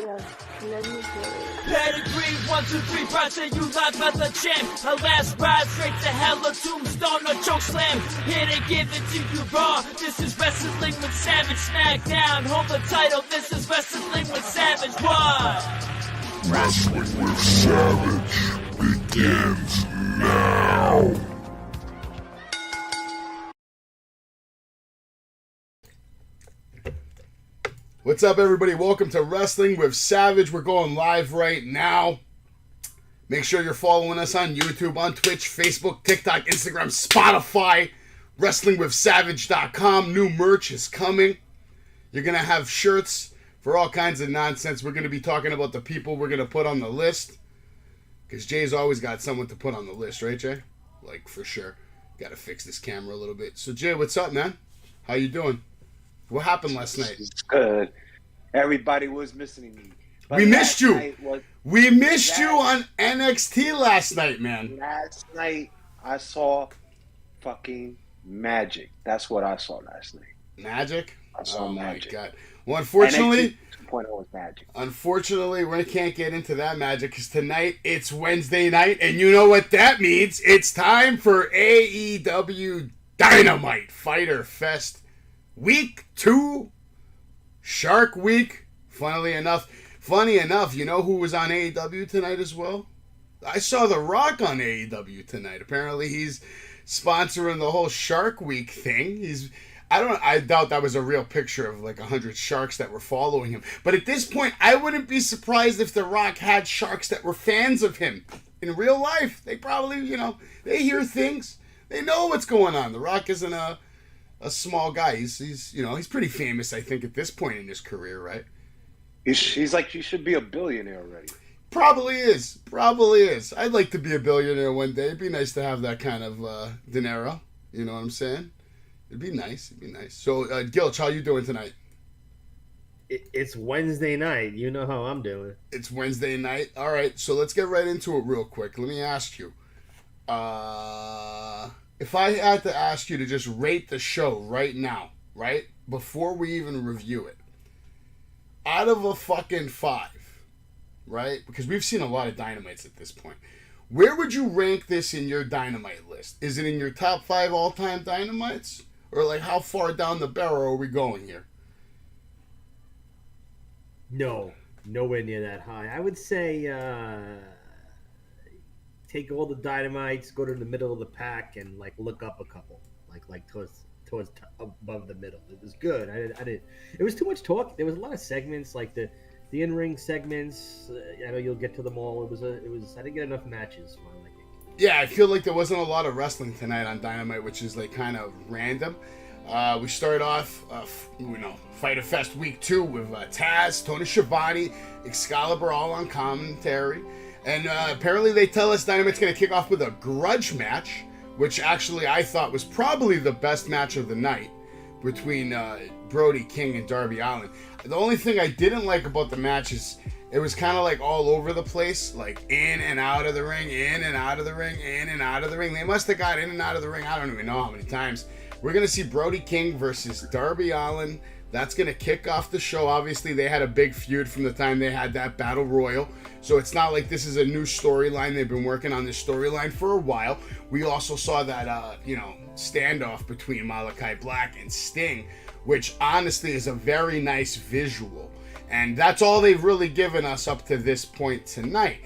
Yeah, let me hear it. Pedigree, 1, 2, 3, brought to you live by the champ. Her last ride straight to hell, a tombstone, a choke slam. Here to give it to you raw. This is Wrestling with Savage. SmackDown, hold the title. This is Wrestling with Savage. What? Wrestling with Savage begins now. What's up, everybody? Welcome to Wrestling with Savage. We're going live right now. Make sure you're following us on YouTube, on Twitch, Facebook, TikTok, Instagram, Spotify, WrestlingWithSavage.com. New merch is coming. You're going to have shirts for all kinds of nonsense. We're going to be talking about the people we're going to put on the list. Because Jay's always got someone to put on the list, right, Jay? Like, for sure. Got to fix this camera a little bit. So, Jay, what's up, man? How you doing? What happened last night? It's good. Everybody was missing me. But we missed you. We missed you on NXT last night, man. Last night, I saw fucking magic. That's what I saw last night. Magic? I saw My magic. God. Well, unfortunately, NXT 2.0 was magic. Unfortunately, we can't get into that magic because tonight it's Wednesday night, and you know what that means. It's time for AEW Dynamite Fighter Fest Week 2, Shark Week. Funny enough, you know who was on AEW tonight as well? I saw The Rock on AEW tonight. Apparently, he's sponsoring the whole Shark Week thing. I doubt that was a real picture of like 100 sharks that were following him. But at this point, I wouldn't be surprised if The Rock had sharks that were fans of him in real life. They probably, they hear things. They know what's going on. The Rock isn't a small guy. He's pretty famous, I think, at this point in his career, right? He's like, he should be a billionaire already. Probably is. I'd like to be a billionaire one day. It'd be nice to have that kind of dinero. You know what I'm saying? It'd be nice. So, Gilch, how you doing tonight? It's Wednesday night. You know how I'm doing. It's Wednesday night. All right, so let's get right into it real quick. Let me ask you. If I had to ask you to just rate the show right now, right, before we even review it, out of a fucking 5, right, because we've seen a lot of Dynamites at this point, where would you rank this in your Dynamite list? Is it in your top 5 all-time Dynamites? Or, like, how far down the barrel are we going here? No, nowhere near that high. I would say take all the Dynamites, go to the middle of the pack, and like look up a couple, like towards above the middle. It was good. I did. It was too much talk. There was a lot of segments, like the in-ring segments. I know you'll get to them all. It was. I didn't get enough matches for my liking. Yeah, I feel like there wasn't a lot of wrestling tonight on Dynamite, which is like kind of random. We started off, Fighter Fest Week 2 with Taz, Tony Schiavone, Excalibur all on commentary. And apparently they tell us Dynamite's going to kick off with a grudge match, which actually I thought was probably the best match of the night between Brody King and Darby Allin. The only thing I didn't like about the match is it was kind of like all over the place, like in and out of the ring, in and out of the ring, in and out of the ring. They must have got in and out of the ring, I don't even know how many times. We're going to see Brody King versus Darby Allin. That's going to kick off the show. Obviously, they had a big feud from the time they had that Battle Royal. So it's not like this is a new storyline. They've been working on this storyline for a while. We also saw that, standoff between Malachi Black and Sting, which honestly is a very nice visual. And that's all they've really given us up to this point tonight.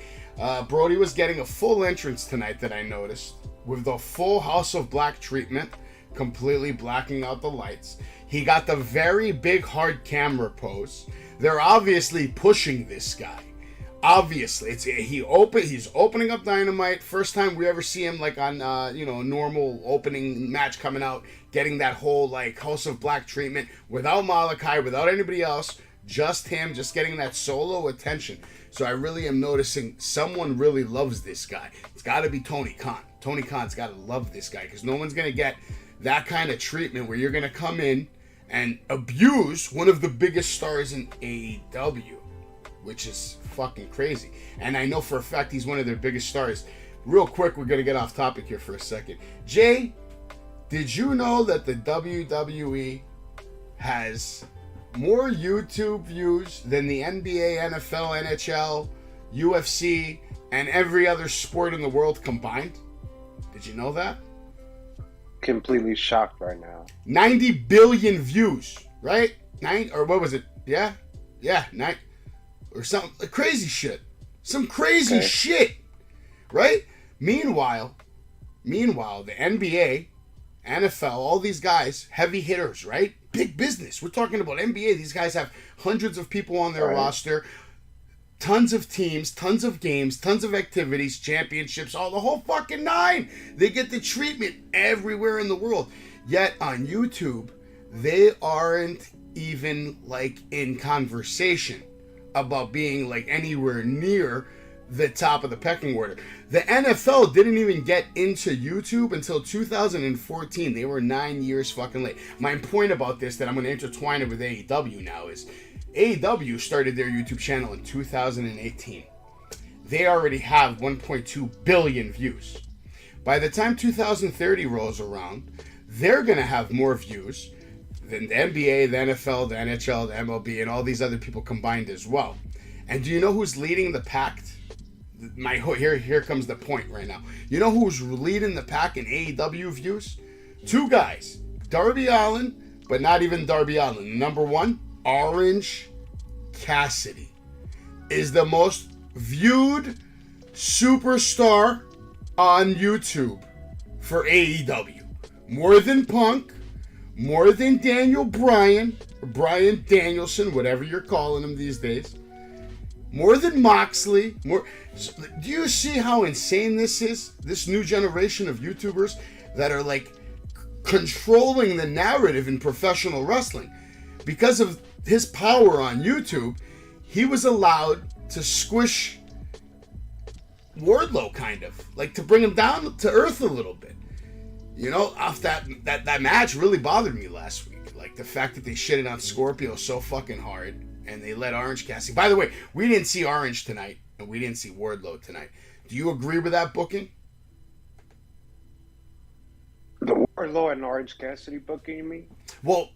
Brody was getting a full entrance tonight that I noticed with the full House of Black treatment, completely blacking out the lights. He got the very big hard camera pose. They're obviously pushing this guy. Obviously, he's opening up Dynamite. First time we ever see him like on a normal opening match coming out, getting that whole like House of Black treatment without Malachi, without anybody else, just him, just getting that solo attention. So I really am noticing someone really loves this guy. It's got to be Tony Khan. Tony Khan's got to love this guy because no one's gonna get that kind of treatment where you're gonna come in and abuse one of the biggest stars in AEW, which is fucking crazy. And I know for a fact he's one of their biggest stars. Real quick, we're going to get off topic here for a second. Jay, did you know that the WWE has more YouTube views than the NBA, NFL, NHL, UFC, and every other sport in the world combined. Did you know that? Completely shocked right now. 90 billion views, right? Or what was it? Yeah, 9 or something crazy shit. Some crazy shit, right? Meanwhile, the NBA, NFL, all these guys, heavy hitters, right? Big business. We're talking about NBA. These guys have hundreds of people on their roster, tons of teams, tons of games, tons of activities, championships, all the whole fucking nine. They get the treatment everywhere in the world. Yet on YouTube, they aren't even like in conversation about being like anywhere near the top of the pecking order. The NFL didn't even get into YouTube until 2014. They were 9 years fucking late. My point about this, that I'm going to intertwine it with AEW now, is AEW started their YouTube channel in 2018. They already have 1.2 billion views. By the time 2030 rolls around, they're going to have more views than the NBA, the NFL, the NHL, the MLB, and all these other people combined as well. And do you know who's leading the pack? Here comes the point right now. You know who's leading the pack in AEW views? Two guys. Darby Allin, but not even Darby Allin. Number one, Orange Cassidy is the most viewed superstar on YouTube for AEW. More than Punk, more than Daniel Bryan, or Bryan Danielson, whatever you're calling him these days. More than Moxley. More. Do you see how insane this is? This new generation of YouTubers that are like controlling the narrative in professional wrestling. Because of his power on YouTube, he was allowed to squish Wardlow, kind of. Like to bring him down to earth a little bit. You know, off that match really bothered me last week. Like the fact that they shitted on Scorpio so fucking hard. And they let Orange Cassidy. By the way, we didn't see Orange tonight, and we didn't see Wardlow tonight. Do you agree with that booking? The Wardlow and Orange Cassidy booking, you mean? Well,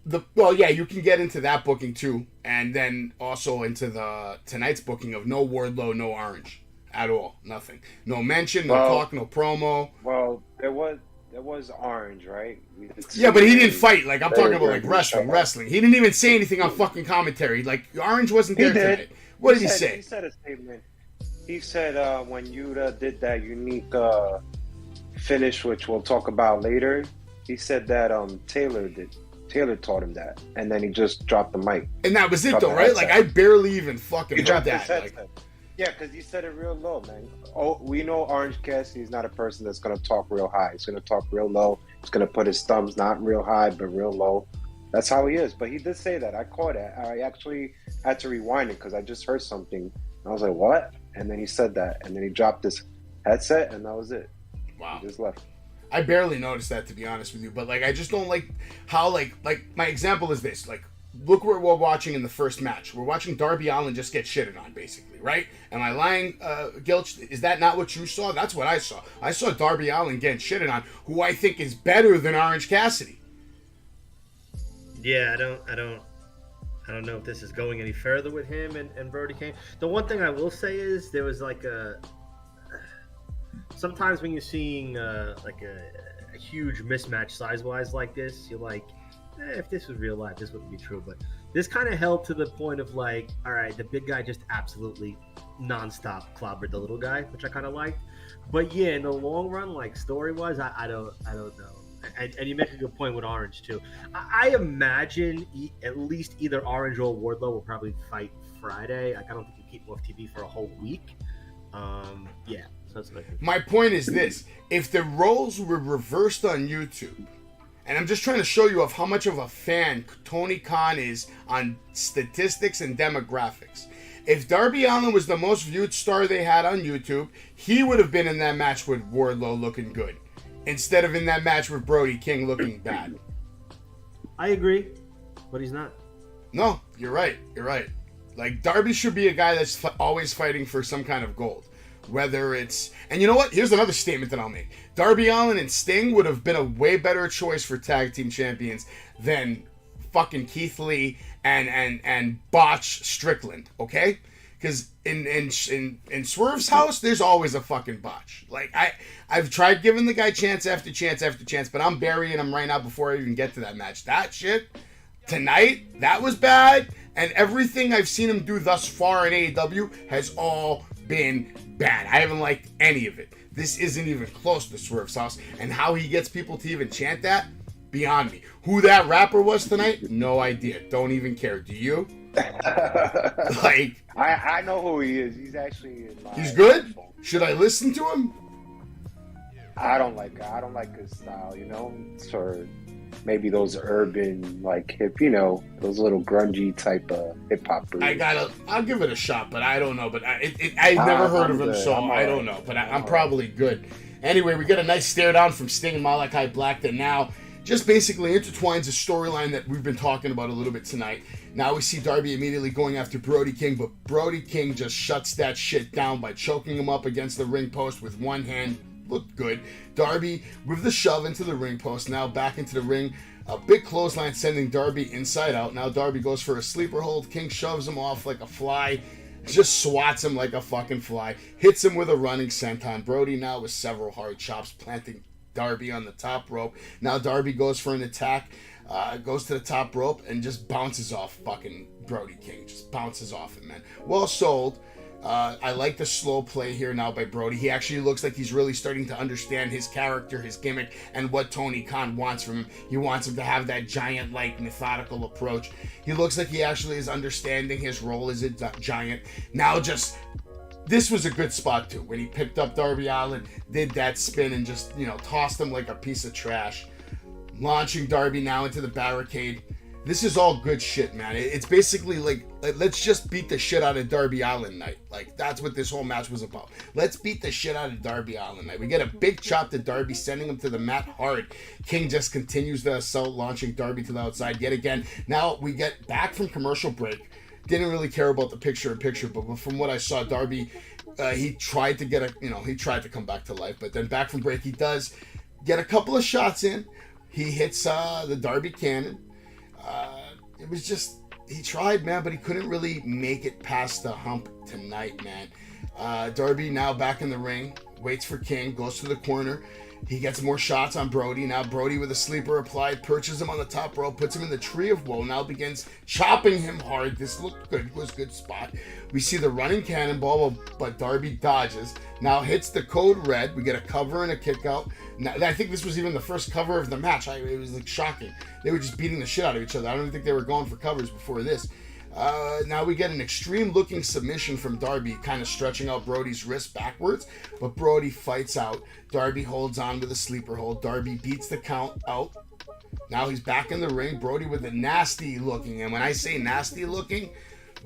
yeah, you can get into that booking too, and then also into the tonight's booking of no Wardlow, no Orange at all, nothing, no mention, no talk, no promo. Well, there was Orange, right? Yeah, but he didn't fight. Like, I'm talking about, like, wrestling. He didn't even say anything on fucking commentary. Like, Orange wasn't there tonight. What did he say? He said a statement. He said when Yuta did that unique finish, which we'll talk about later, he said that Taylor taught him that. And then he just dropped the mic. And that was it, though, right? Like, I barely even fucking heard that. Yeah, because he said it real low, man. Oh, we know Orange Cassidy is not a person that's going to talk real high. He's going to talk real low. He's going to put his thumbs not real high, but real low. That's how he is. But he did say that. I caught it. I actually had to rewind it because I just heard something. I was like, what? And then he said that. And then he dropped his headset, and that was it. Wow. He just left. I barely noticed that, to be honest with you. But, like, I just don't like how, like my example is this. Like, look what we're watching in the first match. We're watching Darby Allin just get shitted on, basically, right? Am I lying, Gilch? Is that not what you saw? That's what I saw. I saw Darby Allin getting shitted on, who I think is better than Orange Cassidy. Yeah, I don't know if this is going any further with him and Brody King. The one thing I will say is there was like sometimes when you're seeing like a huge mismatch size-wise like this, you're like, if this was real life, this wouldn't be true. But this kind of held to the point of like, all right, the big guy just absolutely nonstop clobbered the little guy, which I kind of liked. But yeah, in the long run, like story-wise, I don't know. And you make a good point with Orange too. I imagine at least either Orange or Wardlow will probably fight Friday. Like, I don't think you keep them off TV for a whole week. Yeah. So that's what I think. My point is this: if the roles were reversed on YouTube. And I'm just trying to show you of how much of a fan Tony Khan is on statistics and demographics. If Darby Allin was the most viewed star they had on YouTube, he would have been in that match with Wardlow looking good, instead of in that match with Brody King looking bad. I agree, but he's not. No, you're right. You're right. Like, Darby should be a guy that's always fighting for some kind of gold. Whether it's... And you know what? Here's another statement that I'll make. Darby Allin and Sting would have been a way better choice for tag team champions than fucking Keith Lee and botch Strickland, okay? Because in Swerve's house, there's always a fucking botch. Like I've tried giving the guy chance after chance after chance, but I'm burying him right now before I even get to that match. That shit tonight, that was bad, and everything I've seen him do thus far in AEW has all been bad. I haven't liked any of it. This isn't even close to Swerve's house, and how he gets people to even chant that, beyond me. Who that rapper was tonight, no idea. Don't even care. Do you? Like, I know who he is. He's actually in my he's good? phone. Should I listen to him? I don't like his style, sort of maybe those urban, like hip, those little grungy type of hip hop. I'll give it a shot, but I don't know. But I've never heard of him, so I don't know. But I'm probably good. Anyway, we get a nice stare down from Sting and Malachi Black that now just basically intertwines a storyline that we've been talking about a little bit tonight. Now we see Darby immediately going after Brody King, but Brody King just shuts that shit down by choking him up against the ring post with one hand. Looked good. Darby with the shove into the ring post. Now back into the ring. A big clothesline sending Darby inside out. Now Darby goes for a sleeper hold. King shoves him off like a fly. Just swats him like a fucking fly. Hits him with a running senton. Brody now with several hard chops planting Darby on the top rope. Now Darby goes for an attack. Goes to the top rope and just bounces off fucking Brody King. Just bounces off him, man. Well sold. I like the slow play here now by Brody. He actually looks like he's really starting to understand his character, his gimmick, and what Tony Khan wants from him. He wants him to have that giant-like methodical approach. He looks like he actually is understanding his role as a giant. Now this was a good spot too, when he picked up Darby Allin, did that spin and just, tossed him like a piece of trash. Launching Darby now into the barricade. This is all good shit, man. It's basically like, let's just beat the shit out of Darby Allin night. Like, that's what this whole match was about. Let's beat the shit out of Darby Allin night. We get a big chop to Darby, sending him to the mat hard. King just continues the assault, launching Darby to the outside yet again. Now we get back from commercial break. Didn't really care about the picture-in-picture, but from what I saw, Darby, he tried to come back to life. But then back from break, he does get a couple of shots in. He hits the Darby Cannon. It was just, he tried, man, but he couldn't really make it past the hump tonight, man. Darby now back in the ring, waits for King, goes to the corner. He gets more shots on Brody. Now Brody with a sleeper applied, perches him on the top rope, puts him in the tree of woe. Now begins chopping him hard. This looked good, was a good spot. We see the running cannonball, but Darby dodges. Now hits the code red. We get a cover and a kick out. Now, I think this was even the first cover of the match. It was like shocking. They were just beating the shit out of each other. I don't even think they were going for covers before this. Now we get an extreme looking submission from Darby, kind of stretching out Brody's wrist backwards, but Brody fights out. Darby holds on with a sleeper hold. Darby beats the count out. Now he's back in the ring. Brody with a nasty looking, and when I say nasty looking,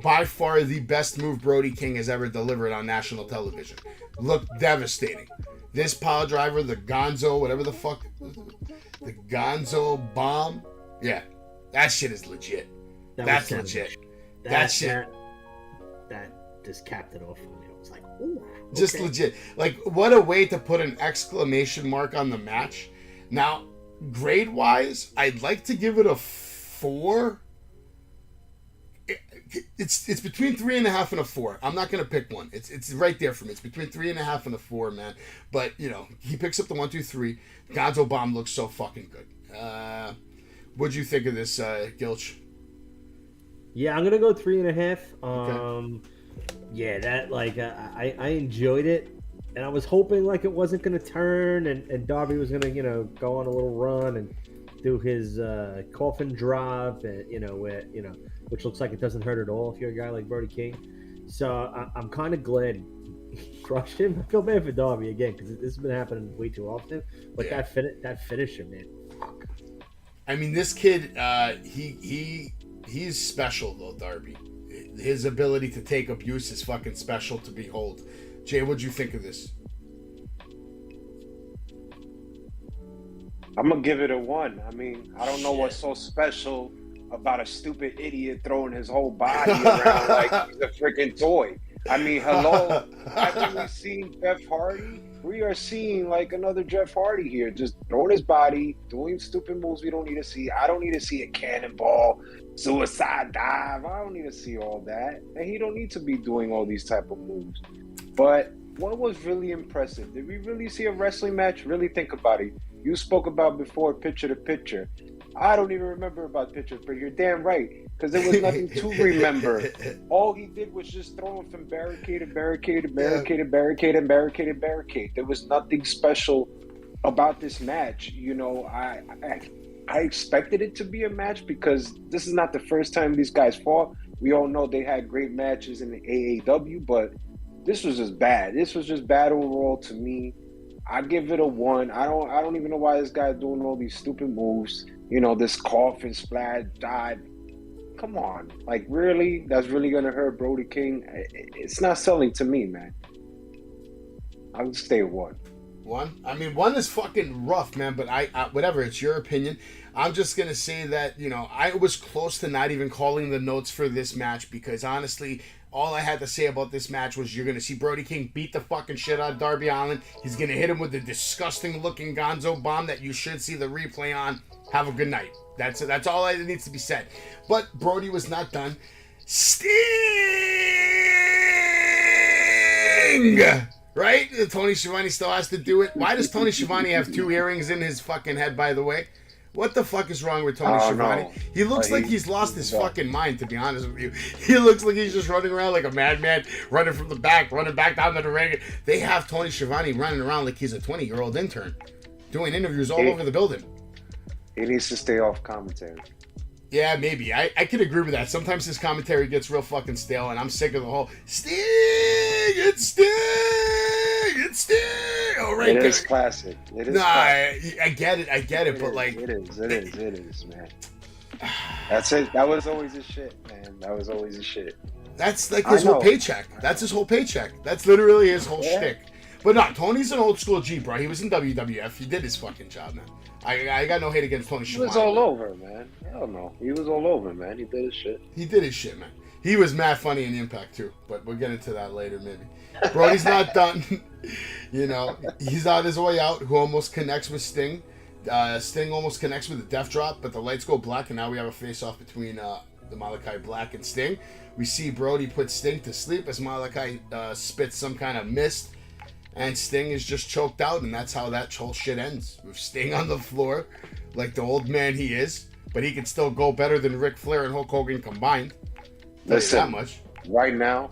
by far the best move Brody King has ever delivered on national television. Looked devastating. This pile driver, the Gonzo, whatever the fuck, the Gonzo bomb, yeah, that shit is legit. That's legit. That shit. That just capped it off for me. I was like, ooh. Okay. Just legit. Like, what a way to put an exclamation mark on the match. Now, grade-wise, I'd like to give it a 4. It's between 3.5 and a 4. I'm not gonna pick one. It's right there for me. It's between 3.5 and a 4, man. But he picks up the 1, 2, 3. Gonzo bomb looks so fucking good. What'd you think of this, Gilch? Yeah, I'm gonna go 3.5. Okay. Yeah, that I enjoyed it, and I was hoping like it wasn't gonna turn, and Darby was gonna go on a little run and do his coffin drop, and which looks like it doesn't hurt at all if you're a guy like Brody King. So I'm kind of glad he crushed him. I feel bad for Darby again because this has been happening way too often. But yeah. that finisher, man. Fuck. I mean, this kid, he's special though, Darby. His ability to take abuse is fucking special to behold. Jay, what'd you think of this? I'm gonna give it a 1. I mean, I don't know what's so special about a stupid idiot throwing his whole body around like he's a freaking toy. I mean, hello. Haven't we seen Jeff Hardy We are seeing like another Jeff Hardy here, just throwing his body, doing stupid moves we don't need to see. I don't need to see a cannonball, suicide dive. I don't need to see all that. And he don't need to be doing all these type of moves. But what was really impressive? Did we really see a wrestling match? Really think about it. You spoke about before picture to picture. I don't even remember about picture to picture. You're damn right, because there was nothing to remember. All he did was just throw him from barricade to barricade to barricade to barricade and barricade to barricade. There was nothing special about this match. You know, I expected it to be a match because this is not the first time these guys fought. We all know they had great matches in the AEW, but this was just bad. This was just bad overall to me. I give it a 1. I don't even know why this guy's doing all these stupid moves. You know, this cough and splash dive. Come on. Like, really? That's really going to hurt Brody King? It's not selling to me, man. I'll just stay at 1. 1? I mean, 1 is fucking rough, man, but I whatever, it's your opinion. I'm just going to say that, you know, I was close to not even calling the notes for this match because, honestly, all I had to say about this match was you're going to see Brody King beat the fucking shit out of Darby Allin. He's going to hit him with the disgusting-looking Gonzo bomb that you should see the replay on. Have a good night. That's all that needs to be said. But Brody was not done. Sting! Right? Tony Schiavone still has to do it. Why does Tony Schiavone have 2 earrings in his fucking head, by the way? What the fuck is wrong with Tony Schiavone? No. He looks like he's lost his fucking mind, to be honest with you. He looks like he's just running around like a madman, running from the back, running back down to the ring. They have Tony Schiavone running around like he's a 20-year-old intern, doing interviews all over the building. He needs to stay off commentary. Yeah, maybe. I could agree with that. Sometimes his commentary gets real fucking stale, and I'm sick of the whole Sting! It's Sting! It's Sting! Oh, right. It is classic. It is classic. I get it, but like... It is, man. That's it. That was always his shit, man. That was always his shit. That's like his whole paycheck. That's his whole paycheck. That's literally his whole shtick. But no, Tony's an old school G, bro. He was in WWF. He did his fucking job, man. I got no hate against Tony Schiavone. He was all over, man. Hell no. He was all over, man. He did his shit. He did his shit, man. He was mad funny in Impact, too. But we'll get into that later, maybe. Brody's not done. You know, he's on his way out, who almost connects with Sting. Sting almost connects with the Death Drop, but the lights go black, and now we have a face-off between the Malachi Black and Sting. We see Brody put Sting to sleep as Malachi spits some kind of mist. And Sting is just choked out, and that's how that whole shit ends. With Sting on the floor, like the old man he is. But he can still go better than Ric Flair and Hulk Hogan combined. Listen, that much. Right now,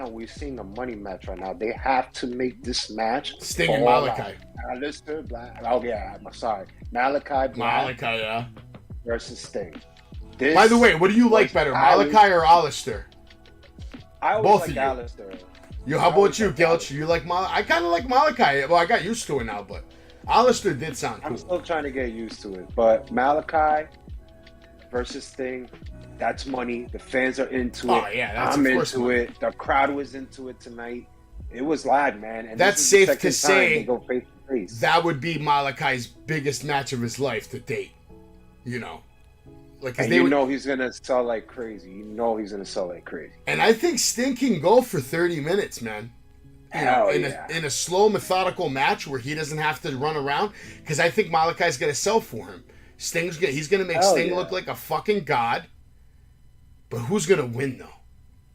we're seeing a money match right now. They have to make this match. Sting and Malachi. Alistair Black. Oh, yeah, I'm sorry. Malachi Black yeah. versus Sting. By the way, what do you like better, Malachi or Alistair? I always Both like of you. Alistair. How about you, Gilch? You like I kind of like Malachi. Well, I got used to it now, but Alistair did sound cool. I'm still trying to get used to it. But Malachi versus Sting, that's money. The fans are into it. Oh, yeah, that's I'm into it. The crowd was into it tonight. It was live, man. And that's safe to say go face to face. That would be Malachi's biggest match of his life to date. You know. Like, and you know he's going to sell like crazy. And I think Sting can go for 30 minutes, man. In a slow, methodical match where he doesn't have to run around. Because I think Malachi's going to sell for him. He's going to make Sting look like a fucking god. But who's going to win, though?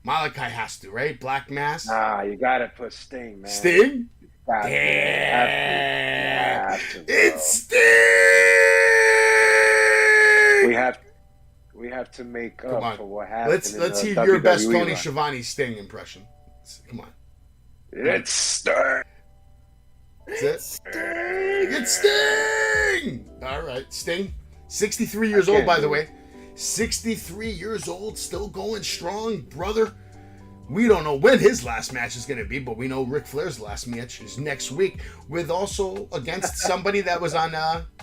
Malachi has to, right? Black Mass? Nah, you got to put Sting, man. Sting? Yeah. It's Sting! We have to make up for what happened. Let's hear your best Tony Schiavone Sting impression. Come on. It's Sting. It's Sting. All right, Sting. 63 years old, by the way. 63 years old, still going strong, brother. We don't know when his last match is going to be, but we know Ric Flair's last match is next week, with also against somebody that was on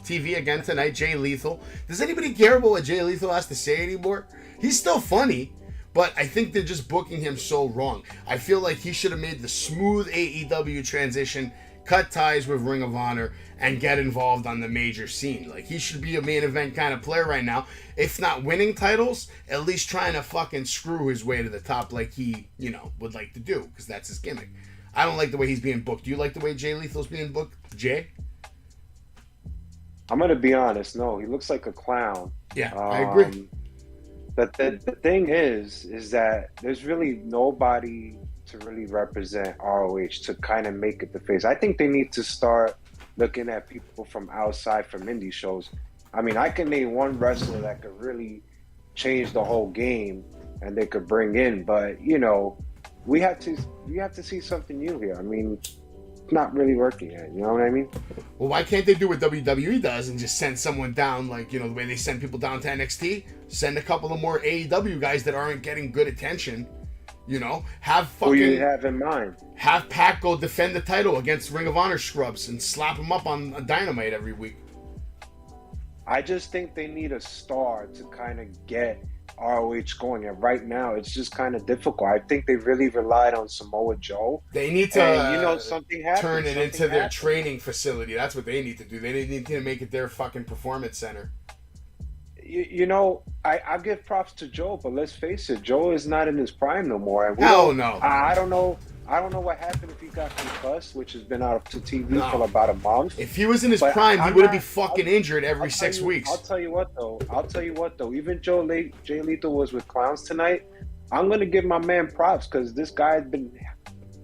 TV again tonight, Jay Lethal. Does anybody care about what Jay Lethal has to say anymore? He's still funny, but I think they're just booking him so wrong. I feel like he should have made the smooth AEW transition, cut ties with Ring of Honor, and get involved on the major scene. Like, he should be a main event kind of player right now. If not winning titles, at least trying to fucking screw his way to the top like he, would like to do, because that's his gimmick. I don't like the way he's being booked. Do you like the way Jay Lethal's being booked, Jay? I'm gonna be honest. No, he looks like a clown. Yeah, I agree. But the thing is that there's really nobody to really represent ROH to kind of make it the face. I think they need to start looking at people from outside from indie shows. I mean, I can name one wrestler that could really change the whole game and they could bring in, but you know, we have to see something new here. I mean, it's not really working yet, you know what I mean? Well, why can't they do what WWE does and just send someone down, like, you know, the way they send people down to NXT? Send a couple of more AEW guys that aren't getting good attention, you know? Have fucking... Who you have in mind? Have Pac go defend the title against Ring of Honor scrubs and slap them up on a Dynamite every week. I just think they need a star to kind of get ROH going, and right now it's just kind of difficult. I think they really relied on Samoa Joe. They need to something happened. Turn it into their training facility. That's what they need to do. They need to make it their fucking performance center. You know, I give props to Joe, but let's face it, Joe is not in his prime no more. And Hell no. I don't know what happened if he got concussed, which has been out to TV for about a month. If he was in his prime, he wouldn't be fucking injured every 6 weeks. I'll tell you what though. Even Jay Lethal was with clowns tonight. I'm gonna give my man props because this guy's been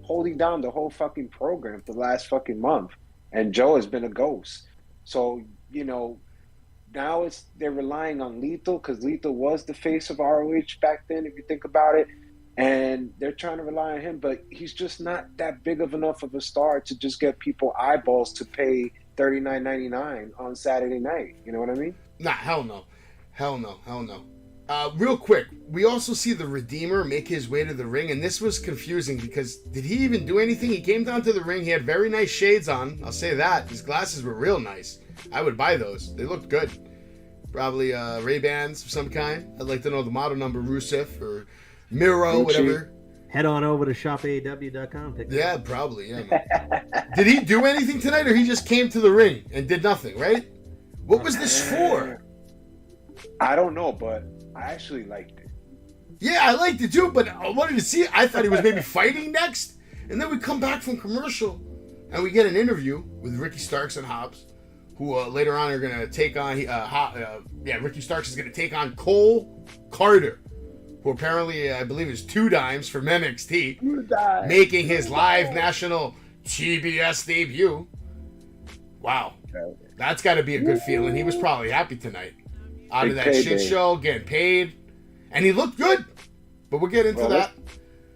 holding down the whole fucking program for the last fucking month, and Joe has been a ghost. So you know, now they're relying on Lethal because Lethal was the face of ROH back then, if you think about it. And they're trying to rely on him, but he's just not that big of enough of a star to just get people eyeballs to pay $39.99 on Saturday night. You know what I mean? Nah, hell no. Real quick, we also see the Redeemer make his way to the ring, and this was confusing because did he even do anything? He came down to the ring. He had very nice shades on. I'll say that. His glasses were real nice. I would buy those. They looked good. Probably Ray-Bans of some kind. I'd like to know the model number, Rusev or Miro, whatever. Head on over to shopaew.com. Yeah, probably. Yeah. Man. Did he do anything tonight, or he just came to the ring and did nothing? Right? What was this for? I don't know, but I actually liked it. Yeah, I liked it too, but I wanted to see it. I thought he was maybe fighting next, and then we come back from commercial, and we get an interview with Ricky Starks and Hobbs, who later on are going to take on. Ricky Starks is going to take on Cole Carter, who apparently, I believe, is 2 dimes from NXT, making his live national TBS debut. Wow. That's got to be a good feeling. He was probably happy tonight. Out of that shit show, getting paid. And he looked good. But we'll get into that.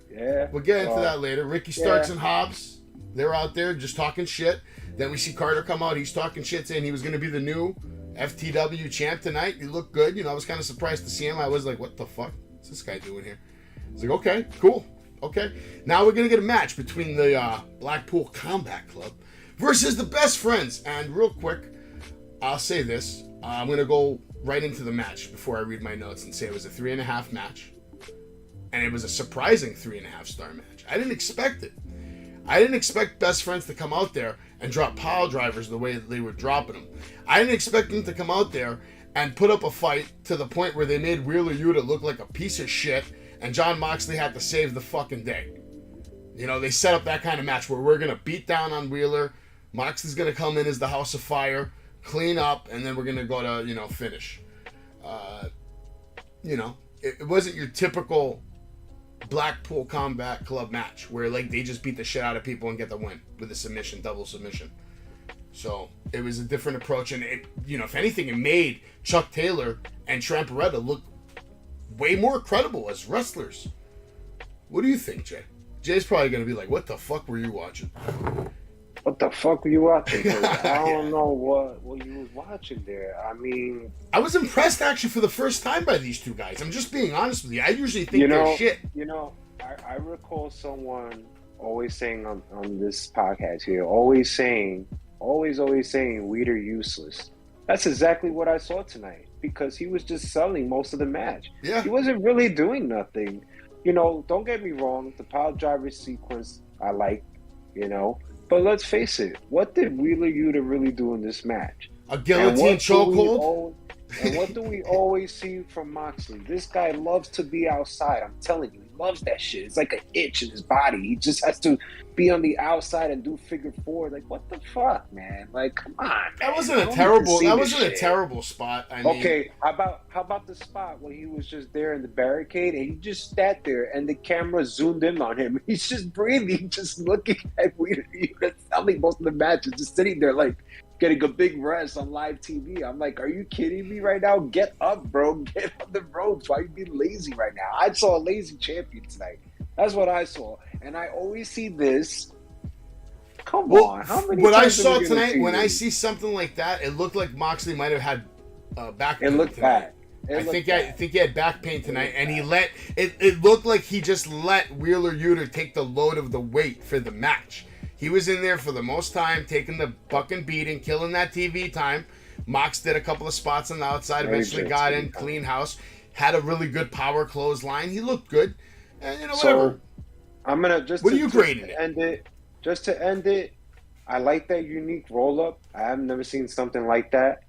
Yeah. We'll get into that later. Ricky Starks and Hobbs, they're out there just talking shit. Then we see Carter come out. He's talking shit, saying he was going to be the new FTW champ tonight. He looked good. You know, I was kind of surprised to see him. I was like, what the fuck? What's this guy doing here? It's like, okay, cool. Okay. Now we're going to get a match between the Blackpool Combat Club versus the Best Friends. And real quick, I'll say this. I'm going to go right into the match before I read my notes and say it was a 3.5 match. And it was a surprising 3.5 star match. I didn't expect it. I didn't expect Best Friends to come out there and drop pile drivers the way that they were dropping them. I didn't expect them to come out there and put up a fight to the point where they made Wheeler Yuta look like a piece of shit and Jon Moxley had to save the fucking day. You know, they set up that kind of match where we're going to beat down on Wheeler. Moxley's going to come in as the House of Fire, clean up, and then we're going to go to, finish. It wasn't your typical Blackpool Combat Club match where, like, they just beat the shit out of people and get the win with a submission, double submission. So it was a different approach, and it, if anything, it made Chuck Taylor and Tramparetta look way more credible as wrestlers. What do you think, Jay? Jay's probably going to be like, what the fuck were you watching? What the fuck were you watching? I don't know what you was watching there. I mean, I was impressed actually for the first time by these two guys. I'm just being honest with you. I usually think they're shit. I recall someone always saying on this podcast here, always saying, Weeder useless. That's exactly what I saw tonight because he was just selling most of the match. Yeah. He wasn't really doing nothing. Don't get me wrong. The pile driver sequence I like, But let's face it, what did Wheeler Yuta really do in this match? A guillotine chokehold? And what do we always see from Moxley? This guy loves to be outside. I'm telling you, he loves that shit. It's like an itch in his body. He just has to be on the outside and do figure four. Like, what the fuck, man? Like, come on, man. That wasn't a terrible spot. I mean, okay, how about the spot when he was just there in the barricade and he just sat there and the camera zoomed in on him. He's just breathing, just looking at Wheeler. Tell me most of the matches, just sitting there like getting a big rest on live TV. I'm like, are you kidding me right now? Get up, bro. Get on the ropes. Why are you being lazy right now? I saw a lazy champion tonight. That's what I saw. And I always see this. Come on. How many what I times saw are we gonna tonight, see when I this? see something like that, it looked like Moxley might have had back pain It looked tonight. bad. I think he had back pain tonight, and he let it looked like he just let Wheeler Yuta take the load of the weight for the match. He was in there for the most time, taking the fucking beating, killing that TV time. Mox did a couple of spots on the outside, eventually got in, clean house, had a really good power clothesline. He looked good, and whatever. So I'm gonna just. What to, are you just grading to it? end it? Just to end it, I like that unique roll up. I have never seen something like that.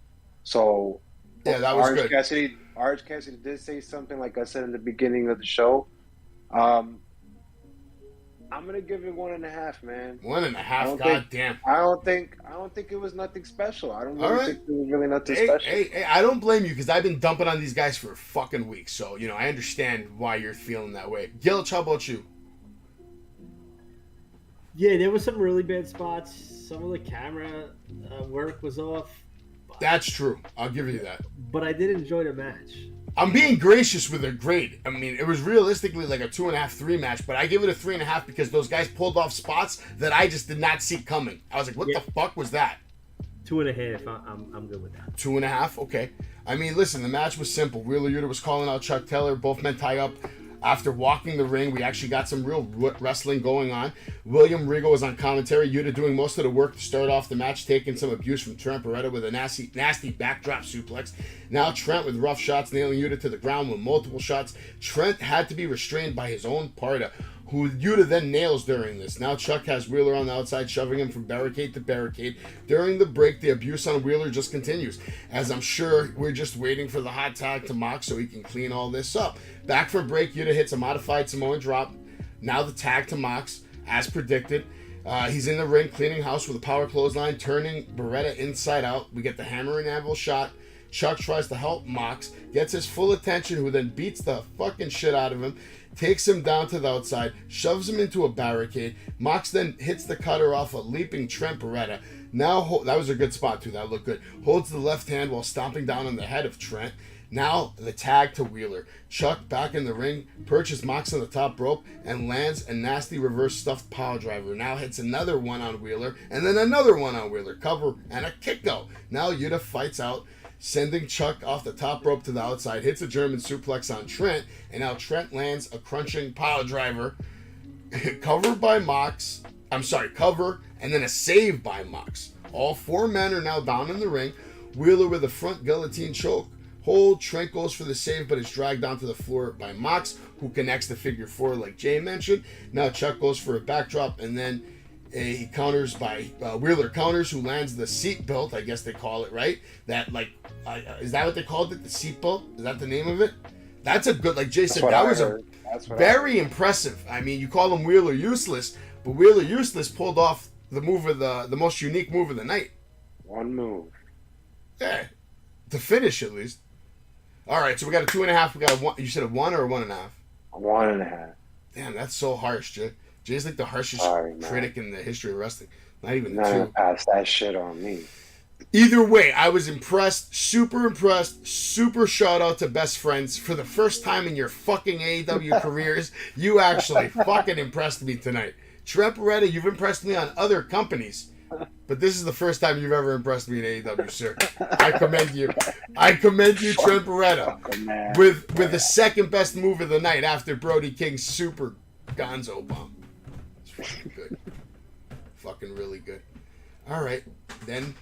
So Yeah, that was good. Orange Cassidy did say something like I said in the beginning of the show. I'm gonna give it 1.5, man. 1.5, goddamn. I don't think it was nothing special. I don't really think it was really nothing special. Hey, I don't blame you because I've been dumping on these guys for a fucking week. So, I understand why you're feeling that way. Gilch, how about you? Yeah, there were some really bad spots. Some of the camera work was off. That's true. I'll give you that. But I did enjoy the match. I'm being gracious with a grade. I mean, it was realistically like a 2.5, 3 match, but I give it a 3.5 because those guys pulled off spots that I just did not see coming. I was like, what the fuck was that? 2.5. I'm good with that. 2.5, okay. I mean, listen, the match was simple. Wheeler Yuta was calling out Chuck Taylor. Both men tie up. After walking the ring, we actually got some real wrestling going on. William Regal was on commentary. Yuta doing most of the work to start off the match, taking some abuse from Trent Beretta with a nasty backdrop suplex. Now Trent with rough shots, nailing Yuta to the ground with multiple shots. Trent had to be restrained by his own partner, who Yuta then nails during this. Now Chuck has Wheeler on the outside, shoving him from barricade to barricade. During the break, the abuse on Wheeler just continues, as I'm sure we're just waiting for the hot tag to Mox so he can clean all this up. Back for break, Yuta hits a modified Samoan drop. Now the tag to Mox, as predicted. He's in the ring, cleaning house with a power clothesline, turning Beretta inside out. We get the hammer and anvil shot. Chuck tries to help Mox, gets his full attention, who then beats the fucking shit out of him, takes him down to the outside, shoves him into a barricade. Mox then hits the cutter off a leaping Trent Beretta. Now, that was a good spot too, that looked good. Holds the left hand while stomping down on the head of Trent. Now, the tag to Wheeler. Chuck back in the ring, perches Mox on the top rope, and lands a nasty reverse stuffed power driver. Now hits another one on Wheeler, and then another one on Wheeler. Cover and a kick out. Now Yuta fights out, sending Chuck off the top rope to the outside, hits a German suplex on Trent, and now Trent lands a crunching pile driver, covered by Mox. Cover, and then a save by Mox. All four men are now down in the ring. Wheeler with a front guillotine choke hold. Trent goes for the save, but is dragged onto the floor by Mox, who connects the figure four like Jay mentioned. Now Chuck goes for a backdrop, and then he counters by Wheeler counters, who lands the seat belt, I guess they call it, right? That is that what they called it? The seat belt? Is that the name of it? That's a good, like Jay said, that was very impressive. I mean, you call him Wheeler useless, but Wheeler useless pulled off the move of the most unique move of the night. One move. Yeah, to finish at least. All right, so we got a 2.5. We got a 1. You said a 1 or a 1.5? 1.5. Damn, that's so harsh, Jay. Jay's like the harshest critic in the history of wrestling. Not even the two. Pass that shit on me. Either way, I was impressed. Super shout out to Best Friends. For the first time in your fucking AEW careers, you actually fucking impressed me tonight. Trent Beretta, you've impressed me on other companies, but this is the first time you've ever impressed me in AEW, sir. I commend you. Trent Beretta, with the second best move of the night after Brody King's super gonzo bomb. It's fucking good. Fucking really good. All right, then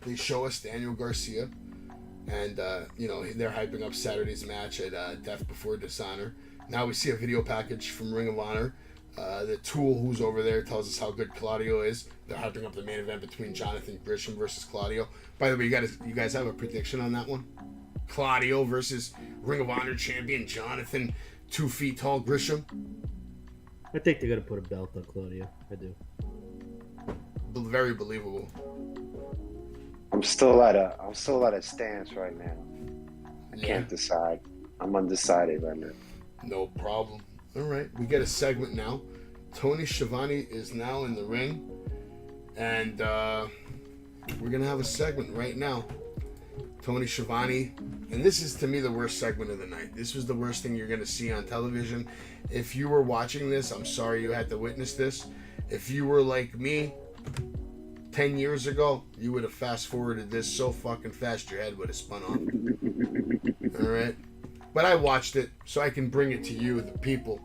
they show us Daniel Garcia, and they're hyping up Saturday's match at Death Before Dishonor. Now we see a video package from Ring of Honor. The Tool, who's over there, tells us how good Claudio is. They're hyping up the main event between Jonathan Grisham versus Claudio. By the way, you guys have a prediction on that one? Claudio versus Ring of Honor champion Jonathan 2 feet tall Grisham. I think they're gonna put a belt on Claudio. I do. Very believable. I'm still at a stance right now. I can't decide. I'm undecided right now. No problem. All right, we get a segment now. Tony Schiavone is now in the ring, and we're gonna have a segment right now. Tony Schiavone, and this is to me the worst segment of the night. This was the worst thing you're gonna see on television. If you were watching this, I'm sorry you had to witness this. If you were like me 10 years ago, you would have fast forwarded this so fucking fast your head would have spun off. All right, but I watched it so I can bring it to you, the people,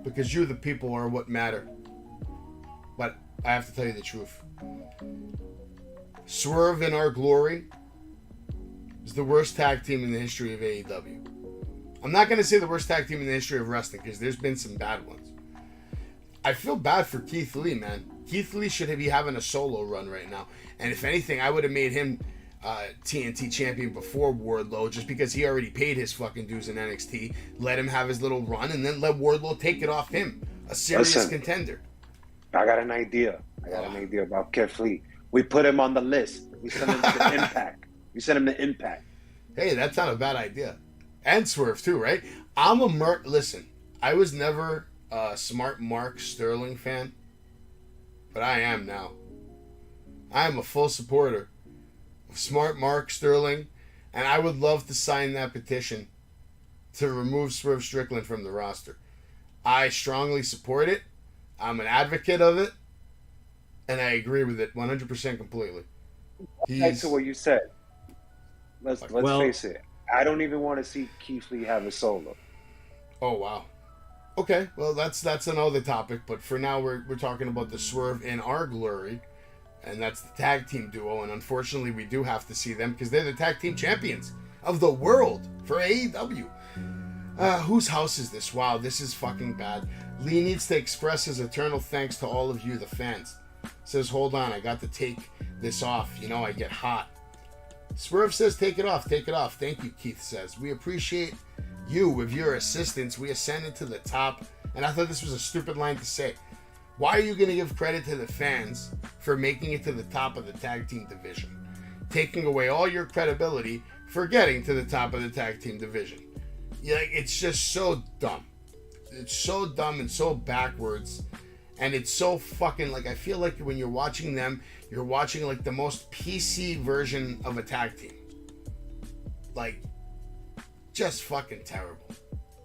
because you, the people, are what matter. But I have to tell you the truth. Swerve in Our Glory is the worst tag team in the history of AEW. I'm not going to say the worst tag team in the history of wrestling because there's been some bad ones. I feel bad for Keith Lee, man. Keith Lee should be having a solo run right now. And if anything, I would have made him TNT champion before Wardlow just because he already paid his fucking dues in NXT. Let him have his little run and then let Wardlow take it off him. A serious contender. I got an idea. An idea about Keith Lee. We put him on the list. We send him to Impact. Hey, that's not a bad idea. And Swerve too, right? Listen, I was never a smart Mark Sterling fan, but I am now. I am a full supporter of smart Mark Sterling, and I would love to sign that petition to remove Swerve Strickland from the roster. I strongly support it. I'm an advocate of it, and I agree with it 100% completely. Back to what you said. Let's face it. I don't even want to see Keith Lee have a solo. Oh wow. Okay, well that's another topic, but for now we're talking about the Swerve in Our Glory, and that's the tag team duo, and unfortunately we do have to see them because they're the tag team champions of the world for AEW. Whose house is this? Wow, this is fucking bad. Lee needs to express his eternal thanks to all of you, the fans. Says, hold on, I got to take this off. You know, I get hot. Swerve says, take it off. Thank you, Keith says. We appreciate you. With your assistance, we ascended to the top. And I thought this was a stupid line to say. Why are you going to give credit to the fans for making it to the top of the tag team division? Taking away all your credibility for getting to the top of the tag team division. Yeah, it's just so dumb. It's so dumb and so backwards. And it's so fucking, like, I feel like when you're watching them, you're watching, like, the most PC version of a tag team. Like, just fucking terrible.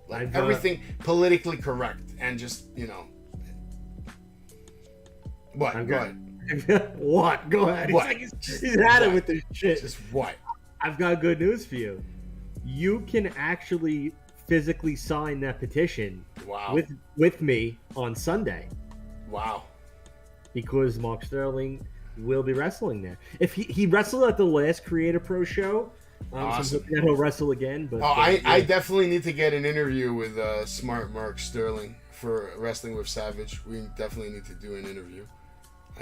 Like, everything politically correct and just, you know. What? Go ahead. What? Go ahead. What? He's had it with this shit. Just what? I've got good news for you. You can actually physically sign that petition with me on Sunday. Wow. Because Mark Sterling will be wrestling there. If he wrestled at the last Creator Pro show, awesome. So he'll wrestle again. But I definitely need to get an interview with smart Mark Sterling for Wrestling with Savage. We definitely need to do an interview.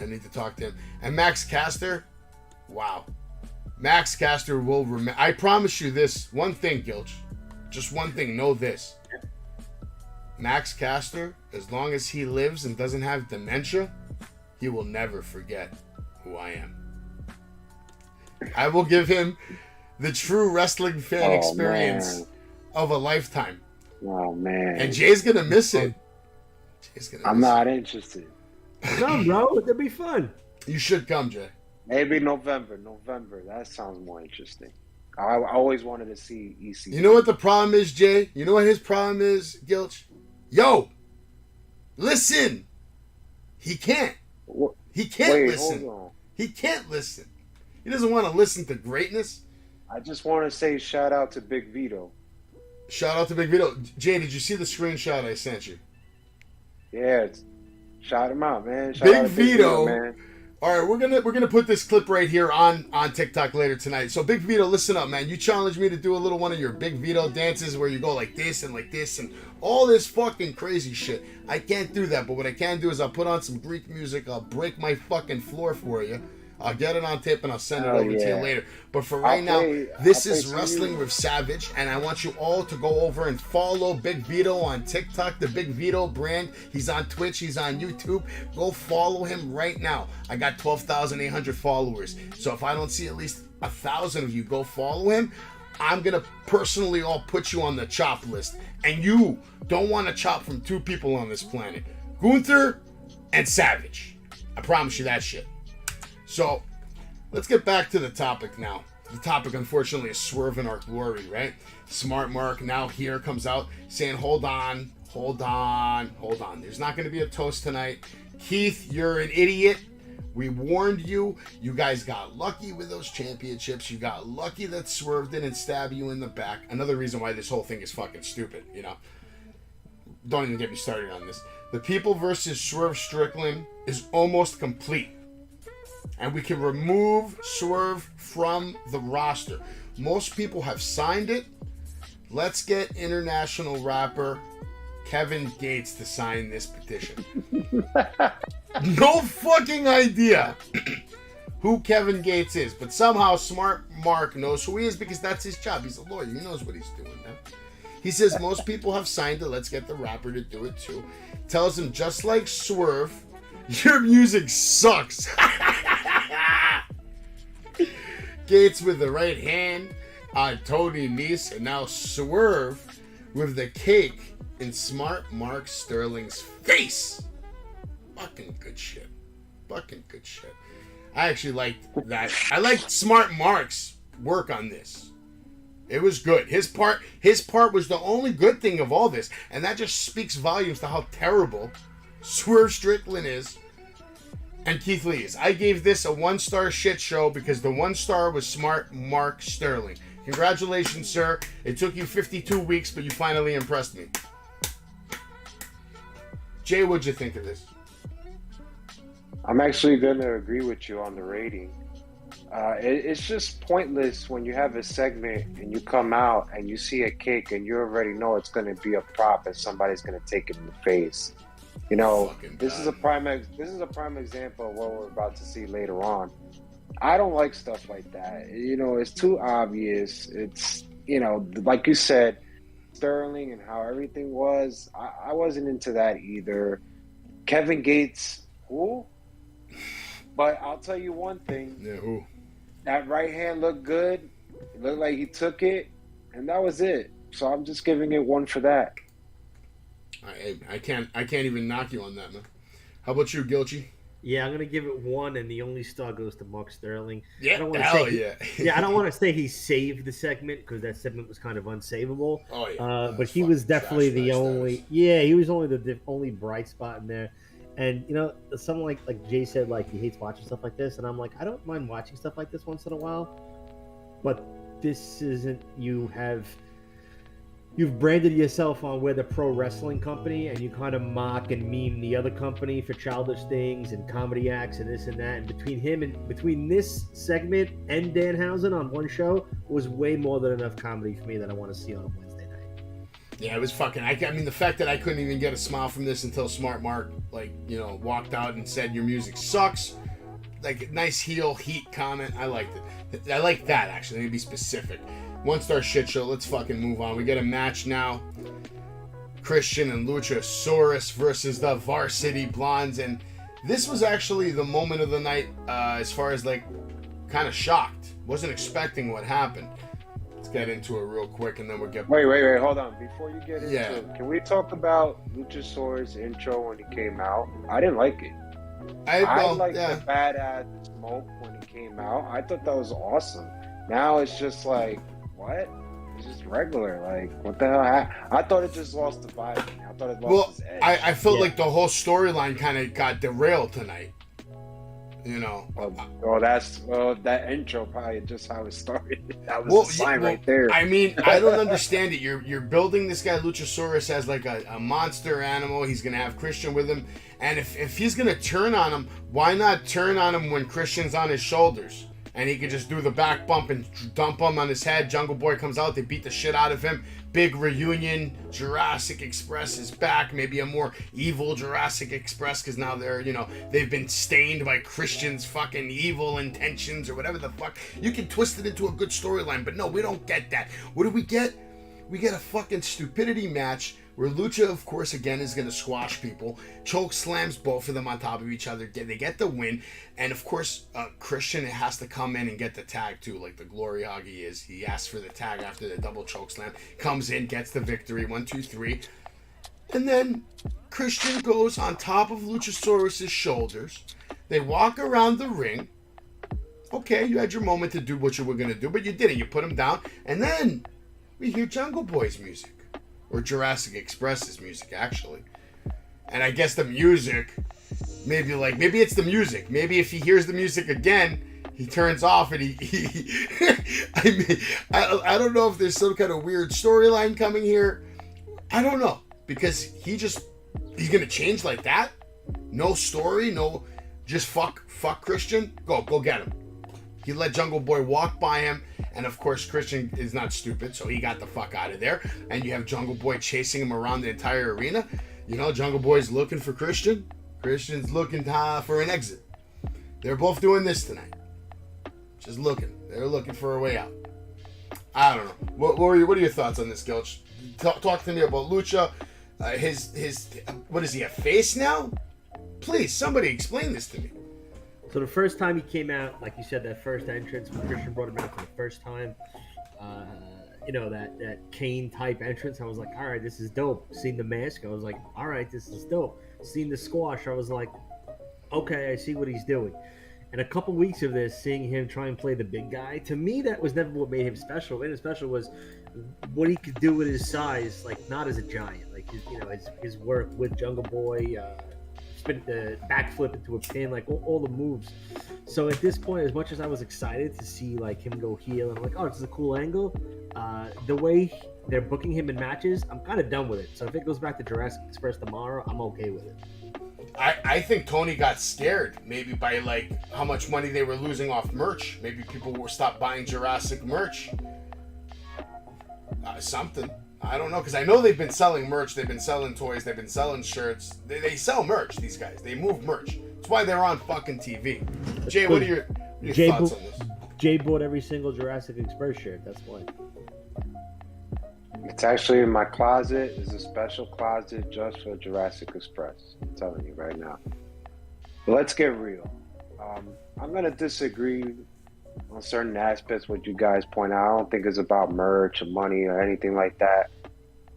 I need to talk to him. And Max Caster, wow. Max Caster will remember. I promise you this one thing, Gilch. Just one thing. Know this. Max Caster, as long as he lives and doesn't have dementia, he will never forget who I am. I will give him the true wrestling fan experience of a lifetime. Oh, man. And Jay's going to miss it. I'm not interested. Come, bro. It'll be fun. You should come, Jay. Maybe November. That sounds more interesting. I always wanted to see EC. You know what the problem is, Jay? You know what his problem is, Gilch? Yo, listen. He can't. He can't listen. Hold on. He can't listen. He doesn't want to listen to greatness. I just want to say shout out to Big Vito. Shout out to Big Vito. Jay, did you see the screenshot I sent you? Yeah, shout him out, man. Big Vito, man. All right, we're gonna put this clip right here on TikTok later tonight. So Big Vito, listen up, man. You challenged me to do a little one of your Big Vito dances where you go like this and all this fucking crazy shit. I can't do that, but what I can do is I'll put on some Greek music. I'll break my fucking floor for you. I'll get it on tape and I'll send it Oh, over to you yeah. later. But for right now, I'll this play is some Wrestling music. with Savage, and I want you all to go over and follow Big Vito on TikTok, the Big Vito brand. He's on Twitch, he's on YouTube. Go follow him right now. I got 12,800 followers. So if I don't see at least 1,000 of you go follow him, I'm going to personally all put you on the chop list. And you don't want to chop from two people on this planet. Gunther and Savage. I promise you that shit. So, let's get back to the topic now. The topic, unfortunately, is Swerve in Our Glory, right? Smart Mark now here comes out saying, hold on. There's not going to be a toast tonight. Keith, you're an idiot. We warned you. You guys got lucky with those championships. You got lucky that Swerve didn't stab you in the back. Another reason why this whole thing is fucking stupid, you know? Don't even get me started on this. The People versus Swerve Strickland is almost complete. And we can remove Swerve from the roster. Most people have signed it. Let's get international rapper Kevin Gates to sign this petition. No fucking idea who Kevin Gates is, but somehow Smart Mark knows who he is because that's his job. He's a lawyer. He knows what he's doing now. He says most people have signed it. Let's get the rapper to do it too. Tells him, just like Swerve, your music sucks. Gates with the right hand on Tony Nese, and now Swerve with the cake in Smart Mark Sterling's face. Fucking good shit. I actually liked that. I liked Smart Mark's work on this. It was good. His part was the only good thing of all this, and that just speaks volumes to how terrible Swerve Strickland is and Keith Lee is. I gave this a 1-star shit show because the 1 star was Smart Mark Sterling. Congratulations, sir. It took you 52 weeks, but you finally impressed me. Jay, what'd you think of this? I'm actually going to agree with you on the rating. It's just pointless when you have a segment and you come out and you see a cake and you already know it's going to be a prop and somebody's going to take it in the face. You know, this is a prime example of what we're about to see later on. I don't like stuff like that. You know, it's too obvious. It's, you know, like you said, Sterling and how everything was. I wasn't into that either. Kevin Gates, who? But I'll tell you one thing. Yeah, who? That right hand looked good. It looked like he took it, and that was it. So I'm just giving it 1 for that. I can't even knock you on that, man. How about you, Gilchy? Yeah, I'm gonna give it 1, and the only star goes to Mark Sterling. Yeah, I don't wanna hell say yeah. I don't want to say he saved the segment because that segment was kind of unsavable. Oh yeah. But he was definitely the only. status. Yeah, he was only the only bright spot in there. And you know, someone like Jay said, like he hates watching stuff like this, and I'm like, I don't mind watching stuff like this once in a while, but this isn't. You've branded yourself on we're the pro wrestling company, and you kind of mock and meme the other company for childish things and comedy acts and this and that. And between this segment and Danhausen on one show was way more than enough comedy for me that I want to see on a Wednesday night. Yeah, it was fucking. I mean, the fact that I couldn't even get a smile from this until Smart Mark, like, you know, walked out and said your music sucks. Like, nice heel heat comment. I liked it. I like that, actually. Let me be specific. 1-star shit show. Let's fucking move on. We get a match now. Christian and Lucha Saurus versus the Varsity Blondes, and this was actually the moment of the night. As far as like, kind of shocked. Wasn't expecting what happened. Let's get into it real quick, and then we'll get. Wait, hold on. Before you get into it, can we talk about Luchasaurus' intro when he came out? I didn't like it. I liked the badass smoke when he came out. I thought that was awesome. Now it's just like, what? It's just regular. Like, what the hell? I thought it just lost the vibe. I thought it lost its edge. I felt like the whole storyline kind of got derailed tonight. You know. That intro probably just how it started. That was the sign right there. I mean, I don't understand it. You're building this guy Luchasaurus as like a monster animal. He's gonna have Christian with him, and if he's gonna turn on him, why not turn on him when Christian's on his shoulders and he could just do the back bump and dump him on his head. Jungle Boy comes out, they beat the shit out of him. Big reunion. Jurassic Express is back. Maybe a more evil Jurassic Express, because now they're, they've been stained by Christian's fucking evil intentions or whatever the fuck. You can twist it into a good storyline, but no, we don't get that. What do we get? We get a fucking stupidity match where Lucha, of course, again, is going to squash people. Choke slams both of them on top of each other. They get the win. And, of course, Christian has to come in and get the tag, too, like the glory hog he is. He asks for the tag after the double choke slam. Comes in, gets the victory. 1, 2, 3. And then Christian goes on top of Luchasaurus' shoulders. They walk around the ring. Okay, you had your moment to do what you were going to do, but you didn't. You put him down. And then we hear Jungle Boy's music. Or Jurassic Express's music, actually. And I guess the music, maybe it's the music. Maybe if he hears the music again, he turns off and I don't know if there's some kind of weird storyline coming here. I don't know. Because he's going to change like that? No story, no, just fuck Christian? Go get him. He let Jungle Boy walk by him, and of course Christian is not stupid, so he got the fuck out of there. And you have Jungle Boy chasing him around the entire arena. Jungle Boy's looking for Christian. Christian's looking for an exit. They're both doing this tonight. Just looking. They're looking for a way out. I don't know. What are your thoughts on this, Gilch? Talk to me about Lucha. His what is he, a face now? Please, somebody explain this to me. So the first time he came out, like you said, that first entrance, when Christian brought him out for the first time, that Kane type entrance, I was like, all right, this is dope. Seeing the mask, I was like, all right, this is dope. Seeing the squash, I was like, okay, I see what he's doing. And a couple weeks of this, seeing him try and play the big guy, to me, that was never what made him special. What made him special was what he could do with his size, like not as a giant, like his work with Jungle Boy, spin the backflip into a pin, like all the moves. So at this point, as much as I was excited to see like him go heel, and I'm like, oh, this is a cool angle. The way they're booking him in matches, I'm kind of done with it. So if it goes back to Jurassic Express tomorrow, I'm okay with it. I think Tony got scared, maybe by like how much money they were losing off merch. Maybe people will stop buying Jurassic merch. Something. I don't know, because I know they've been selling merch. They've been selling toys. They've been selling shirts. They sell merch, these guys. They move merch. That's why they're on fucking TV. Jay, what are your thoughts on this? Jay bought every single Jurassic Express shirt. That's why. It's actually in my closet. It's a special closet just for Jurassic Express. I'm telling you right now. But let's get real. I'm going to disagree on certain aspects what you guys point out. I don't think it's about merch or money or anything like that.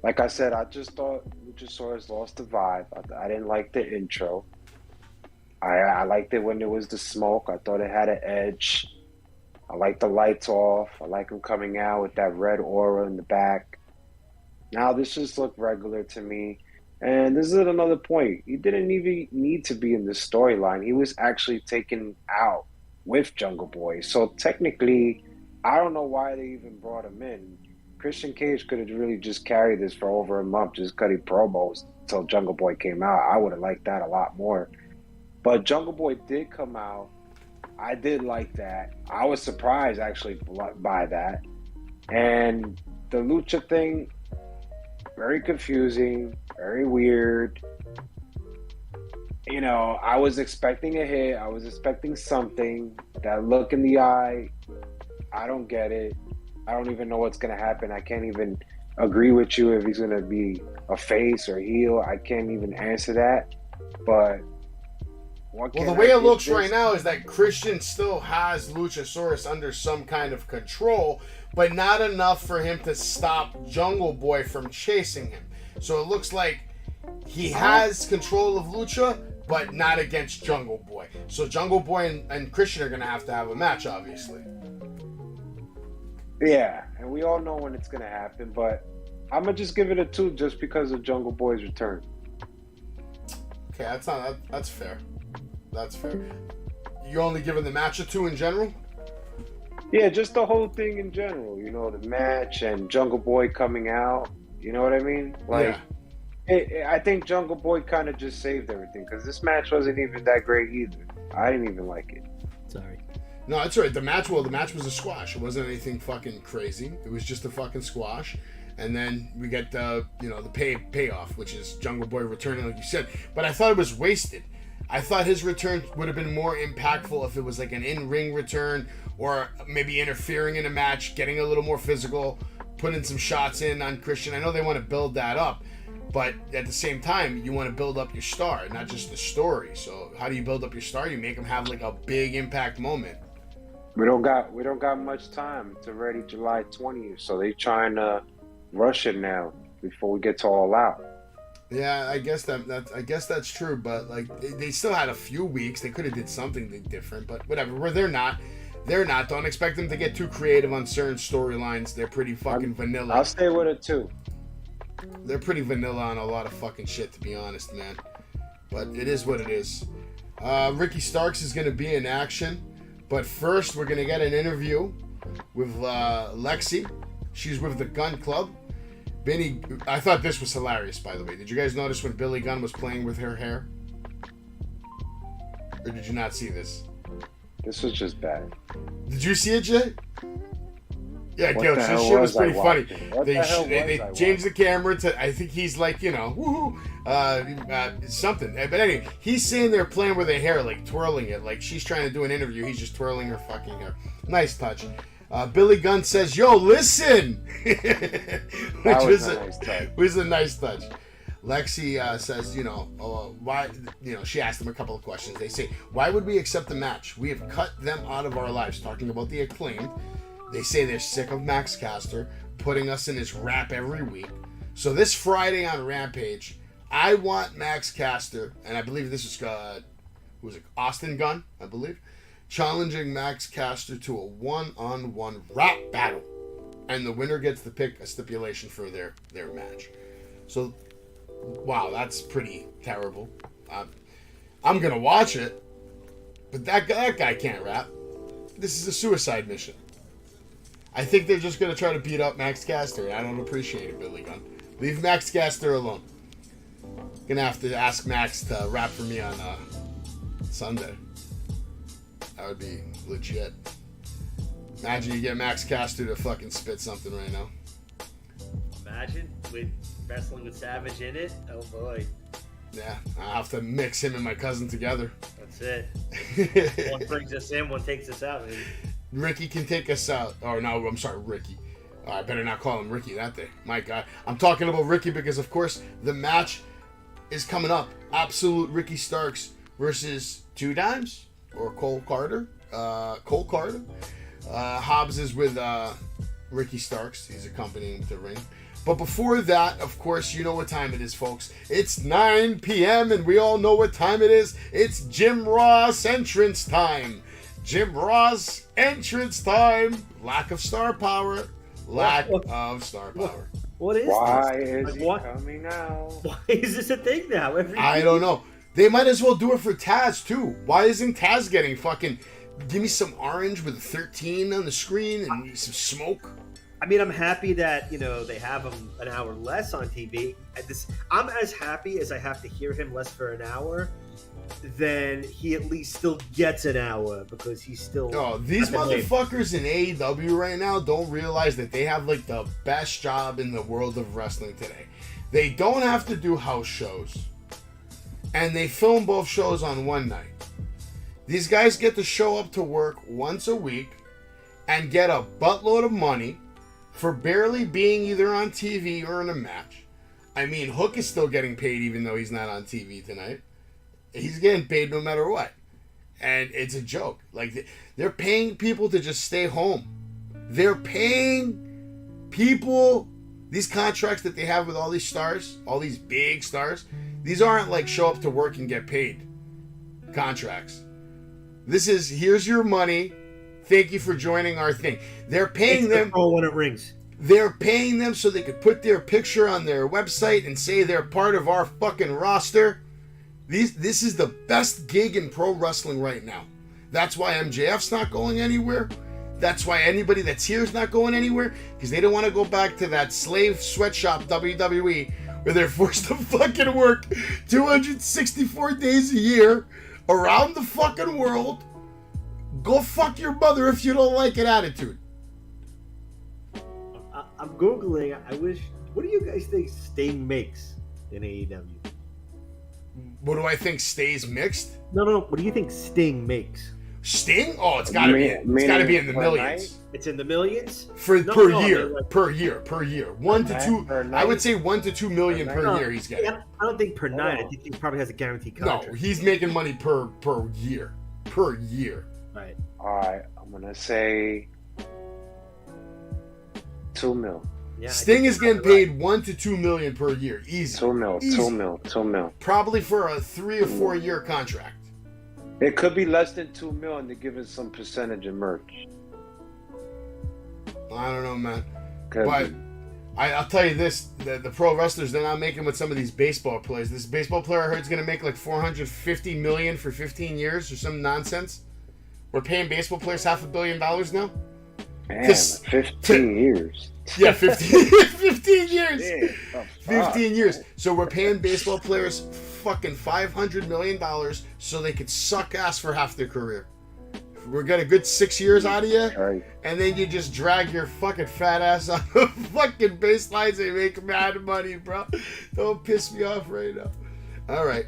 Like I said, I just thought Luchasaurus lost the vibe. I didn't like the intro. I liked it when there was the smoke. I thought it had an edge. I like the lights off. I like him coming out with that red aura in the back. Now this just looked regular to me. And this is another point. He didn't even need to be in this storyline. He was actually taken out with Jungle Boy. So technically, I don't know why they even brought him in. Christian Cage could have really just carried this for over a month, just cutting promos until Jungle Boy came out. I would have liked that a lot more. But Jungle Boy did come out. I did like that. I was surprised, actually, by that. And the Lucha thing, very confusing, very weird. I was expecting a hit. I was expecting something. That look in the eye, I don't get it. I don't even know what's going to happen. I can't even agree with you if he's going to be a face or heel. I can't even answer that. But the way it looks right now is that Christian still has Luchasaurus under some kind of control, but not enough for him to stop Jungle Boy from chasing him. So it looks like he has control of Lucha, but not against Jungle Boy. So Jungle Boy and Christian are going to have a match, obviously. Yeah, and we all know when it's going to happen, but I'm going to just give it a 2 just because of Jungle Boy's return. Okay, that's fair. That's fair. You only giving the match a 2 in general? Yeah, just the whole thing in general. The match and Jungle Boy coming out. You know what I mean? I think Jungle Boy kind of just saved everything because this match wasn't even that great either. I didn't even like it. Sorry. No, that's right. The match was a squash. It wasn't anything fucking crazy. It was just a fucking squash. And then we get the payoff, which is Jungle Boy returning, like you said. But I thought it was wasted. I thought his return would have been more impactful if it was like an in-ring return, or maybe interfering in a match, getting a little more physical, putting some shots in on Christian. I know they want to build that up, but at the same time, you want to build up your star, not just the story. So how do you build up your star? You make them have like a big impact moment. We don't got much time to ready July 20th, so they trying to rush it now before we get to All Out. Yeah, I guess that's true, but like they still had a few weeks. They could have did something different, but whatever. Where they're not. Don't expect them to get too creative on certain storylines. They're pretty fucking vanilla. I'll stay with it too. They're pretty vanilla on a lot of fucking shit, to be honest, man. But it is what it is. Ricky Starks is gonna be in action, but first we're gonna get an interview with Lexi. She's with the Gun Club. Benny, I thought this was hilarious, by the way. Did you guys notice when Billy Gunn was playing with her hair? Or did you not see this? This was just bad. Did you see it, Jay? Yeah, What Gil, the this hell shit was was I pretty funny. watching? What the hell They was I changed the camera to, I think he's like, woohoo, something. But anyway, he's sitting there playing with her hair, like twirling it. Like she's trying to do an interview. He's just twirling her fucking hair. Nice touch. Billy Gunn says, "Yo, listen," which was a nice touch. Lexi says, why? She asked him a couple of questions. They say, "Why would we accept a match? We have cut them out of our lives." Talking about the Acclaimed. They say they're sick of Max Caster putting us in his rap every week. So this Friday on Rampage, I want Max Caster, and I believe this is who was it? Austin Gunn, I believe. Challenging Max Caster to a one-on-one rap battle. And the winner gets to pick a stipulation for their match. So, wow, that's pretty terrible. I'm going to watch it, but that guy can't rap. This is a suicide mission. I think they're just going to try to beat up Max Caster, and I don't appreciate it, Billy Gunn. Leave Max Caster alone. Going to have to ask Max to rap for me on Sunday. That would be legit. Imagine you get Max Caster to fucking spit something right now. Imagine with wrestling with Savage in it. Oh boy. Yeah, I'll have to mix him and my cousin together. That's it. One brings us in, one takes us out. Maybe. Ricky can take us out. Oh no, I'm sorry, Ricky. I better not call him Ricky that day. My God, I'm talking about Ricky because, of course, the match is coming up. Absolute Ricky Starks versus Two Dimes. Or Cole Carter. Hobbs is with Ricky Starks. He's accompanying the ring. But before that, of course, you know what time it is, folks. It's 9 p.m. and we all know what time it is. It's Jim Ross entrance time. Jim Ross entrance time. Lack of star power. Lack of star power. What is Why this? is he coming now? Why is this a thing now? I don't know. They might as well do it for Taz, too. Why isn't Taz getting fucking... Give me some orange with a 13 on the screen and some smoke. I mean, I'm happy that, they have him an hour less on TV. I'm as happy as I have to hear him less for an hour, then he at least still gets an hour because he's still... Oh, these motherfuckers in AEW right now don't realize that they have, like, the best job in the world of wrestling today. They don't have to do house shows. And they film both shows on one night. These guys get to show up to work once a week and get a buttload of money for barely being either on TV or in a match. I mean, Hook is still getting paid even though he's not on TV tonight. He's getting paid no matter what. And it's a joke. Like, they're paying people to just stay home. They're paying people... These contracts that they have with all these stars, all these big stars, these aren't like show up to work and get paid contracts. This is, here's your money. Thank you for joining our thing. They're paying them. When it rings. They're paying them so they could put their picture on their website and say they're part of our fucking roster. This is the best gig in pro wrestling right now. That's why MJF's not going anywhere. That's why anybody that's here is not going anywhere, because they don't want to go back to that slave sweatshop WWE where they're forced to fucking work 264 days a year around the fucking world Go fuck your mother if you don't like it attitude. I'm Googling. I wish. What do you guys think Sting makes in AEW? What do I think stays mixed? No. What do you think Sting makes? Sting? Oh, it's gotta be. It's gotta be in the millions. Night? It's in the millions Per year. like, Per year. 1 to 2. I would say 1 to 2 million per year he's getting. I don't think per night. I think he probably has a guaranteed contract. No, he's making money per year. Per year. Right. All right, I'm gonna say $2 million. Yeah, Sting is getting paid 1 to 2 million per year. Easy. $2 million. Easy. $2 million. Probably for a 3 or 4 year contract. It could be less than $2 million to give us some percentage of merch. I don't know, man. Could But be. I'll tell you this: the pro wrestlers, they're not making with some of these baseball players. This baseball player I heard is going to make like $450 million for 15 years or some nonsense. We're paying baseball players $500 million now. Man, 15 years. Yeah, 15 years. Yeah, 15 years. So we're paying baseball players fucking $500 million so they could suck ass for half their career. We're getting a good 6 years out of you, Right. and then you just drag your fucking fat ass on the fucking baselines and make mad money, bro. Don't piss me off right now. All right.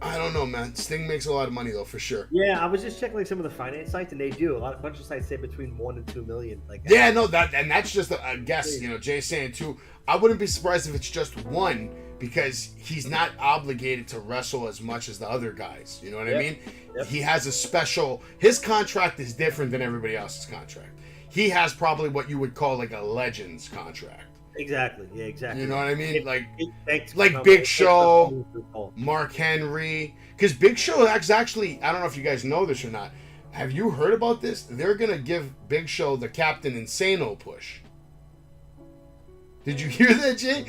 I don't know, man. Sting makes a lot of money though, for sure. Yeah, I was just checking like some of the finance sites, and they do a bunch of sites say between 1 and 2 million. Like Yeah, no, that's just a guess. You know, Jay's saying 2. I wouldn't be surprised if it's just 1 because he's not obligated to wrestle as much as the other guys. You know what I mean? Yep. He has a special. His contract is different than everybody else's contract. He has probably what you would call like a Legends contract. Exactly. Yeah, exactly. You know what I mean? Like Like Big Show, Mark Henry. Because Big Show is actually, I don't know if you guys know this or not. Have you heard about this? They're going to give Big Show the Captain Insano push. Did you hear that, Jay?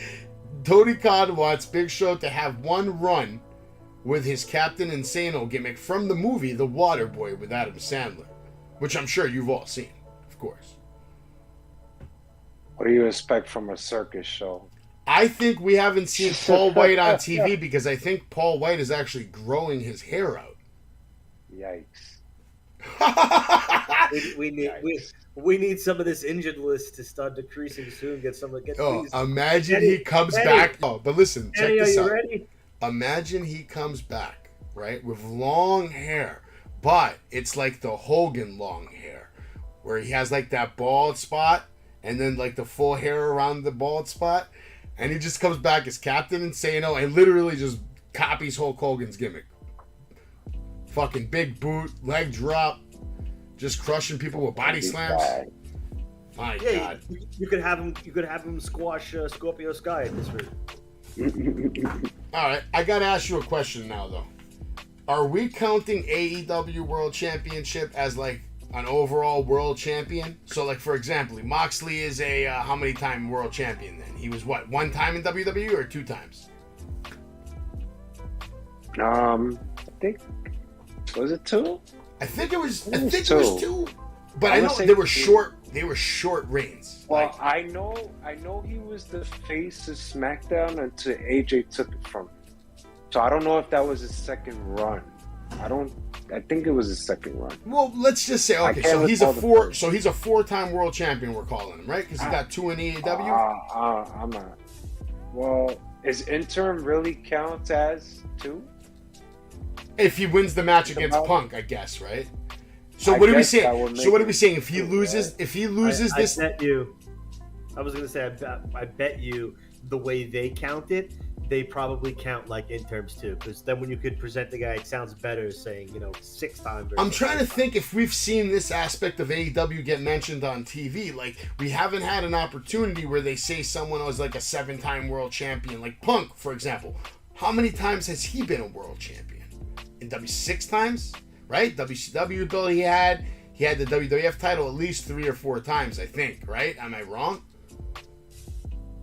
Tony Khan wants Big Show to have one run with his Captain Insano gimmick from the movie The Waterboy with Adam Sandler, which I'm sure you've all seen, of course. What do you expect from a circus show? I think we haven't seen Paul White on TV because I think Paul White is actually growing his hair out. Yikes. We need some of this injured list to start decreasing soon. Get some. Imagine he comes back. Oh, but listen, check this out. Ready? Imagine he comes back, right, with long hair, but it's like the Hogan long hair, where he has like that bald spot and then like the full hair around the bald spot, and he just comes back as Captain Insano and literally just copies Hulk Hogan's gimmick. Fucking big boot, leg drop, just crushing people with body slams. My God. You could have him. You could have him squash Scorpio Sky at this rate. All right, I gotta ask you a question now, though. Are we counting AEW World Championship as like an overall world champion? So, like for example, Moxley is a how many time world champion? Then he was what, 1 time in WWE or 2 times? I think was it 2? I think it was. It was I think 2. it was 2. But I know say they were 2. short. They were short reigns. Well, Like, I know he was the face of SmackDown until AJ took it from him. So I don't know if that was his second run. I think it was his second run. well, let's just say okay. So he's a 4. So he's a 4-time world champion. We're calling him, right? Because he got 2 in AEW. I'm not. Well, is interim really count as 2? If he wins the match against About- Punk, I guess, right? So I what are we guess that saying? would So make what are it we saying? If he two, loses, right? if he loses this, I bet you. I was gonna say I bet you the way they count it, they probably count like in terms too, because then when you could present the guy, it sounds better saying 6 times. I'm trying to think if we've seen this aspect of AEW get mentioned on TV. Like we haven't had an opportunity where they say someone was like a 7-time world champion, like Punk, for example. How many times has he been a world champion? In W 6 times, right? WCW belt he had the WWF title at least 3 or 4 times, I think, right? Am I wrong?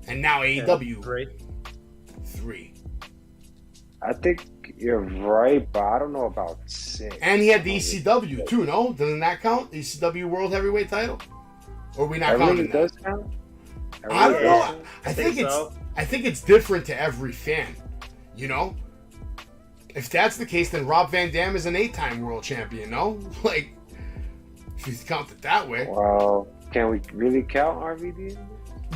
And now AEW 3. I think you're right, but I don't know about 6. And he had the ECW too, no? Doesn't that count? The ECW World Heavyweight title? Or are we not counting that? Does count? I don't know. I think so. it's different to every fan. You know? If that's the case, then Rob Van Dam is an 8-time world champion, no? Like, if you count it that way. Well, can we really count RVD?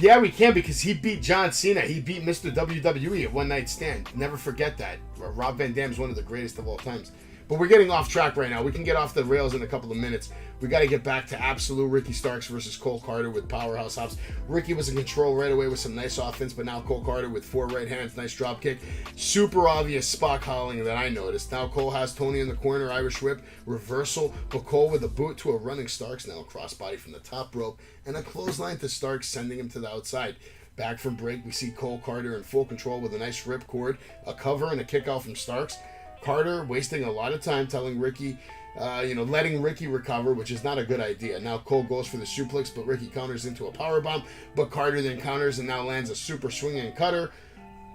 Yeah, we can, because he beat John Cena. He beat Mr. WWE at One Night Stand. Never forget that. Rob Van Dam's one of the greatest of all times. But we're getting off track right now. We can get off the rails in a couple of minutes. We got to get back to absolute Ricky Starks versus Cole Carter with powerhouse hops. Ricky was in control right away with some nice offense, but now Cole Carter with 4 right hands, nice drop kick. Super obvious spot calling that I noticed. Now Cole has Tony in the corner, Irish whip, reversal, but Cole with a boot to a running Starks, now a crossbody from the top rope, and a clothesline to Starks, sending him to the outside. Back from break, we see Cole Carter in full control with a nice rip cord, a cover, and a kick out from Starks. Carter wasting a lot of time telling Ricky, letting Ricky recover, which is not a good idea. Now Cole goes for the suplex, but Ricky counters into a powerbomb, but Carter then counters and now lands a super swinging cutter.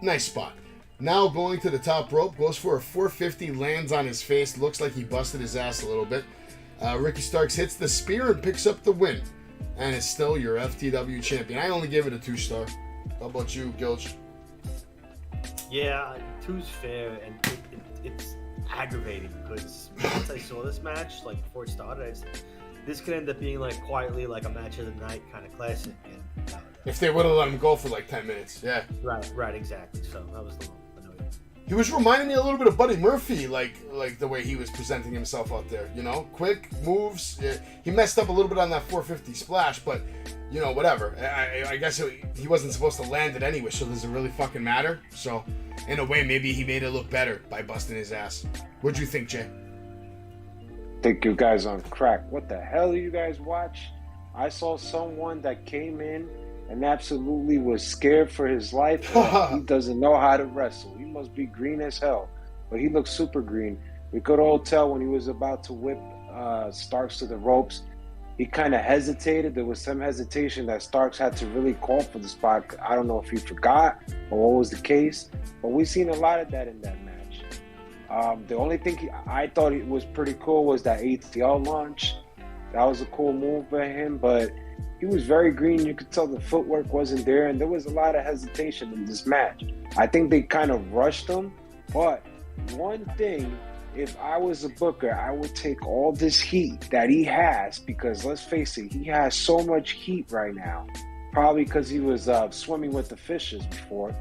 Nice spot. Now going to the top rope, goes for a 450, lands on his face, looks like he busted his ass a little bit. Ricky Starks hits the spear and picks up the win, and is still your FTW champion. I only give it a 2-star. How about you, Gilch? Yeah, 2's fair, and it's aggravating because once I saw this match, like before it started, this could end up being like quietly like a match of the night kind of classic. And, if they would have let him go for like 10 minutes, yeah. Right, exactly. So that was the annoying. He was reminding me a little bit of Buddy Murphy, like the way he was presenting himself out there. Quick moves. He messed up a little bit on that 450 splash, but whatever. I guess he wasn't supposed to land it anyway, so does it really fucking matter? So, in a way, maybe he made it look better by busting his ass. What'd you think, Jay? Think you guys on crack. What the hell do you guys watch? I saw someone that came in and absolutely was scared for his life. He doesn't know how to wrestle. He must be green as hell, but he looks super green. We could all tell when he was about to whip Starks to the ropes, he kind of hesitated. There was some hesitation that Starks had to really call for the spot. I don't know if he forgot or what was the case, but we've seen a lot of that in that match. The only thing I thought it was pretty cool was that ATL launch. That was a cool move by him, but he was very green. You could tell the footwork wasn't there, and there was a lot of hesitation in this match. I think they kind of rushed him, but one thing, if I was a booker, I would take all this heat that he has, because let's face it, he has so much heat right now, probably because he was swimming with the fishes before,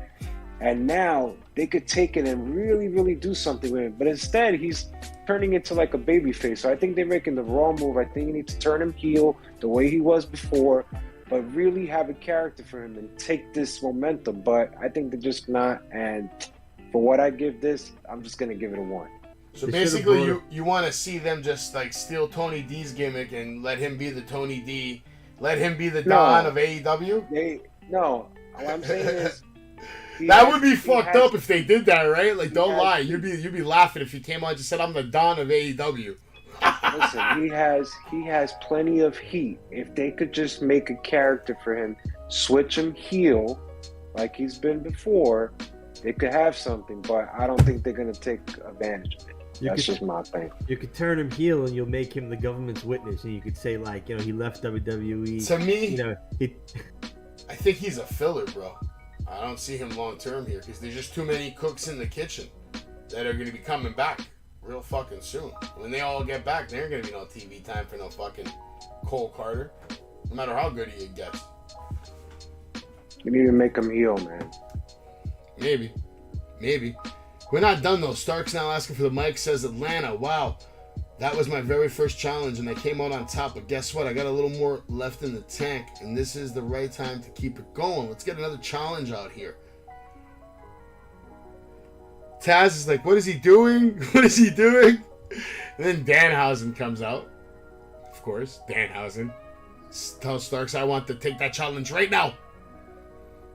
and now they could take it and really, really do something with it. But instead, he's turning into like a baby face. So I think they're making the wrong move. I think you need to turn him heel the way he was before, but really have a character for him and take this momentum. But I think they're just not. And for what I give this, I'm just going to give it a 1. So basically, you want to see them just like steal Tony D's gimmick and let him be the Tony D, let him be the Don of AEW? No, what I'm saying is, that would be fucked up if they did that, right? Like, don't lie. You'd be laughing if he came on and just said, "I'm the Don of AEW." Listen, he has plenty of heat. If they could just make a character for him, switch him heel like he's been before, they could have something. But I don't think they're gonna take advantage of it. That's just my thing. You could turn him heel and you'll make him the government's witness, and you could say like, he left WWE. To me, I think he's a filler, bro. I don't see him long term here because there's just too many cooks in the kitchen that are going to be coming back real fucking soon. When they all get back, there ain't going to be no TV time for no fucking Cole Carter, no matter how good he gets. You need to make him heel, man. Maybe. We're not done though. Starks now asking for the mic, says Atlanta. Wow, that was my very first challenge and I came out on top, but guess what? I got a little more left in the tank and this is the right time to keep it going. Let's get another challenge out here. Taz is like, what is he doing? What is he doing? And then Danhausen comes out. Of course, Danhausen tells Starks, I want to take that challenge right now.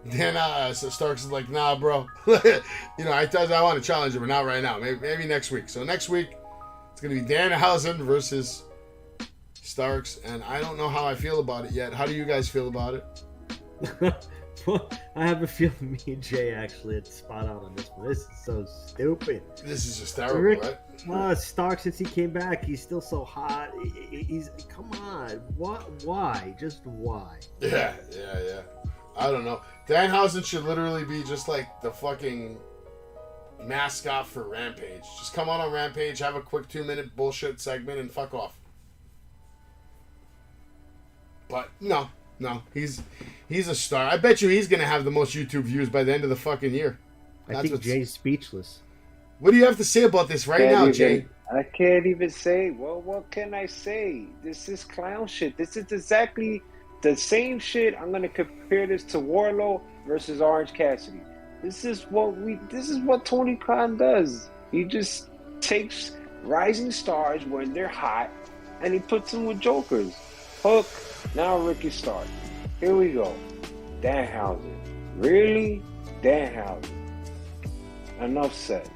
Then so Starks is like, nah, bro. I told you I want to challenge him, but not right now. Maybe next week. So next week, it's going to be Danhausen versus Starks, and I don't know how I feel about it yet. How do you guys feel about it? Well, I have a feeling me and Jay actually had spot on this one. This is so stupid. This is just terrible, right? Stark, since he came back, he's still so hot. He's come on. What? Why? Just why? Yeah. I don't know. Danhausen should literally be just like the fucking mascot for Rampage. Just come on Rampage, have a quick 2-minute bullshit segment, and fuck off. But no, he's a star. I bet you he's gonna have the most YouTube views by the end of the fucking year. I think Jay's speechless. What do you have to say about this right now, Jay? I can't even say. Well, what can I say? This is clown shit. This is exactly the same shit. I'm gonna compare this to Warlow versus Orange Cassidy. This is what Tony Khan does. He just takes rising stars when they're hot, and he puts them with jokers. Hook, now Ricky Starks. Here we go. Danhausen. Really? Danhausen. Enough said.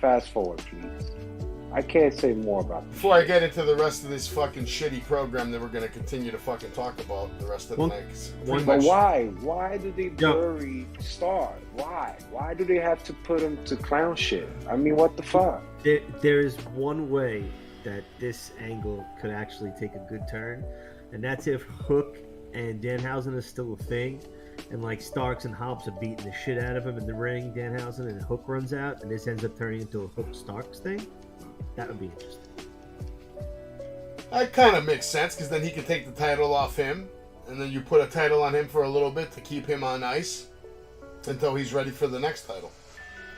Fast forward, please. I can't say more about this. Before I get into the rest of this fucking shitty program that we're going to continue to fucking talk about the rest of the night. But why? Why do they bury stars? Why? Why do they have to put them to clown shit? I mean, what the fuck? There is one way that this angle could actually take a good turn, and that's if Hook and Danhausen is still a thing, and like Starks and Hobbs are beating the shit out of him in the ring, Danhausen, and Hook runs out, and this ends up turning into a Hook Starks thing. That would be interesting. That kind of makes sense, because then he could take the title off him, and then you put a title on him for a little bit to keep him on ice until he's ready for the next title.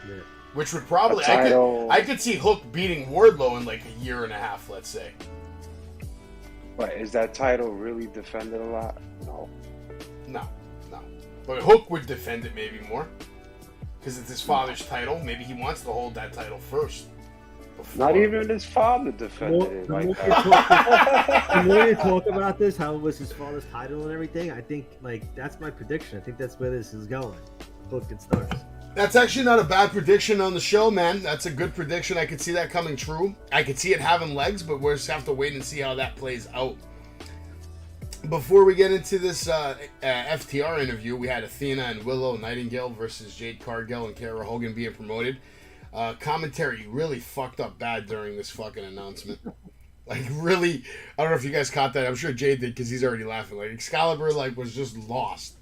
Yeah. Which would probably... I could see Hook beating Wardlow in like a year and a half, let's say. But is that title really defended a lot? No. But Hook would defend it maybe more. Because it's his father's title. Maybe he wants to hold that title first. Not even his father defended it like that. The more you talk about this, how it was his father's title and everything, I think, like, that's my prediction. I think that's where this is going. Hook and Starks. That's actually not a bad prediction on the show, man. That's a good prediction. I could see that coming true. I could see it having legs, but we'll just have to wait and see how that plays out. Before we get into this FTR interview, we had Athena and Willow Nightingale versus Jade Cargill and Kara Hogan being promoted. Commentary really fucked up bad during this fucking announcement. Like, really, I don't know if you guys caught that. I'm sure Jade did, because he's already laughing. Like, Excalibur, like, was just lost.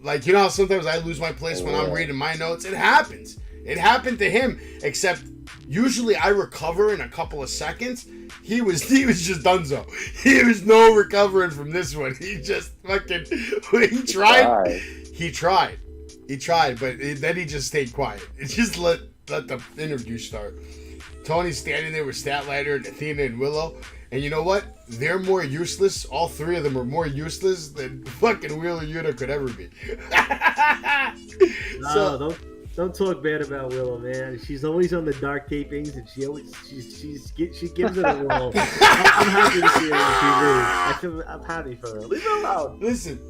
Like you know how sometimes I lose my place when I'm reading my notes? It happens. It happened to him, except usually I recover in a couple of seconds. He was just donezo. He was no recovering from this one. He just fucking, he tried, but then he just stayed quiet. It just let the interview start. Tony's standing there with Statlander and Athena and Willow. And you know what? They're more useless. All three of them are more useless than fucking Wheeler Yuta could ever be. No, don't talk bad about Willow, man. She's always on the dark tapings, and she gives it a roll. I'm happy to see her on TV. I'm happy for her. Leave her alone. Listen.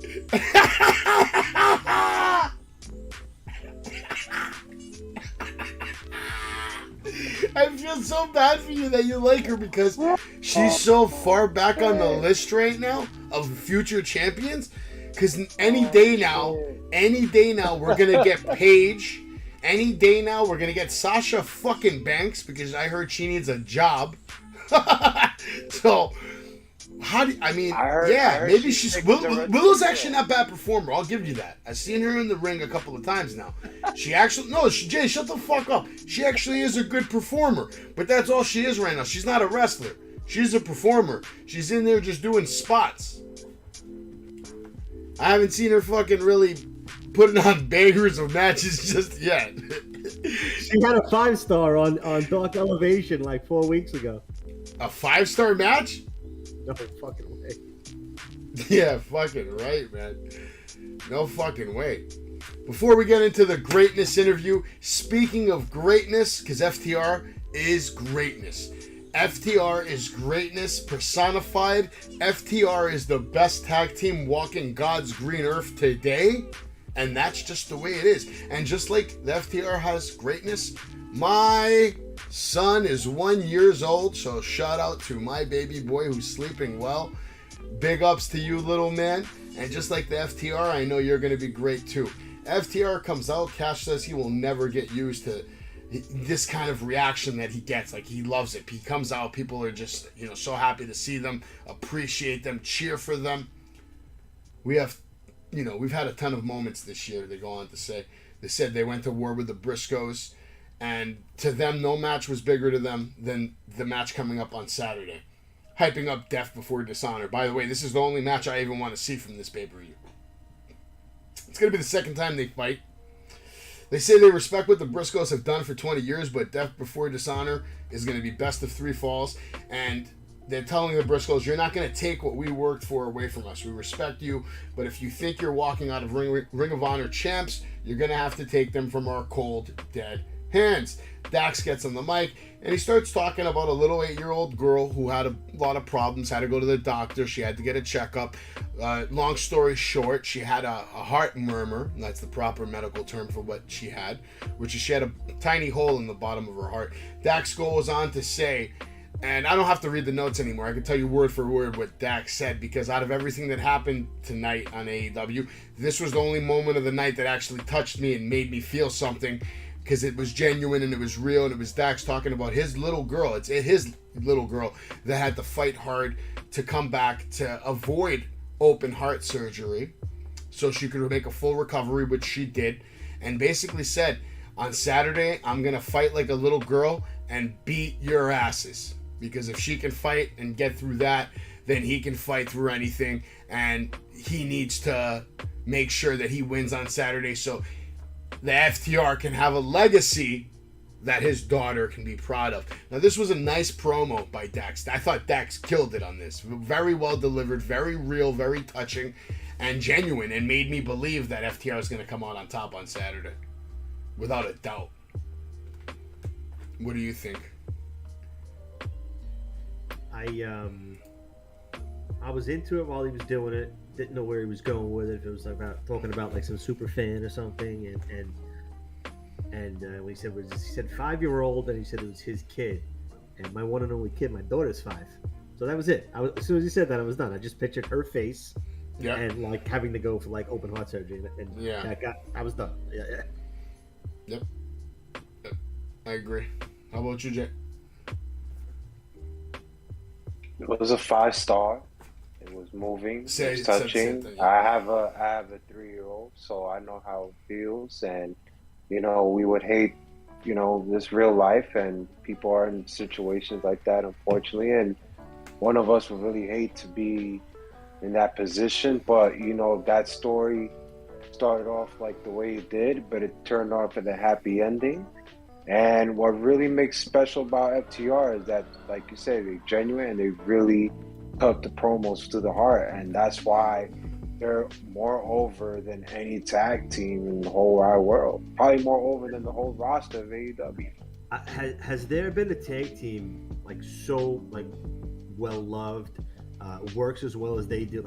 I feel so bad for you that you like her, because she's so far back on the list right now of future champions. Because any day now, we're going to get Paige. Any day now, we're going to get Sasha fucking Banks, because I heard she needs a job. So, maybe she's... Willow's actually not a bad performer. I'll give you that. I've seen her in the ring a couple of times now. She actually... No, Jay, shut the fuck up. She actually is a good performer. But that's all she is right now. She's not a wrestler. She's a performer. She's in there just doing spots. I haven't seen her fucking really putting on bangers of matches just yet. She had a 5-star on Dark Elevation like 4 weeks ago. A 5-star match? No fucking way. Yeah, fucking right, man. No fucking way. Before we get into the greatness interview, speaking of greatness, because FTR is greatness. FTR is greatness personified. FTR is the best tag team walking God's green earth today. And that's just the way it is. And just like the FTR has greatness, my son is 1 year old. So shout out to my baby boy who's sleeping well. Big ups to you, little man. And just like the FTR, I know you're going to be great too. FTR comes out. Cash says he will never get used to this kind of reaction that he gets. Like, he loves it. He comes out, people are just, so happy to see them, appreciate them, cheer for them. We've had a ton of moments this year, they go on to say. They said they went to war with the Briscoes, and to them, no match was bigger to them than the match coming up on Saturday. hyping up Death Before Dishonor. By the way, this is the only match I even want to see from this pay-per-view. It's going to be the second time they fight. They say they respect what the Briscoes have done for 20 years, but Death Before Dishonor is going to be best of 3 falls. And they're telling the Briscoes, you're not going to take what we worked for away from us. We respect you, but if you think you're walking out of Ring of Honor champs, you're going to have to take them from our cold, dead hands. Dax gets on the mic, and he starts talking about a little 8-year-old girl who had a lot of problems, had to go to the doctor. She had to get a checkup. Long story short, she had a heart murmur, and that's the proper medical term for what she had, which is she had a tiny hole in the bottom of her heart. Dax goes on to say, and I don't have to read the notes anymore. I can tell you word for word what Dax said, because out of everything that happened tonight on AEW, this was the only moment of the night that actually touched me and made me feel something, because it was genuine and it was real, and it was Dax talking about his little girl. It's his little girl that had to fight hard to come back to avoid open heart surgery so she could make a full recovery, which she did, and basically said, on Saturday, I'm going to fight like a little girl and beat your asses. Because if she can fight and get through that, then he can fight through anything, and he needs to make sure that he wins on Saturday so the FTR can have a legacy that his daughter can be proud of. Now, this was a nice promo by Dax. I thought Dax killed it on this. Very well delivered, very real, very touching, and genuine, and made me believe that FTR is going to come out on top on Saturday. Without a doubt. What do you think? I was into it while he was doing it. Didn't know where he was going with it. If it was about talking about like some super fan or something, and when he said 5-year-old, and he said it was his kid, and my one and only kid, my daughter's 5. So that was it. As soon as he said that, I was done. I just pictured her face, and like having to go for like open heart surgery, and I was done. Yeah. Yep. I agree. How about you, Jay? It was a 5-star. It was moving. It was touching. I have a 3-year-old, so I know how it feels. And we would hate, this real life, and people are in situations like that, unfortunately. And one of us would really hate to be in that position. But that story started off like the way it did, but it turned off with a happy ending. And what really makes special about FTR is that, like you said, they're genuine and they really cut the promos to the heart, and that's why they're more over than any tag team in the whole wide world. Probably more over than the whole roster of AEW. Has there been a tag team so well loved, works as well as they do?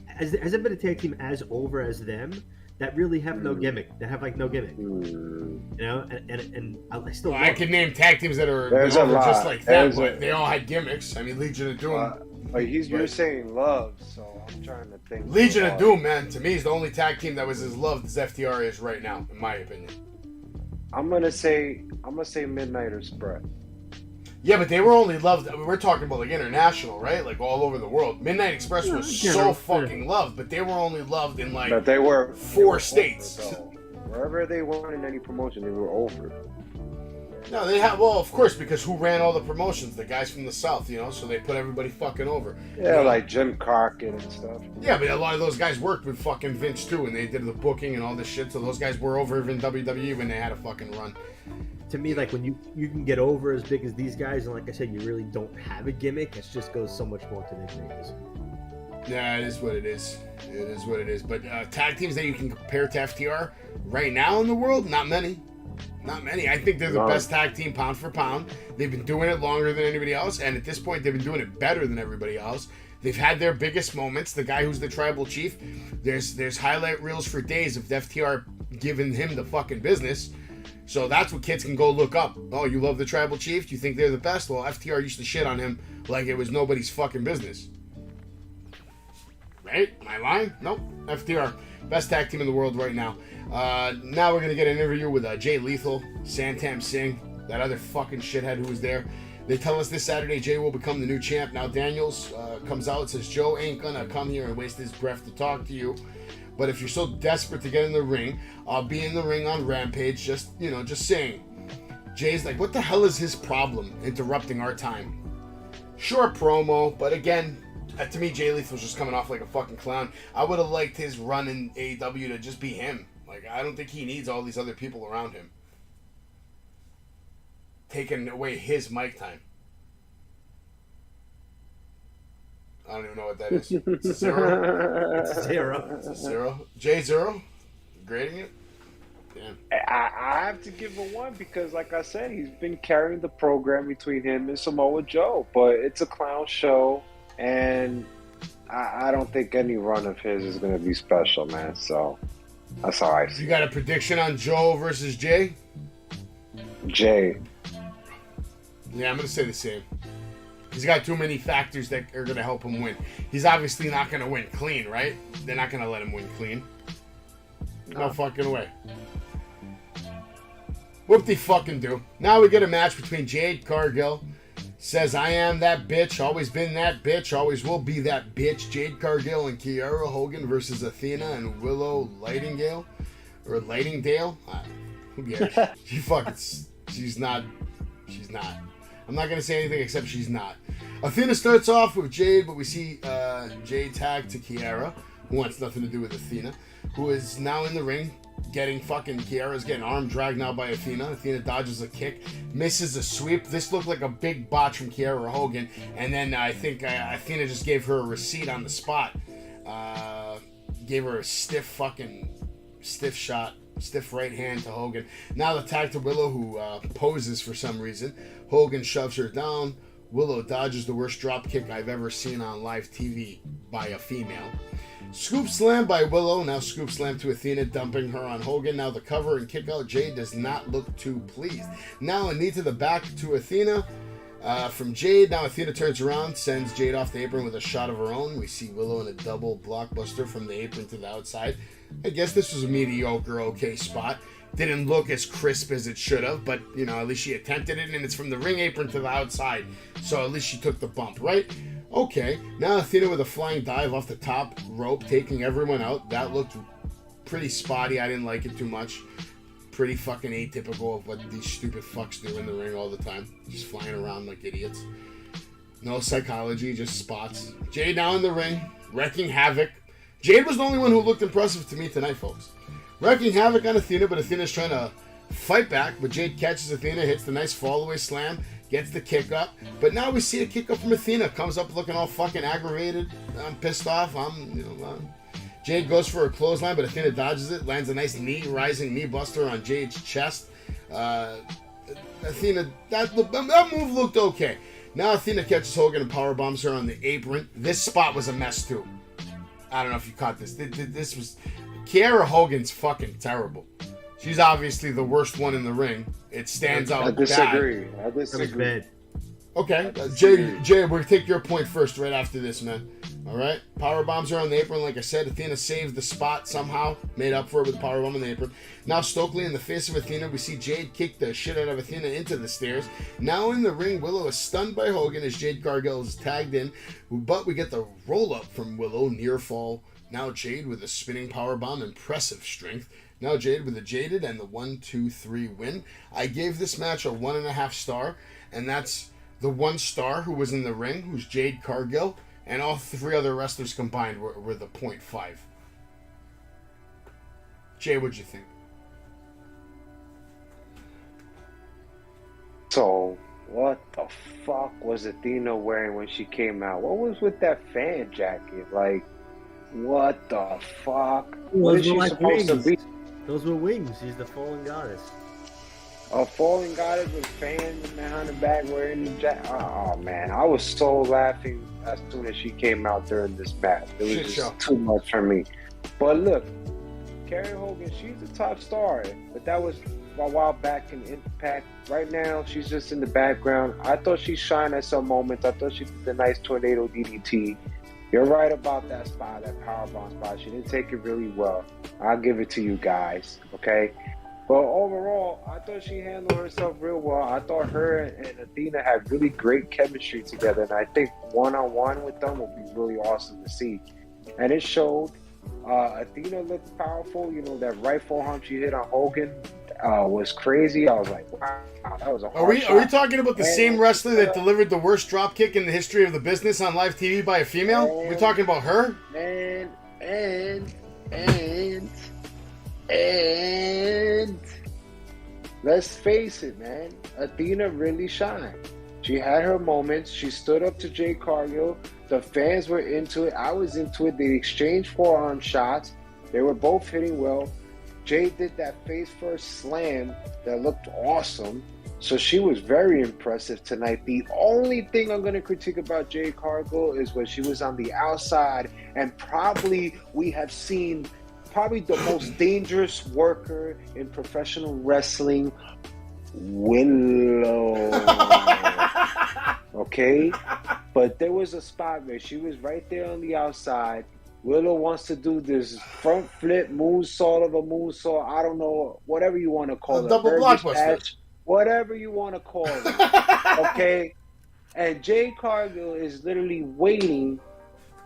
Has there been a tag team as over as them? That really have no gimmick. That have no gimmick. And I still. Well, I can name tag teams that are just like that, but they all had gimmicks. I mean, Legion of Doom. You're saying love, so I'm trying to think. Legion of Doom, man, to me is the only tag team that was as loved as FTR is right now, in my opinion. I'm gonna say Midnight Express. Yeah, but they were only loved. We're talking about international, right? All over the world. Midnight Express was so fucking loved, but they were only loved in but they were 4 states. Wherever they were in any promotion, they were over. No, they have. Well, of course, because who ran all the promotions? The guys from the South, so they put everybody fucking over. Yeah, like Jim Crockett and stuff. Yeah, but a lot of those guys worked with fucking Vince too, and they did the booking and all this shit. So those guys were over even WWE when they had a fucking run. To me, when you can get over as big as these guys, and like I said, you really don't have a gimmick. It just goes so much more to their greatness. Yeah, it is what it is. It is what it is. But tag teams that you can compare to FTR right now in the world, not many. Not many. I think they're the best tag team pound for pound. They've been doing it longer than anybody else, and at this point, they've been doing it better than everybody else. They've had their biggest moments. The guy who's the tribal chief, there's highlight reels for days of the FTR giving him the fucking business. So that's what kids can go look up. Oh, you love the tribal chief? Do you think they're the best? Well, FTR used to shit on him like it was nobody's fucking business. Right? Am I lying? Nope. FTR. Best tag team in the world right now. Now we're going to get an interview with Jay Lethal, Santam Singh, that other fucking shithead who was there. They tell us this Saturday Jay will become the new champ. Now Daniels comes out and says, Joe ain't going to come here and waste his breath to talk to you. But if you're so desperate to get in the ring, I'll be in the ring on Rampage. Just saying. Jay's like, what the hell is his problem interrupting our time? Short promo, but again, to me, Jay Lethal was just coming off like a fucking clown. I would have liked his run in AEW to just be him. Like, I don't think he needs all these other people around him taking away his mic time. I don't even know what that is. It's a zero. It's a zero. It's a zero. J zero? Grading it? Damn. I have to give a 1 because, like I said, he's been carrying the program between him and Samoa Joe. But it's a clown show, and I don't think any run of his is going to be special, man. So that's how I see You got a prediction on Joe versus Jay? Jay. Yeah, I'm going to say the same. He's got too many factors that are going to help him win. He's obviously not going to win clean, right? They're not going to let him win clean. No fucking way. Whoop-de-fucking-do. Now we get a match between Jade Cargill. Says, I am that bitch, always been that bitch, always will be that bitch. Jade Cargill and Kiera Hogan versus Athena and Willow Lightingale. Or Lightingdale? Who cares? She's not. I'm not going to say anything except she's not. Athena starts off with Jade, but we see Jade tag to Kiera, who wants nothing to do with Athena, who is now in the ring getting Kiera's getting arm dragged now by Athena. Athena dodges a kick, misses a sweep. This looked like a big botch from Kiera Hogan, and then I think Athena just gave her a receipt on the spot. Gave her a stiff shot. Stiff right hand to Hogan. Now the tag to Willow, who poses for some reason. Hogan shoves her down. Willow dodges the worst drop kick I've ever seen on live TV by a female. Scoop slam by Willow. Now scoop slam to Athena, dumping her on Hogan. Now the cover and kick out. Jade does not look too pleased. Now a knee to the back to Athena from Jade. Now Athena turns around, sends Jade off the apron with a shot of her own. We see Willow in a double blockbuster from the apron to the outside. I guess this was a mediocre, okay spot. Didn't look as crisp as it should have, but, at least she attempted it, and it's from the ring apron to the outside, so at least she took the bump, right? Okay, now Athena with a flying dive off the top rope, taking everyone out. That looked pretty spotty. I didn't like it too much. Pretty fucking atypical of what these stupid fucks do in the ring all the time. Just flying around like idiots. No psychology, just spots. Jade now in the ring, wrecking havoc. Jade was the only one who looked impressive to me tonight, folks. Wrecking havoc on Athena, but Athena's trying to fight back. But Jade catches Athena, hits the nice fall-away slam, gets the kick up. But now we see a kick up from Athena. Comes up looking all fucking aggravated. I'm pissed off. Jade goes for a clothesline, but Athena dodges it. Lands a nice rising knee buster on Jade's chest. Athena, that move looked okay. Now Athena catches Hogan and powerbombs her on the apron. This spot was a mess, too. I don't know if you caught this. This was... Kiera Hogan's fucking terrible. She's obviously the worst one in the ring. It stands out. I disagree. Bad. Okay, Jay, we'll take your point first right after this, man. All right? Power bombs her on the apron. Like I said, Athena saves the spot somehow. Made up for it with the power bomb on the apron. Now Stokely in the face of Athena. We see Jade kick the shit out of Athena into the stairs. Now in the ring, Willow is stunned by Hogan as Jade Cargill is tagged in. But we get the roll-up from Willow, near fall. Now Jade with a spinning powerbomb, impressive strength. Now Jade with a Jaded and the 1-2-3 win. I gave this match a 1.5 star, and that's the 1 star who was in the ring, who's Jade Cargill, and all 3 other wrestlers combined were the 0.5. Jay, what'd you think? So, what the fuck was Athena wearing when she came out? What was with that fan jacket? Like, what the fuck? What is she supposed to be? Those were wings. She's the fallen goddess. A fallen goddess with fans behind the back wearing the jacket. Oh man, I was so laughing as soon as she came out during this match. It was just too much for me. But look, Carrie Hogan, she's a top star, but that was a while back in Impact. Right now, she's just in the background. I thought she shined at some moments. I thought she did the nice tornado DDT. You're right about that spot, that powerbomb spot. She didn't take it really well. I'll give it to you guys, okay? But overall, I thought she handled herself real well. I thought her and Athena had really great chemistry together, and I think one-on-one with them would be really awesome to see. And it showed Athena looked powerful. You know, that right forearm she hit on Hogan was crazy. I was like, wow, that was a hard shot. Are we talking about the same wrestler that delivered the worst drop kick in the history of the business on live TV by a female? We're talking about her? And let's face it, man. Athena really shined. She had her moments. She stood up to Jade Cargill. The fans were into it. I was into it. They exchanged forearm shots. They were both hitting well. Jade did that face first slam that looked awesome. So she was very impressive tonight. The only thing I'm going to critique about Jade Cargill is when she was on the outside, and probably we have seen probably the most dangerous worker in professional wrestling, Willow. Okay? But there was a spot where she was right there on the outside. Willow wants to do this front flip moonsault of a moonsault. I don't know, whatever you want to call it. Double blockbuster. Patch, whatever you want to call it. Okay? And Jade Cargill is literally waiting,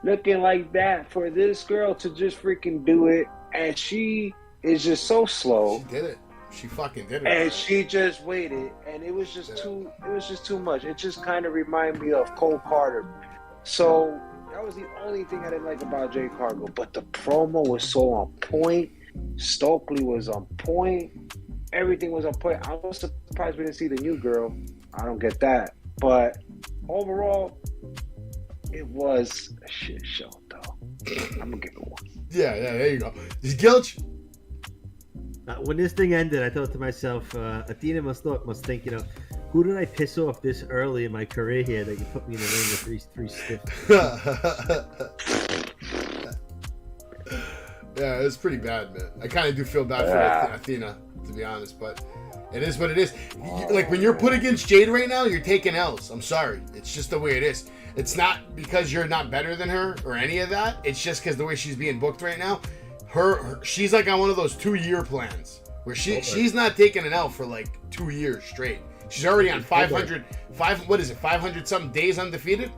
looking like that, for this girl to just freaking do it. And she is just so slow. She did it. She fucking did it. And she just waited, and it was just too much. It just kind of reminded me of Cole Carter. So that was the only thing I didn't like about Jade Cargill. But the promo was so on point. Stokely was on point. Everything was on point. I was surprised we didn't see the new girl. I don't get that. But overall, it was a shit show, though. I'm gonna give it one. Yeah, there you go. Gilch? When this thing ended, I thought to myself, Athena must think, who did I piss off this early in my career here that you put me in the ring with three stiff? Yeah, it's pretty bad, man. I kind of do feel bad for Athena, to be honest, but it is what it is. Like, when you're put against Jade right now, you're taking L's. I'm sorry. It's just the way it is. It's not because you're not better than her or any of that. It's just because the way she's being booked right now. She's like on one of those 2-year plans where she's not taking an L for like 2 years straight. She's already on 500 something days undefeated.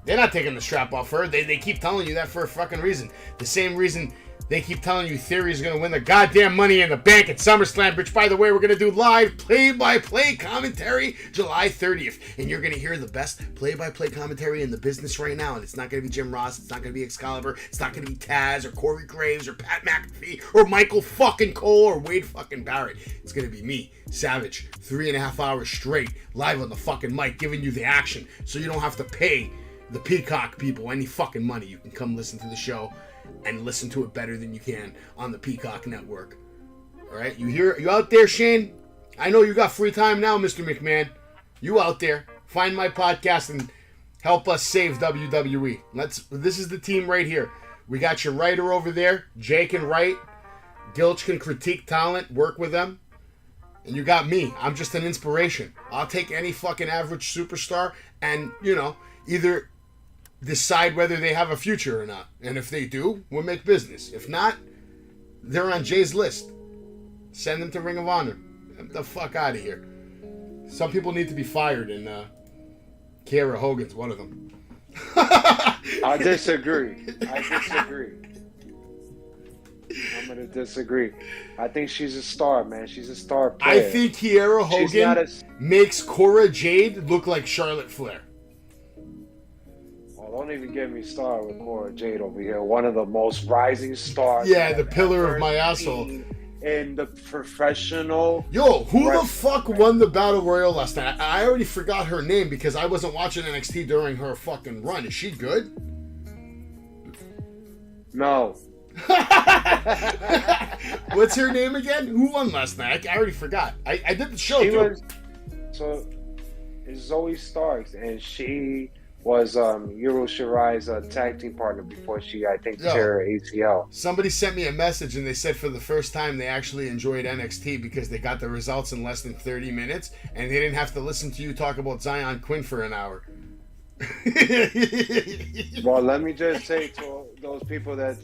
They're not taking the strap off her. They keep telling you that for a fucking reason. The same reason they keep telling you Theory's going to win the goddamn Money in the Bank at SummerSlam, which, by the way, we're going to do live play-by-play commentary July 30th. And you're going to hear the best play-by-play commentary in the business right now. And it's not going to be Jim Ross. It's not going to be Excalibur. It's not going to be Taz or Corey Graves or Pat McAfee or Michael fucking Cole or Wade fucking Barrett. It's going to be me, Savage, 3.5 hours straight, live on the fucking mic, giving you the action. So you don't have to pay the Peacock people any fucking money. You can come listen to the show and listen to it better than you can on the Peacock network. All right, you out there, Shane? I know you got free time now, Mr. McMahon. You out there? Find my podcast and help us save WWE. This is the team right here. We got your writer over there. Jay can write. Gilch can critique talent, work with them. And you got me. I'm just an inspiration. I'll take any fucking average superstar and, either decide whether they have a future or not. And if they do, we'll make business. If not, they're on Jay's list. Send them to Ring of Honor. Get the fuck out of here. Some people need to be fired, and Kiera Hogan's one of them. I disagree. I'm going to disagree. I think she's a star, man. She's a star player. I think Kiera Hogan makes Cora Jade look like Charlotte Flair. Don't even get me started with Cora Jade over here. One of the most rising stars. Yeah, the pillar of my asshole. In the professional. Yo, who the fuck won the Battle Royal last night? I already forgot her name because I wasn't watching NXT during her fucking run. Is she good? No. What's her name again? Who won last night? I already forgot. I did the show too. So it's Zoe Starks, and she was Yuro Shirai's tag team partner before she, I think, tore her ACL. Somebody sent me a message and they said for the first time they actually enjoyed NXT because they got the results in less than 30 minutes and they didn't have to listen to you talk about Zion Quinn for an hour. Well, let me just say to those people that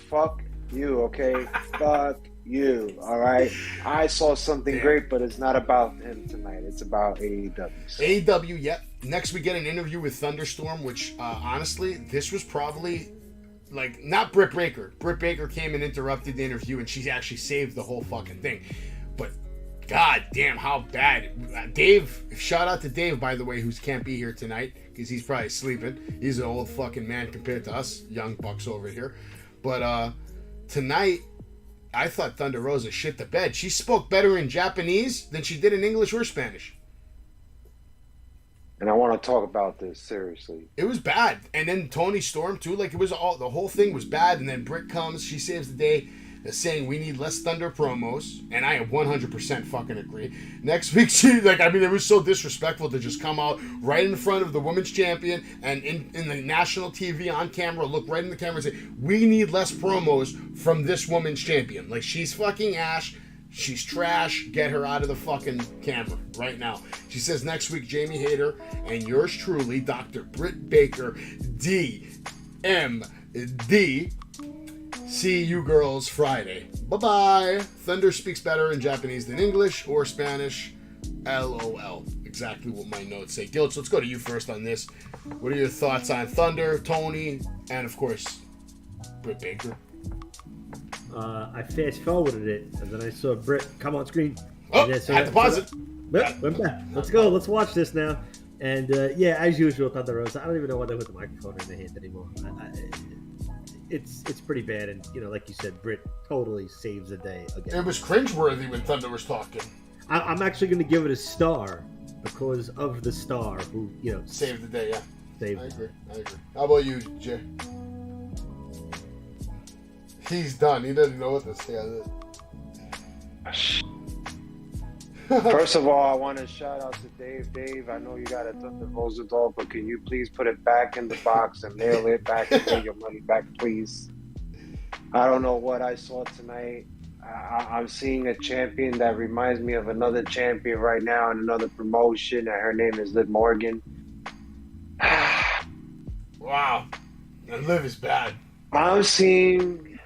fuck you, okay? Fuck you, all right? I saw something great, but it's not about him tonight. It's about AEW. AEW, yep. Next we get an interview with Thunderstorm, which honestly, this was probably like, not Britt Baker. Britt Baker came and interrupted the interview, and she actually saved the whole fucking thing. But god damn, how bad. Dave, shout out to Dave, by the way, who can't be here tonight because he's probably sleeping. He's an old fucking man compared to us young bucks over here. But tonight, I thought Thunder Rosa shit the bed. She spoke better in Japanese than she did in English or Spanish. And I want to talk about this seriously. It was bad. And then Tony Storm, too. Like, it was all, the whole thing was bad. And then Britt comes, she saves the day, saying we need less Thunder promos. And I 100% fucking agree. Next week, she, like, I mean, it was so disrespectful to just come out right in front of the women's champion and in the national TV on camera, look right in the camera and say, we need less promos from this women's champion. Like, she's fucking Ash. She's trash. Get her out of the fucking camera right now. She says next week, Jamie Hayter and yours truly, Dr. Britt Baker, DMD. See you girls Friday. Bye-bye. Thunder speaks better in Japanese than English or Spanish. LOL. Exactly what my notes say. Gilch, let's go to you first on this. What are your thoughts on Thunder, Tony, and of course, Britt Baker? I fast forwarded it, and then I saw Britt come on screen. Oh, had to pause it. Went back. Let's go. Let's watch this now. And yeah, as usual, Thunder Rosa. I don't even know why they put the microphone in their hand anymore. It's pretty bad, and you know, like you said, Britt totally saves the day again. It was cringeworthy when Thunder was talking. I'm actually going to give it a star because of the star who, you know, Saved the day. Yeah, saved. I agree. How about you, Jay? He's done. He doesn't know what to say. First of all, I want to shout out to Dave. Dave, I know you got a Thunder Rosa doll, but can you please put it back in the box and mail it back and get your money back, please? I don't know what I saw tonight. I'm seeing a champion that reminds me of another champion right now in another promotion, and her name is Liv Morgan. Wow. And Liv is bad. I'm seeing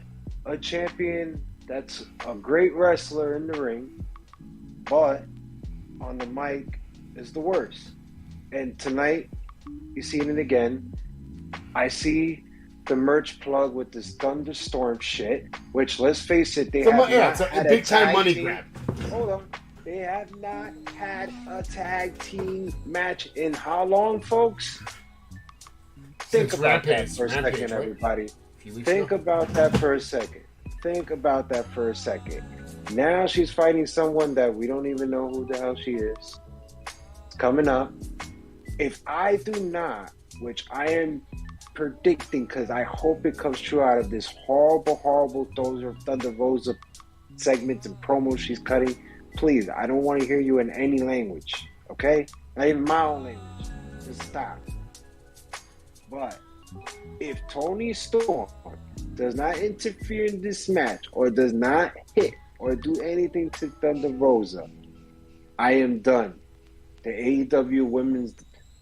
a champion that's a great wrestler in the ring, but on the mic is the worst. And tonight, you seen it again. I see the merch plug with this Thunderstorm shit, which, let's face it, they have not it's a had big time tag money team. grab. Hold on. They have not had a tag team match in how long, folks? Think Since about that Rampage, for a second, right? everybody. Few weeks Think ago. about that for a second. Now she's fighting someone that we don't even know who the hell she is. It's coming up. If I do not, which I am predicting because I hope it comes true out of this horrible Thunder Rosa segments and promos she's cutting, please, I don't want to hear you in any language, okay? Not even my own language. Just stop. But if Tony Storm does not interfere in this match or does not hit or do anything to Thunder Rosa, I am done. The AEW women's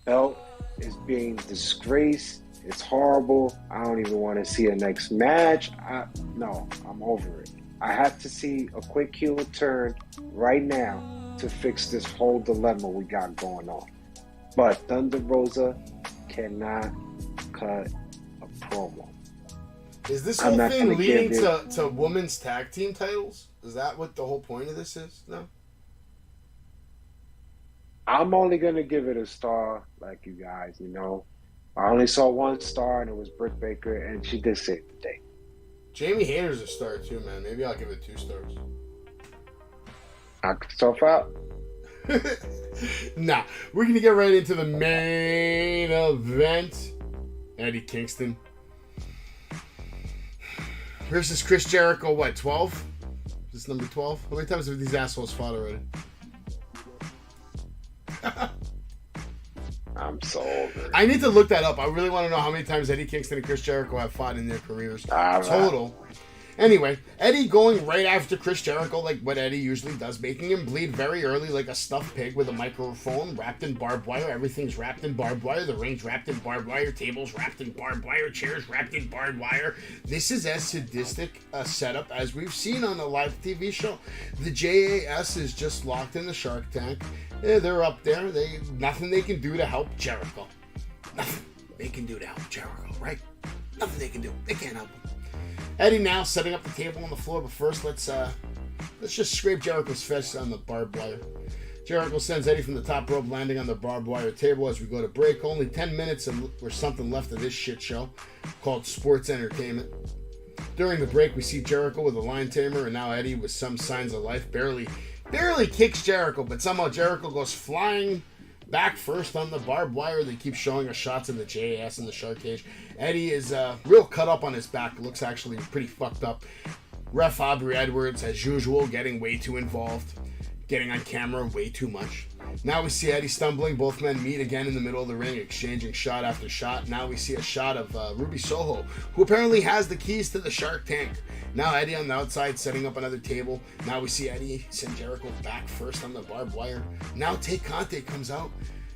belt is being disgraced. It's horrible. I don't even want to see a next match. No, I'm over it. I have to see a quick heel turn right now to fix this whole dilemma we got going on. But Thunder Rosa cannot cut a promo. Is this I'm whole not thing gonna leading give to women's tag team titles? Is that what the whole point of this is? No? I'm only going to give it a star, like you guys, you know. I only saw one star, and it was Britt Baker, and she did save the day. Jamie Hayter's a star too, man. Maybe I'll give it 2 stars. Knock yourself out. Nah, we're going to get right into the main event. Eddie Kingston versus Chris Jericho, what, 12? Is this number 12? How many times have these assholes fought already? I'm so over it. I need to look that up. I really want to know how many times Eddie Kingston and Chris Jericho have fought in their careers. Total. Anyway, Eddie going right after Chris Jericho, like what Eddie usually does, making him bleed very early like a stuffed pig with a microphone wrapped in barbed wire. Everything's wrapped in barbed wire. The ring's wrapped in barbed wire. Tables wrapped in barbed wire. Chairs wrapped in barbed wire. This is as sadistic a setup as we've seen on a live TV show. The JAS is just locked in the Shark Tank. Yeah, they're up there. Nothing they can do to help Jericho. Nothing they can do to help Jericho, right? Nothing they can do. They can't help him. Eddie now setting up the table on the floor, but first let's just scrape Jericho's fist on the barbed wire. Jericho sends Eddie from the top rope, landing on the barbed wire table as we go to break. Only 10 minutes or something left of this shit show called sports entertainment. During the break, we see Jericho with a lion tamer, and now Eddie with some signs of life barely kicks Jericho, but somehow Jericho goes flying back first on the barbed wire. They keep showing us shots of the JAS in the shark cage. Eddie is real cut up on his back. Looks actually pretty fucked up. Ref Aubrey Edwards, as usual, getting way too involved. Getting on camera way too much. Now we see Eddie stumbling. Both men meet again in the middle of the ring, exchanging shot after shot. Now we see a shot of Ruby Soho, who apparently has the keys to the shark tank. Now Eddie on the outside setting up another table. Now we see Eddie send Jericho back first on the barbed wire. Now Tay Conte comes out.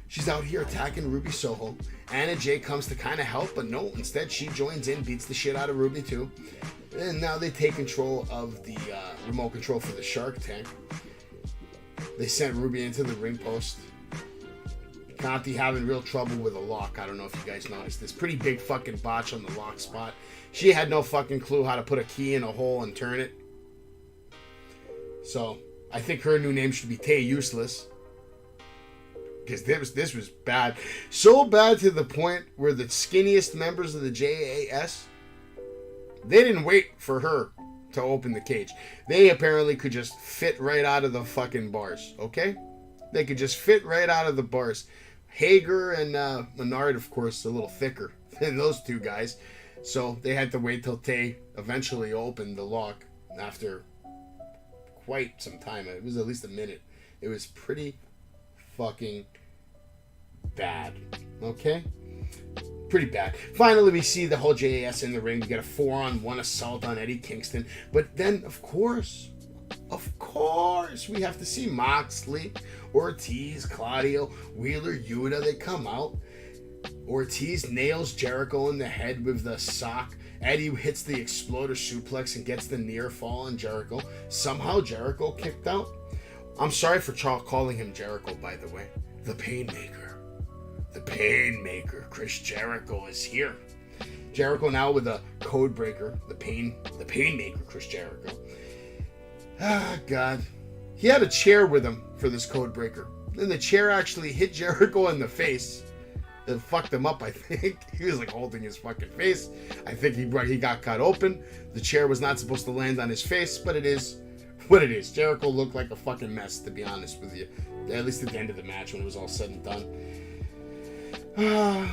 She's out here attacking Ruby Soho. Anna Jay comes to kind of help, but no, instead she joins in, beats the shit out of Ruby too. And now they take control of the remote control for the shark tank. They sent Ruby into the ring post. Conti having real trouble with a lock. I don't know if you guys noticed this. Pretty big fucking botch on the lock spot. She had no fucking clue how to put a key in a hole and turn it. So, I think her new name should be Tay Useless. Because this was bad. So bad to the point where the skinniest members of the JAS, they didn't wait for her to open the cage. They apparently could just fit right out of the fucking bars, okay? They could just fit right out of the bars. Hager and Menard, of course, a little thicker than those two guys. So they had to wait till Tay eventually opened the lock after quite some time. It was at least a minute. It was pretty fucking bad, okay? Pretty bad. Finally, we see the whole JAS in the ring. We get a 4-on-1 assault on Eddie Kingston. But then, of course, we have to see Moxley, Ortiz, Claudio, Wheeler, Yuta. They come out. Ortiz nails Jericho in the head with the sock. Eddie hits the exploder suplex and gets the near fall on Jericho. Somehow Jericho kicked out. I'm sorry for calling him Jericho, by the way. The Painmaker. The Painmaker, Chris Jericho, is here. Jericho now with a code breaker. The Painmaker, Chris Jericho. Ah, God. He had a chair with him for this code breaker. Then the chair actually hit Jericho in the face. It fucked him up, I think. He was like holding his fucking face. I think he got cut open. The chair was not supposed to land on his face, but it is what it is. Jericho looked like a fucking mess, to be honest with you. At least at the end of the match when it was all said and done.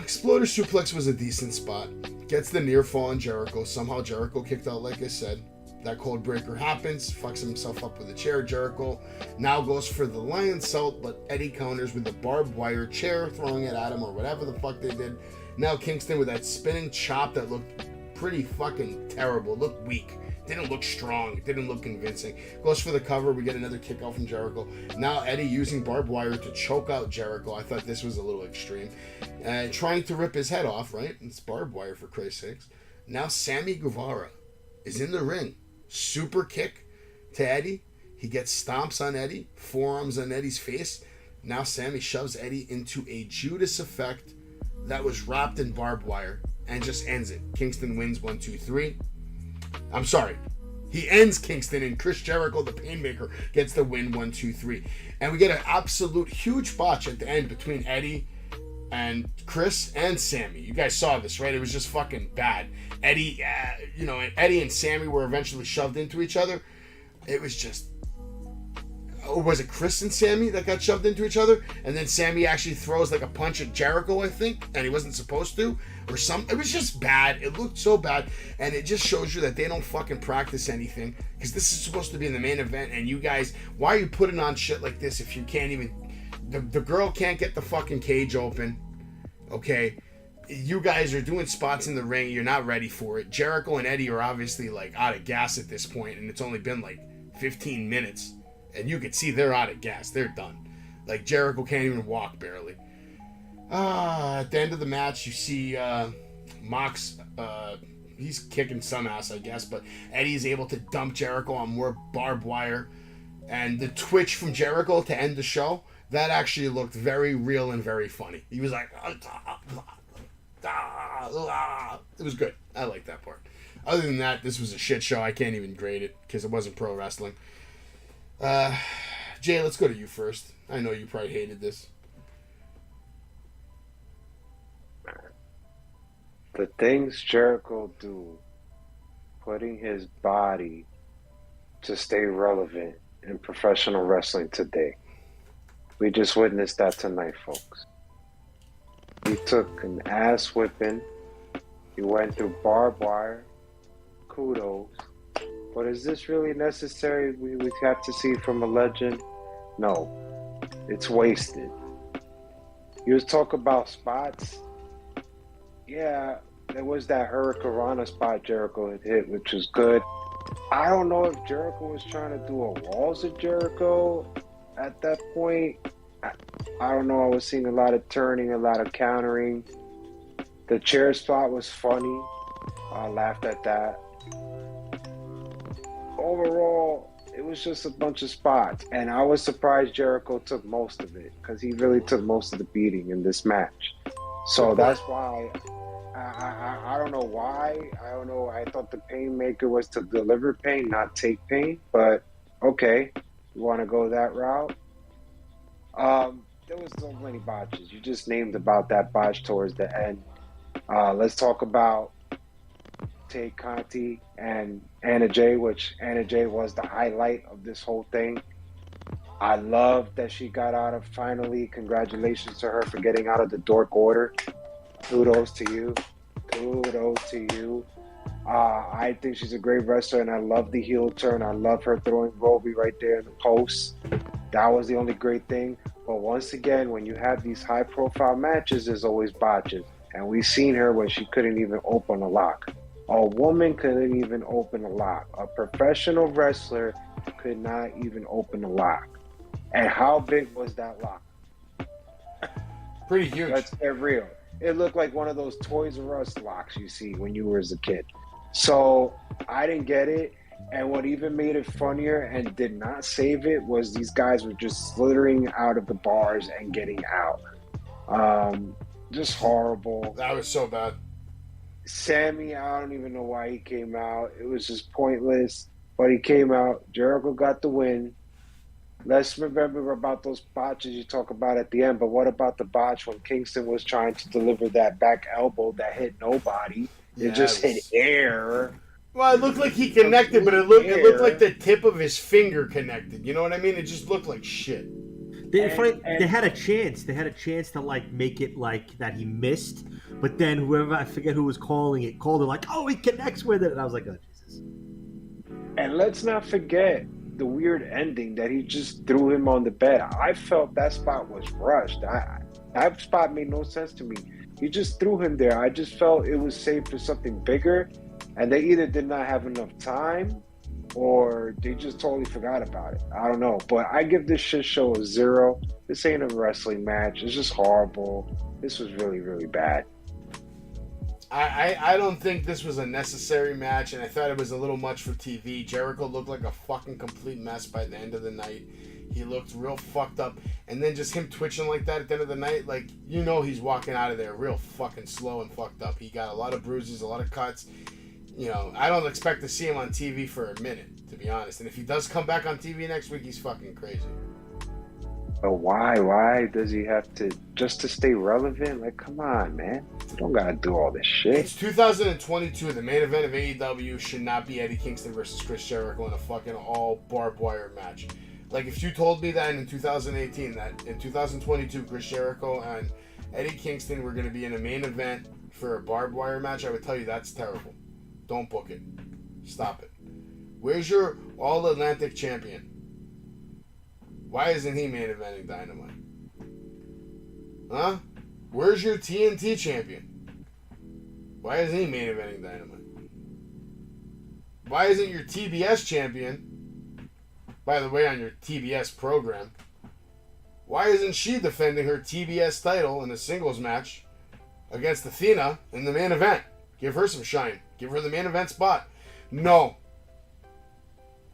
Exploder suplex was a decent spot. Gets the near fall on Jericho. Somehow Jericho kicked out, like I said. That code breaker happens. Fucks himself up with a chair. Jericho now goes for the lion salt, but Eddie counters with the barbed wire chair, throwing it at him or whatever the fuck they did. Now Kingston with that spinning chop that looked pretty fucking terrible. Looked weak. Didn't look strong. Didn't look convincing. Goes for the cover. We get another kick out from Jericho. Now Eddie using barbed wire to choke out Jericho. I thought this was a little extreme. Trying to rip his head off, right? It's barbed wire, for Christ's sakes. Now Sammy Guevara is in the ring. Super kick to Eddie. He gets stomps on Eddie. Forearms on Eddie's face. Now Sammy shoves Eddie into a Judas effect that was wrapped in barbed wire and just ends it. Kingston wins 1, 2, 3. I'm sorry. He ends Kingston, and Chris Jericho, the Painmaker, gets the win 1, 2, 3. And we get an absolute huge botch at the end between Eddie and Chris and Sammy. You guys saw this, right? It was just fucking bad. Eddie and Sammy were eventually shoved into each other. It was just... Or was it Chris and Sammy that got shoved into each other? And then Sammy actually throws like a punch at Jericho, I think, and he wasn't supposed to. Or something. It was just bad. It looked so bad. And it just shows you that they don't fucking practice anything. Because this is supposed to be in the main event. And you guys, why are you putting on shit like this if you can't even... The girl can't get the fucking cage open. Okay? You guys are doing spots in the ring. You're not ready for it. Jericho and Eddie are obviously like out of gas at this point. And it's only been like 15 minutes. And you can see they're out of gas. They're done. Like, Jericho can't even walk, barely. At the end of the match, you see Mox, he's kicking some ass, I guess, but Eddie's able to dump Jericho on more barbed wire. And the twitch from Jericho to end the show, that actually looked very real and very funny. He was like... It was good. I like that part. Other than that, this was a shit show. I can't even grade it because it wasn't pro wrestling. Jay, let's go to you first. I know you probably hated this. The things Jericho do, putting his body to stay relevant in professional wrestling today. We just witnessed that tonight, folks. He took an ass whipping. He went through barbed wire. Kudos. But is this really necessary? We have to see from a legend? No. It's wasted. You was talk about spots. Yeah, there was that Hurricane spot Jericho had hit, which was good. I don't know if Jericho was trying to do a Walls of Jericho at that point. I don't know. I was seeing a lot of turning, a lot of countering. The chair spot was funny. I laughed at that. Overall, it was just a bunch of spots. And I was surprised Jericho took most of it because he really took most of the beating in this match. So that's why I don't know why. I don't know. I thought the pain maker was to deliver pain, not take pain. But okay, you want to go that route? There was so many botches. You just named about that botch towards the end. Let's talk about Tay Conti and Anna Jay, which Anna Jay was the highlight of this whole thing. I love that she got out of finally. Congratulations to her for getting out of the Dork Order. Kudos to you. Kudos to you. I think she's a great wrestler, and I love the heel turn. I love her throwing Roby right there in the post. That was the only great thing. But once again, when you have these high-profile matches, there's always botches. And we've seen her when she couldn't even open a lock. A woman couldn't even open a lock. A professional wrestler could not even open a lock. And how big was that lock? Pretty huge. Let's get real. It looked like one of those Toys R Us locks you see when you were as a kid. So I didn't get it. And what even made it funnier and did not save it was these guys were just slithering out of the bars and getting out. Just horrible. That was so bad. Sammy, I don't even know why he came out. It was just pointless. But he came out. Jericho got the win. Let's remember about those botches you talk about at the end. But what about the botch when Kingston was trying to deliver that back elbow that hit nobody? It just hit air. Well, it looked like he connected, but it looked like the tip of his finger connected. You know what I mean? It just looked like shit. They had a chance. They had a chance to like make it like that he missed, but then whoever, I forget who was calling it, called it like, oh, he connects with it, and I was like, oh Jesus. And let's not forget the weird ending that he just threw him on the bed. I felt that spot was rushed. That spot made no sense to me. He just threw him there. I just felt it was saved for something bigger, and they either did not have enough time or they just totally forgot about it. I don't know. But I give this shit show a 0. This ain't a wrestling match. It's just horrible. This was really, really bad. I don't think this was a necessary match, and I thought it was a little much for TV. Jericho looked like a fucking complete mess by the end of the night. He looked real fucked up. And then just him twitching like that at the end of the night, like, you know he's walking out of there real fucking slow and fucked up. He got a lot of bruises, a lot of cuts. You know, I don't expect to see him on TV for a minute, to be honest. And if he does come back on TV next week, he's fucking crazy. But why? Why does he have to, just to stay relevant? Like, come on, man. You don't gotta do all this shit. It's 2022. The main event of AEW should not be Eddie Kingston versus Chris Jericho in a fucking all barbed wire match. Like, if you told me that in 2018, that in 2022, Chris Jericho and Eddie Kingston were going to be in a main event for a barbed wire match, I would tell you that's terrible. Don't book it. Stop it. Where's your All-Atlantic champion? Why isn't he main eventing Dynamite? Huh? Where's your TNT champion? Why isn't he main eventing Dynamite? Why isn't your TBS champion, by the way, on your TBS program, why isn't she defending her TBS title in a singles match against Athena in the main event? Give her some shine. Give her the main event spot. No.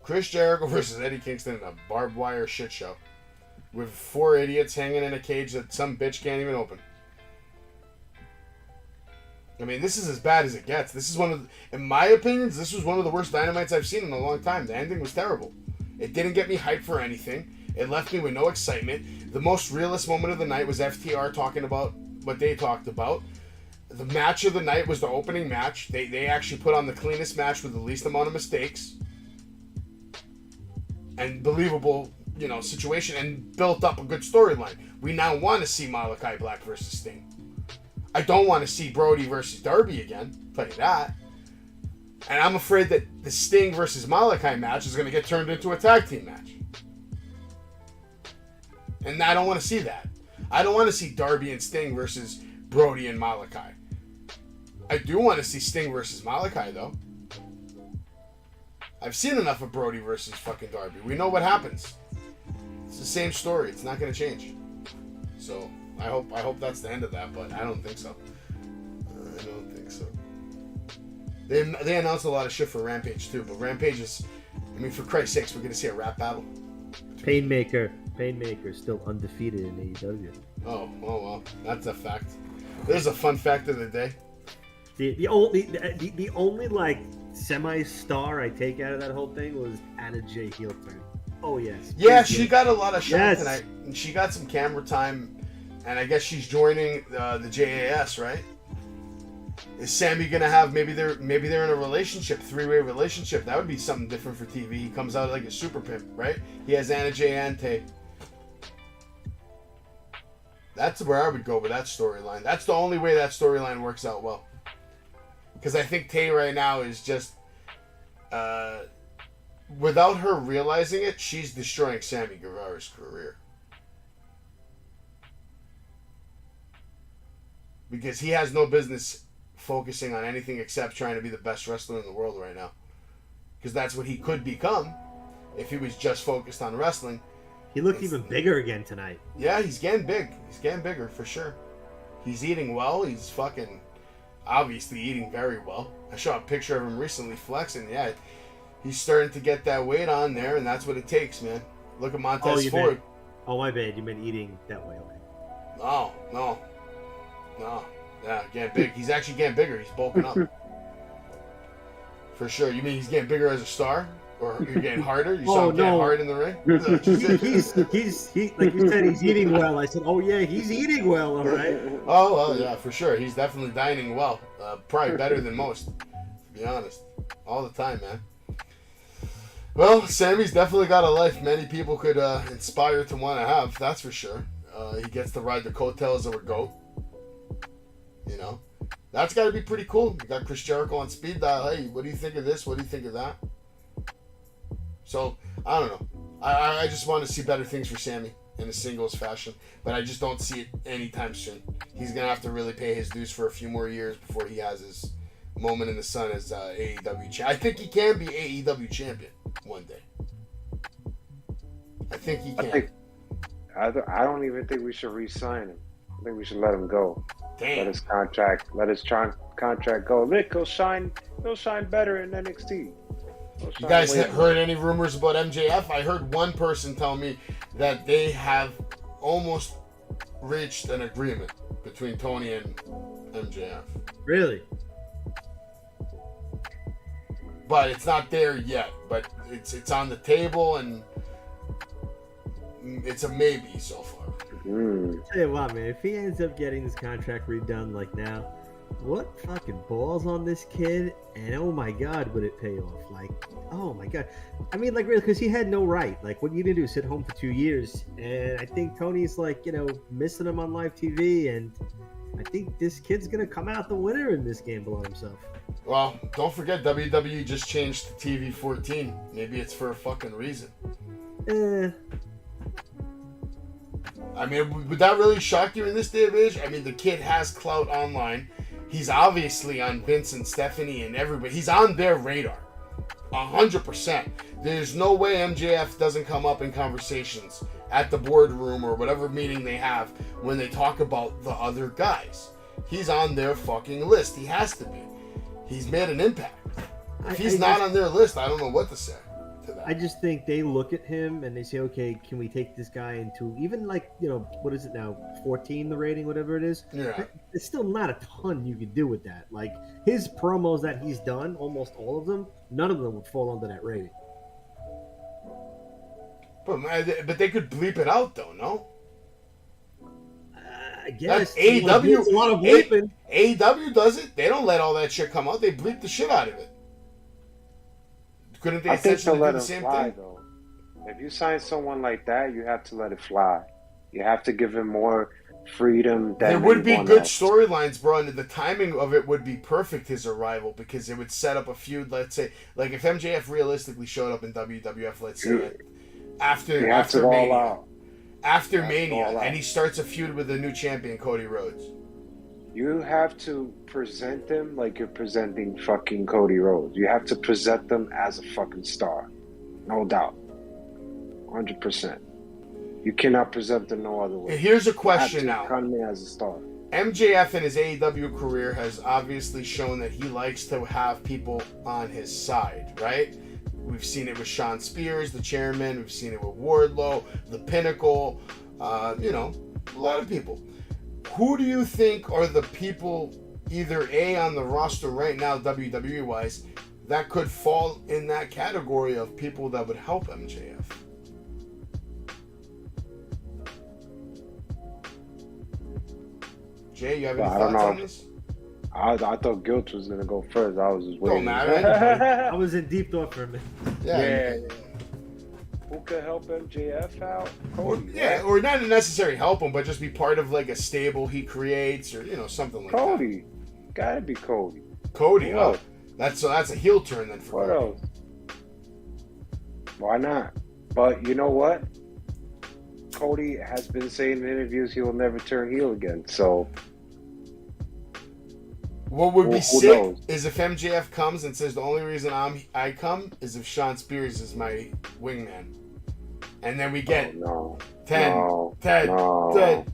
Chris Jericho versus Eddie Kingston in a barbed wire shit show with 4 idiots hanging in a cage that some bitch can't even open. I mean, this is as bad as it gets. This is in my opinion, this was one of the worst Dynamites I've seen in a long time. The ending was terrible. It didn't get me hyped for anything. It left me with no excitement. The most realist moment of the night was FTR talking about what they talked about. The match of the night was the opening match. They actually put on the cleanest match with the least amount of mistakes. And believable, situation, and built up a good storyline. We now want to see Malachi Black versus Sting. I don't want to see Brody versus Darby again. I'll tell you that. And I'm afraid that the Sting versus Malachi match is going to get turned into a tag team match. And I don't want to see that. I don't want to see Darby and Sting versus Brody and Malachi. I do want to see Sting versus Malachi, though. I've seen enough of Brody versus fucking Darby. We know what happens. It's the same story. It's not going to change. So I hope that's the end of that, but I don't think so. They announced a lot of shit for Rampage too, but Rampage is, for Christ's sakes, we're going to see a rap battle. Painmaker still undefeated in AEW. Oh well, that's a fact. There's a fun fact of the day. The only like semi-star I take out of that whole thing was Anna Jay heel turn. Oh yes. Yeah, she got a lot of shot tonight, and she got some camera time, and I guess she's joining the JAS, right? Is Sammy gonna have maybe they're in a relationship, 3-way relationship? That would be something different for TV. He comes out like a super pimp, right? He has Anna Jay and Tay. That's where I would go with that storyline. That's the only way that storyline works out well. Because I think Tay right now is just, without her realizing it, she's destroying Sammy Guevara's career. Because he has no business focusing on anything except trying to be the best wrestler in the world right now. Because that's what he could become if he was just focused on wrestling. He looked even bigger again tonight. Yeah, he's getting big. He's getting bigger for sure. He's eating well. He's fucking obviously eating very well. I saw a picture of him recently flexing. Yeah, he's starting to get that weight on there, and that's what it takes, man. Look at Montez Ford. My bad. You meant eating that way. No. Yeah, getting big. He's actually getting bigger. He's bulking up. For sure. You mean he's getting bigger as a star? Or you're getting harder? You saw him get hard in the ring? He's like you said, he's eating well. I said, oh yeah, he's eating well, all right. Oh, well, yeah, for sure. He's definitely dining well. Probably better than most, to be honest. All the time, man. Well, Sammy's definitely got a life many people could inspire to want to have. That's for sure. He gets to ride the coattails of a GOAT. That's got to be pretty cool. You got Chris Jericho on speed dial. Hey, what do you think of this? What do you think of that? So, I don't know. I just want to see better things for Sammy in a singles fashion, but I just don't see it anytime soon. He's going to have to really pay his dues for a few more years before he has his moment in the sun as AEW champion. I think he can be AEW champion one day. I think he can. I don't even think we should re-sign him. I think we should let him go. Damn. Let his contract go. Nick, he'll shine better in NXT. You guys heard any rumors about MJF? I heard one person tell me that they have almost reached an agreement between Tony and MJF. Really? But it's not there yet. But it's on the table, and it's a maybe so far. Tell you what, man, if he ends up getting this contract redone like now, what fucking balls on this kid, and oh my god, would it pay off? Like, oh my god. I mean, like, really, because he had no right. Like, what are you gonna do, sit home for 2 years? And I think Tony's like, missing him on live TV, and I think this kid's gonna come out the winner in this gamble on himself. Well, don't forget, WWE just changed to TV 14. Maybe it's for a fucking reason. I mean, would that really shock you in this day of age? I mean, the kid has clout online. He's obviously on Vince and Stephanie and everybody. He's on their radar. 100%. There's no way MJF doesn't come up in conversations at the boardroom or whatever meeting they have when they talk about the other guys. He's on their fucking list. He has to be. He's made an impact. If he's not on their list, I don't know what to say. to that. I just think they look at him and they say, okay, can we take this guy into even like, what is it now, 14 the rating, whatever it is? Yeah. It's still not a ton you can do with that. Like his promos that he's done, almost all of them, none of them would fall under that rating. But they could bleep it out though, no? I guess AEW. It's a lot of bleeping. AEW does it. They don't let all that shit come out. They bleep the shit out of it. Couldn't they I think essentially they'll let do the him same fly, thing? though. If you sign someone like that, you have to let it fly. You have to give him more freedom than There would be anyone good else. storylines, bro, and the timing of it would be perfect, his arrival, because it would set up a feud, let's say, like if MJF realistically showed up in WWF, let's say, after You have to go all Mania. out. After You have to go Mania, all out. and he starts a feud with the new champion, Cody Rhodes. You have to present them like you're presenting fucking Cody Rhodes. You have to present them as a fucking star. No doubt. 100%. You cannot present them no other way. And here's a You have question to now. come in as a star. MJF in his AEW career has obviously shown that he likes to have people on his side, right? We've seen it with Sean Spears, the chairman. We've seen it with Wardlow, the Pinnacle. A lot of people. Who do you think are the people, either A, on the roster right now, WWE-wise, that could fall in that category of people that would help MJF? Jay, you have any Well, I don't thoughts know. on this? I thought Guilt was going to go first. I was just Don't waiting. matter. I was in deep thought for a minute. Yeah. Who could help MJF out? Cody. right? Or not necessarily help him, but just be part of like a stable he creates, or something like Cody. Gotta be Cody. that. Cody, Who oh, else? that's a heel turn then for What Cody. else? Why not? But you know what? Cody has been saying in interviews he will never turn heel again. So What would be Who sick knows? is if MJF comes and says the only reason I come is if Sean Spears is my wingman, and then we get no, Ted. no, Ted. no.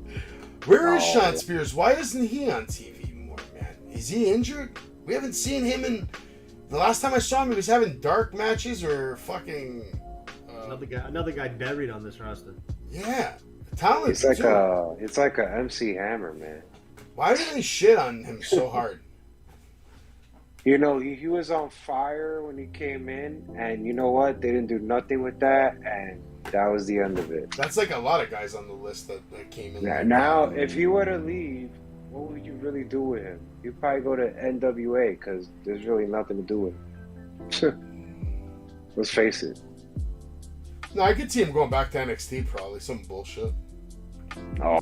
Where is No. Sean Spears? Why isn't he on TV more, man? Is he injured? We haven't seen him in. The last time I saw him, he was having dark matches or fucking. Another guy buried on this roster. Yeah, talented It's like too. it's like a MC Hammer, man. Why do they shit on him so hard? You know, he was on fire when he came in, and you know what? They didn't do nothing with that, and that was the end of it. That's like a lot of guys on the list that came in. like Now, that. if he were to leave, what would you really do with him? You'd probably go to NWA because there's really nothing to do with him. Let's face it. No, I could see him going back to NXT probably. Some bullshit. Oh.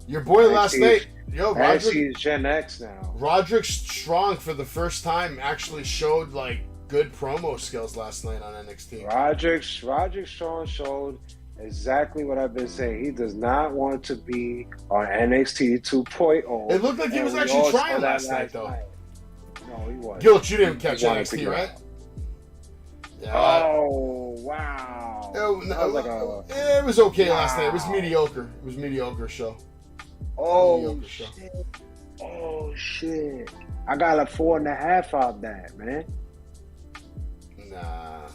Your boy last NXT night, Roderick, Actually, it's Gen X now. Roderick Strong for the first time actually showed like good promo skills last night on NXT. Roderick Strong showed exactly what I've been saying. He does not want to be on NXT 2.0. It looked like he and was we actually all saw trying that last night, though. No, he wasn't. Guilt, you didn't catch He wanted to NXT, go. right? Yeah. Oh, wow. It was okay last night. It was Wow. mediocre. It was a mediocre show. Oh, Mediocre show. shit. Oh, shit. I got a 4.5 out that, man. Nah.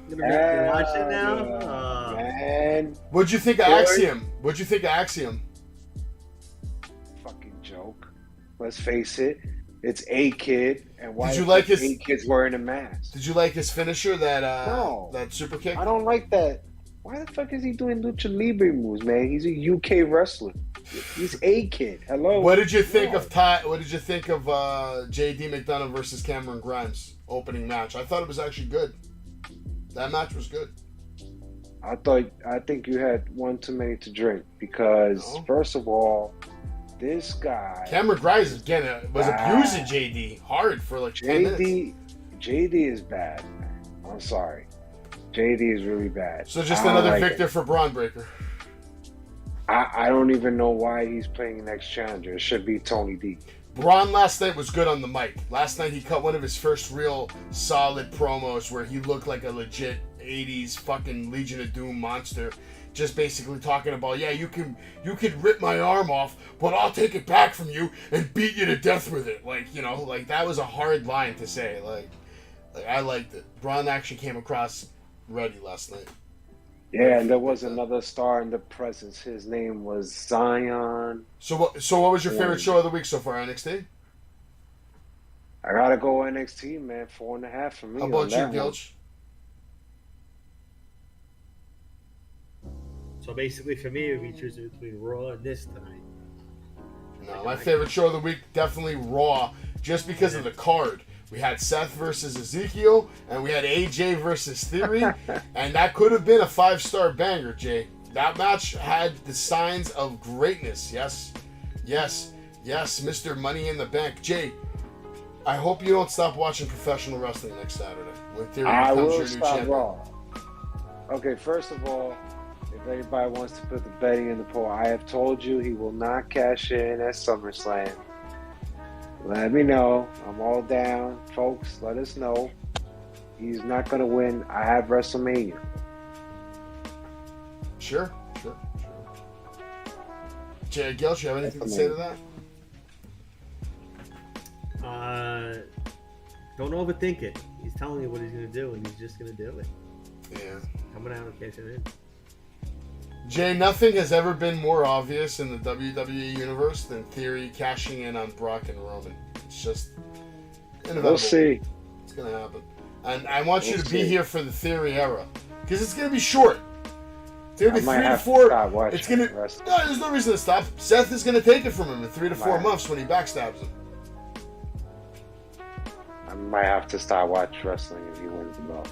You're gonna make me watch it now? Man. What'd you think of Good. Axiom? What'd you think of Axiom? Fucking joke. Let's face it. It's A-Kid. And why Did you the like fuck his- A-Kid's wearing a mask? Did you like his finisher? No. That super kick. I don't like that. Why the fuck is he doing Lucha Libre moves, man? He's a UK wrestler. He's A-Kid. Hello. What did you think No. of What did you think of JD McDonough versus Cameron Grimes opening match? I thought it was actually good. That match was good. I think you had one too many to drink because No. first of all, this guy Cameron Grimes again was Wow. abusing JD hard for like 10 minutes. JD is bad, man. I'm sorry. JD is really bad. So just I don't another like victor it. for Braun Breaker. I don't even know why he's playing next challenger. It should be Tony D. Braun last night was good on the mic. Last night he cut one of his first real solid promos where he looked like a legit 80s fucking Legion of Doom monster. Just basically talking about, yeah, you can rip my arm off, but I'll take it back from you and beat you to death with it. Like, like that was a hard line to say. Like I liked it. Braun actually came across ready last night. Yeah, and there was another star in the presence. His name was Zion. So what was your favorite show of the week so far, NXT? I gotta go NXT, man. 4.5 for me. How about on you, that one. Gilch? So basically, for me, it would be choosing between Raw and this tonight. No, my favorite show of the week, definitely Raw, just because of the card. We had Seth versus Ezekiel, and we had AJ versus Theory, and that could have been a 5-star banger, Jay. That match had the signs of greatness. Yes, Mr. Money in the Bank. Jay, I hope you don't stop watching professional wrestling next Saturday when Theory I becomes will your new stop champion. Raw. Okay, first of all, if anybody wants to put the betting in the pool, I have told you he will not cash in at SummerSlam. Let me know. I'm all down. Folks, let us know. He's not going to win. I have WrestleMania. Sure. Jay Gilch, you have anything to say to that? Don't overthink it. He's telling you what he's going to do, and he's just going to do it. Yeah. Coming out and cashing in. Jay, nothing has ever been more obvious in the WWE universe than Theory cashing in on Brock and Roman. It's just inevitable. We'll see. It's going to happen. And I want you to be here for the Theory era. Because it's going to be short. It's going to be 3 to 4. It's going to. No, there's no reason to stop. Seth is going to take it from him in 3 to 4 months when he backstabs him. I might have to start watching wrestling if he wins the belt.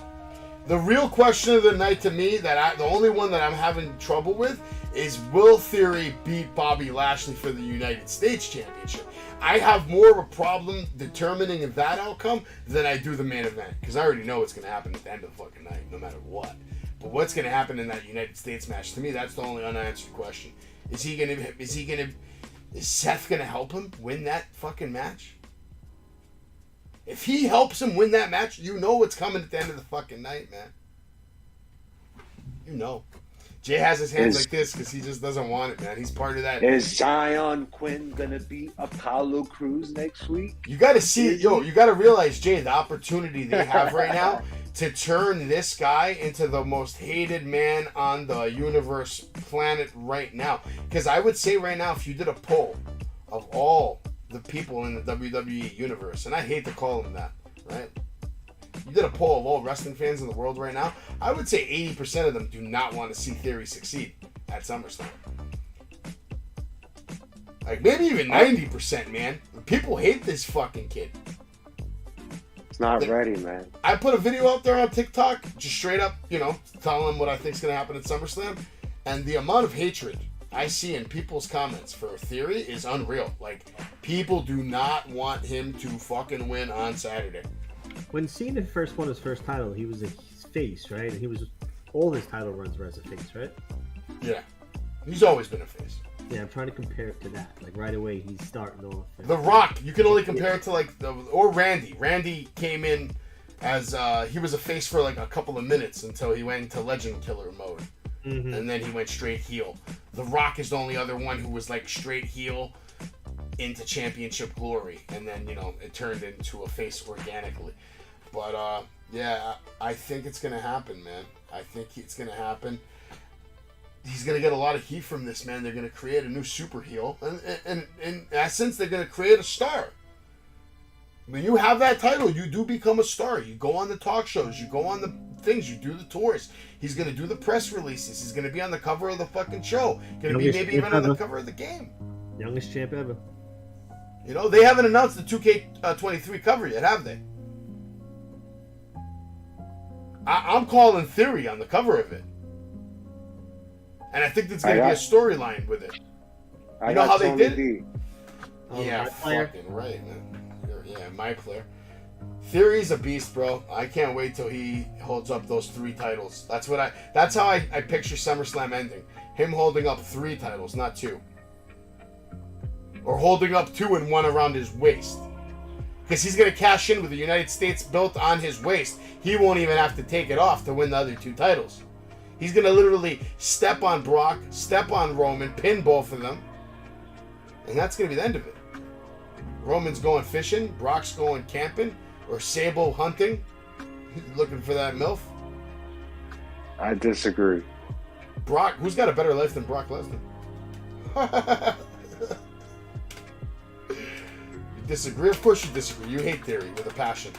The real question of the night to me, the only one that I'm having trouble with, is will Theory beat Bobby Lashley for the United States Championship? I have more of a problem determining that outcome than I do the main event, because I already know what's going to happen at the end of the fucking night, no matter what. But what's going to happen in that United States match? To me, that's the only unanswered question. Is Seth going to help him win that fucking match? If he helps him win that match, you know what's coming at the end of the fucking night, man. You know. Jay has his hands like this because he just doesn't want it, man. He's part of that. Is Zion Quinn gonna beat Apollo Crews next week? You got to see, you got to realize, Jay, the opportunity they have right now to turn this guy into the most hated man on the universe planet right now. Because I would say right now, if you did a poll of all the people in the WWE universe, and I hate to call them that, right? You did a poll of all wrestling fans in the world right now, I would say 80% of them do not want to see Theory succeed at SummerSlam. Like, maybe even 90%, man. People hate this fucking kid. It's not ready, man. I put a video out there on TikTok, just straight up, telling them what I think is going to happen at SummerSlam, and the amount of hatred I see in people's comments for Theory is unreal. Like, people do not want him to fucking win on Saturday. When Cena first won his first title, he was a face, right? And he was all his title runs were as a face, right? Yeah, he's always been a face. Yeah, I'm trying to compare it to that. Like right away, he's starting off. The Rock, you can only compare it to or Randy. Randy came in as he was a face for like a couple of minutes until he went into Legend Killer mode. Mm-hmm. And then he went straight heel. The Rock is the only other one who was like straight heel into championship glory, and then it turned into a face organically. But yeah, I think it's gonna happen, man. I think it's gonna happen. He's gonna get a lot of heat from this, man. They're gonna create a new super heel, and in essence, they're gonna create a star. When you have that title, you do become a star. You go on the talk shows, you go on the things, you do the tours. He's gonna do the press releases. He's gonna be on the cover of the fucking show. Gonna be maybe even on the cover of the game. Youngest champ ever. They haven't announced the 2K23 cover yet, have they? I'm calling Theory on the cover of it. And I think there's going to be a storyline with it. You know how they did it? Yeah, fucking right, man. Yeah, my player. Theory's a beast, bro. I can't wait till he holds up those 3 titles. That's how I picture SummerSlam ending. Him holding up 3 titles, not 2. Or holding up 2 and 1 around his waist. Because he's going to cash in with the United States belt on his waist. He won't even have to take it off to win the other 2 titles. He's going to literally step on Brock, step on Roman, pin both of them. And that's going to be the end of it. Roman's going fishing, Brock's going camping, or sable hunting, looking for that MILF. I disagree. Brock, who's got a better life than Brock Lesnar? You disagree? Of course you disagree. You hate Theory with a passion.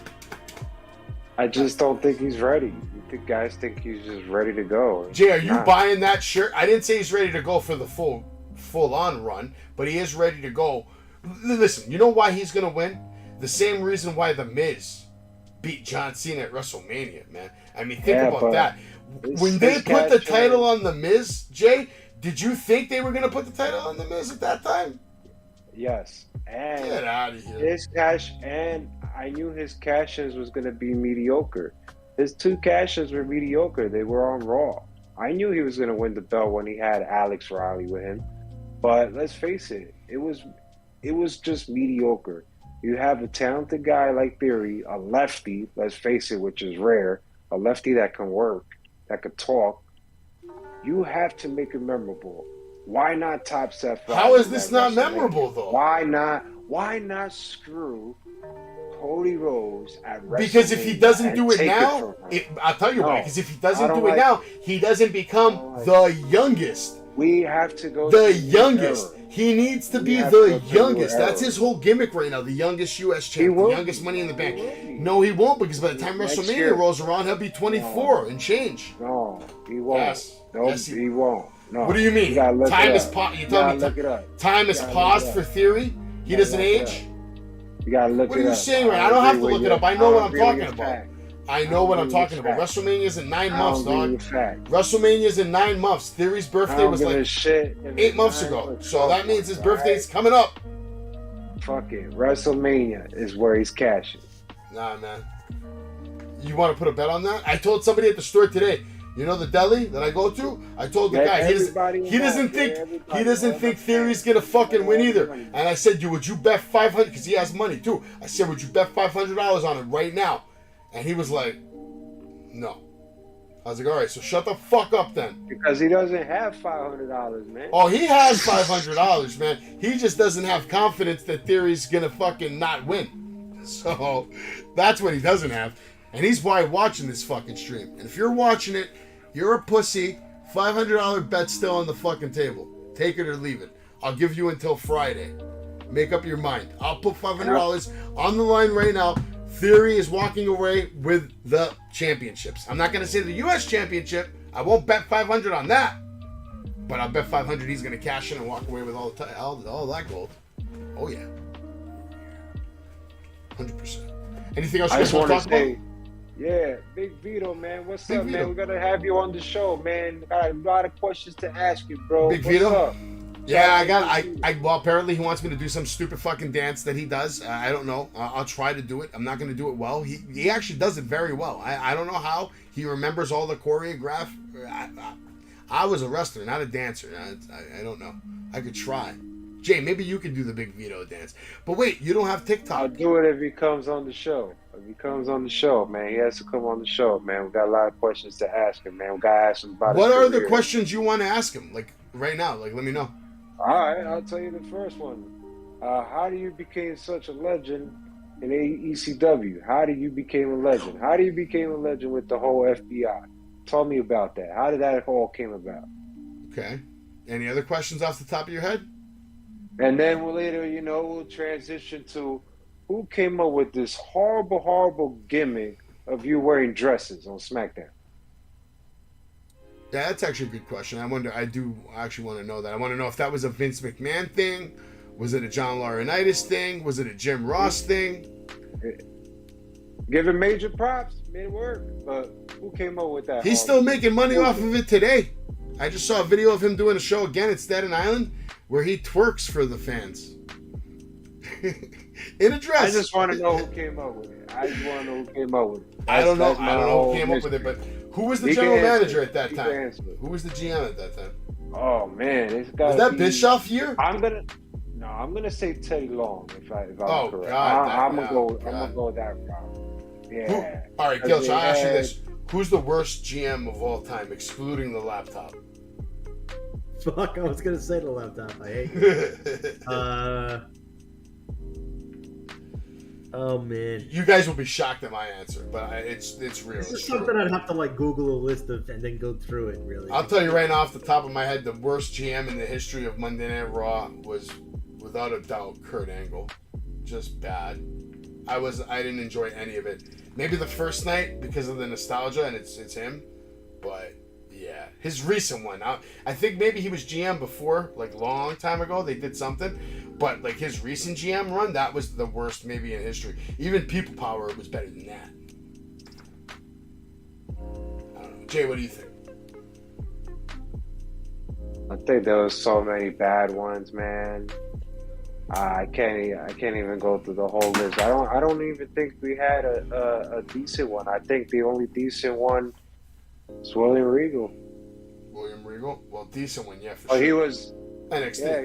I just don't think he's ready. You think guys think he's just ready to go? Jay, are you Nah. buying that shirt? I didn't say he's ready to go for the full-on run, but he is ready to go. Listen, you know why he's going to win? The same reason why The Miz beat John Cena at WrestleMania, man. I mean, think Yeah, about but that. When they put the title on The Miz, Jay, did you think they were going to put the title on The Miz at that time? Yes. And Get out of here. his cash, and I knew his cash-ins was going to be mediocre. His 2 cash-ins were mediocre. They were on Raw. I knew he was going to win the belt when he had Alex Riley with him. But let's face it, it was just mediocre. You have a talented guy like Theory, a lefty, let's face it, which is rare, a lefty that can work, that can talk. You have to make it memorable. Why not top Seth Rollins? How is this at not WrestleMania? memorable, though? Why not screw Cody Rhodes at WrestleMania? Because if he doesn't do it and take now, from him? I'll tell you why. No, Because if he I doesn't don't do it like now, he doesn't become the youngest. We have to go The to youngest. era. He needs to We be have the to go to youngest. era. That's his whole gimmick right now. The youngest U.S. He champ. The will youngest be. Money in the Bank. He will be. No, he won't, because by the time Next WrestleMania year. rolls around, he'll be 24 and change. No, he won't. Yes. No, Yes, he won't. No. What do you mean? You gotta look Time it is up. paused. You You tell gotta me look it up. time is You gotta paused look for it up. Theory? He You gotta doesn't look it age? You gotta look What it are you up. saying, man? I don't have to agree look with it up. you. I know what I'm agree with talking your about. fact. I know what I'm agree with talking your about. fact. WrestleMania's in 9 I months, don't agree with dog. your fact. WrestleMania's in 9 months. Theory's I birthday don't was give a like shit if 8 it's months 9 ago. or So 12 that means his months, birthday's coming up. Fuck it. WrestleMania is where he's cashing. Nah, man. You want to put a bet on that? I told somebody at the store today. You know the deli that I go to? I told the Yeah, guy everybody he doesn't involved, yeah, think everybody. Theory's gonna fucking win either. Everybody. And I said, would you bet 500? Because he has money too. I said, would you bet $500 on it right now? And he was like, no. I was like, all right, so shut the fuck up then. Because he doesn't have $500, man. Oh, he has $500, man. He just doesn't have confidence that Theory's gonna fucking not win. So that's what he doesn't have. And he's probably watching this fucking stream. And if you're watching it, you're a pussy. $500 bet still on the fucking table. Take it or leave it. I'll give you until Friday. Make up your mind. I'll put $500 on the line right now. Theory is walking away with the championships. I'm not going to say the U.S. championship. I won't bet 500 on that. But I'll bet 500 he's going to cash in and walk away with all that gold. Oh, yeah. 100%. Anything else you I guys just want want to to talk say, about? yeah, Big Vito, man. What's Big up, Vito. man? We're gonna have you on the show, man. Got a lot of questions to ask you, bro. Big What's Vito? up? Yeah, well, apparently he wants me to do some stupid fucking dance that he does. I don't know. I'll try to do it. I'm not going to do it well. He actually does it very well. I don't know how. He remembers all the choreograph. I was a wrestler, not a dancer. I don't know. I could try. Jay, maybe you could do the Big Vito dance. But wait, you don't have TikTok. I'll do it if he comes on the show. If he comes on the show, man, he has to come on the show, man. We got a lot of questions to ask him, man. We got to ask him about What his are the career. questions you want to ask him? Like right now, like let me know. All right, I'll tell you the first one. How do you become such a legend in ECW? How did you become a legend? How do you become a legend with the whole FBI? Tell me about that. How did that all came about? Okay. Any other questions off the top of your head? And then we'll transition to who came up with this horrible, horrible gimmick of you wearing dresses on SmackDown? Yeah, that's actually a good question. I do actually want to know that. I want to know if that was a Vince McMahon thing. Was it a John Laurinaitis thing? Was it a Jim Ross thing? Give him major props, made it work. But who came up with that? He's still making money off of it today. I just saw a video of him doing a show again at Staten Island where he twerks for the fans. In a dress. I just want to know who came up with it. I just want to know who came up with it. I don't know. That's I my don't know whole who came up with it, mystery. but who was the He can general answer manager it. at that He can time? answer it. Who was the GM at that time? Oh man, it's got. Was that Bischoff here? I'm gonna say Teddy Long if I'm Oh, correct. God, I'm that gonna route, go that route. Yeah. All right, Because Gilch, I'll ask you had- this. Who's the worst GM of all time, excluding the laptop? Fuck, I was gonna say the laptop. I hate it. Oh man, You guys will be shocked at my answer, but it's real. this It's is true. something I'd have to like Google a list of and then go through it. Really, I'll tell you right now off the top of my head, the worst GM in the history of Monday Night Raw was, without a doubt, Kurt Angle. Just bad. I didn't enjoy any of it. Maybe the first night because of the nostalgia and it's him, but yeah, his recent one. I think maybe he was GM before, like long time ago. They did something, but like his recent GM run, that was the worst maybe in history. Even People Power was better than that. I don't know. Jay, what do you think? I think there was so many bad ones, man. I can't even go through the whole list. I don't even think we had a decent one. I think the only decent one is William Regal. William Regal? Well, decent one, yeah, for Oh, sure. he was. NXT. Yeah,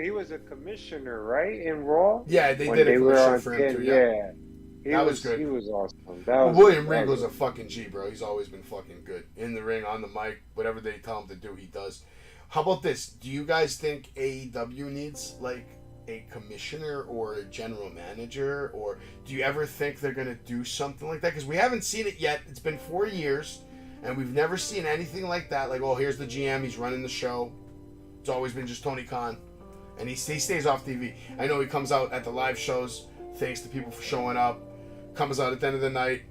he was a commissioner, right, in Raw. Yeah, they When did a they were commission on for him too. 10, Yeah. That was good. He was awesome. William Regal's a fucking G, bro. He's always been fucking good. In the ring, on the mic, whatever they tell him to do, he does. How about this? Do you guys think AEW needs, like, a commissioner or a general manager? Or do you ever think they're going to do something like that? Because we haven't seen it yet. It's been 4 years, and we've never seen anything like that. Like, oh, here's the GM. He's running the show. It's always been just Tony Khan. And he stays off TV. I know he comes out at the live shows, thanks to people for showing up. Comes out at the end of the night,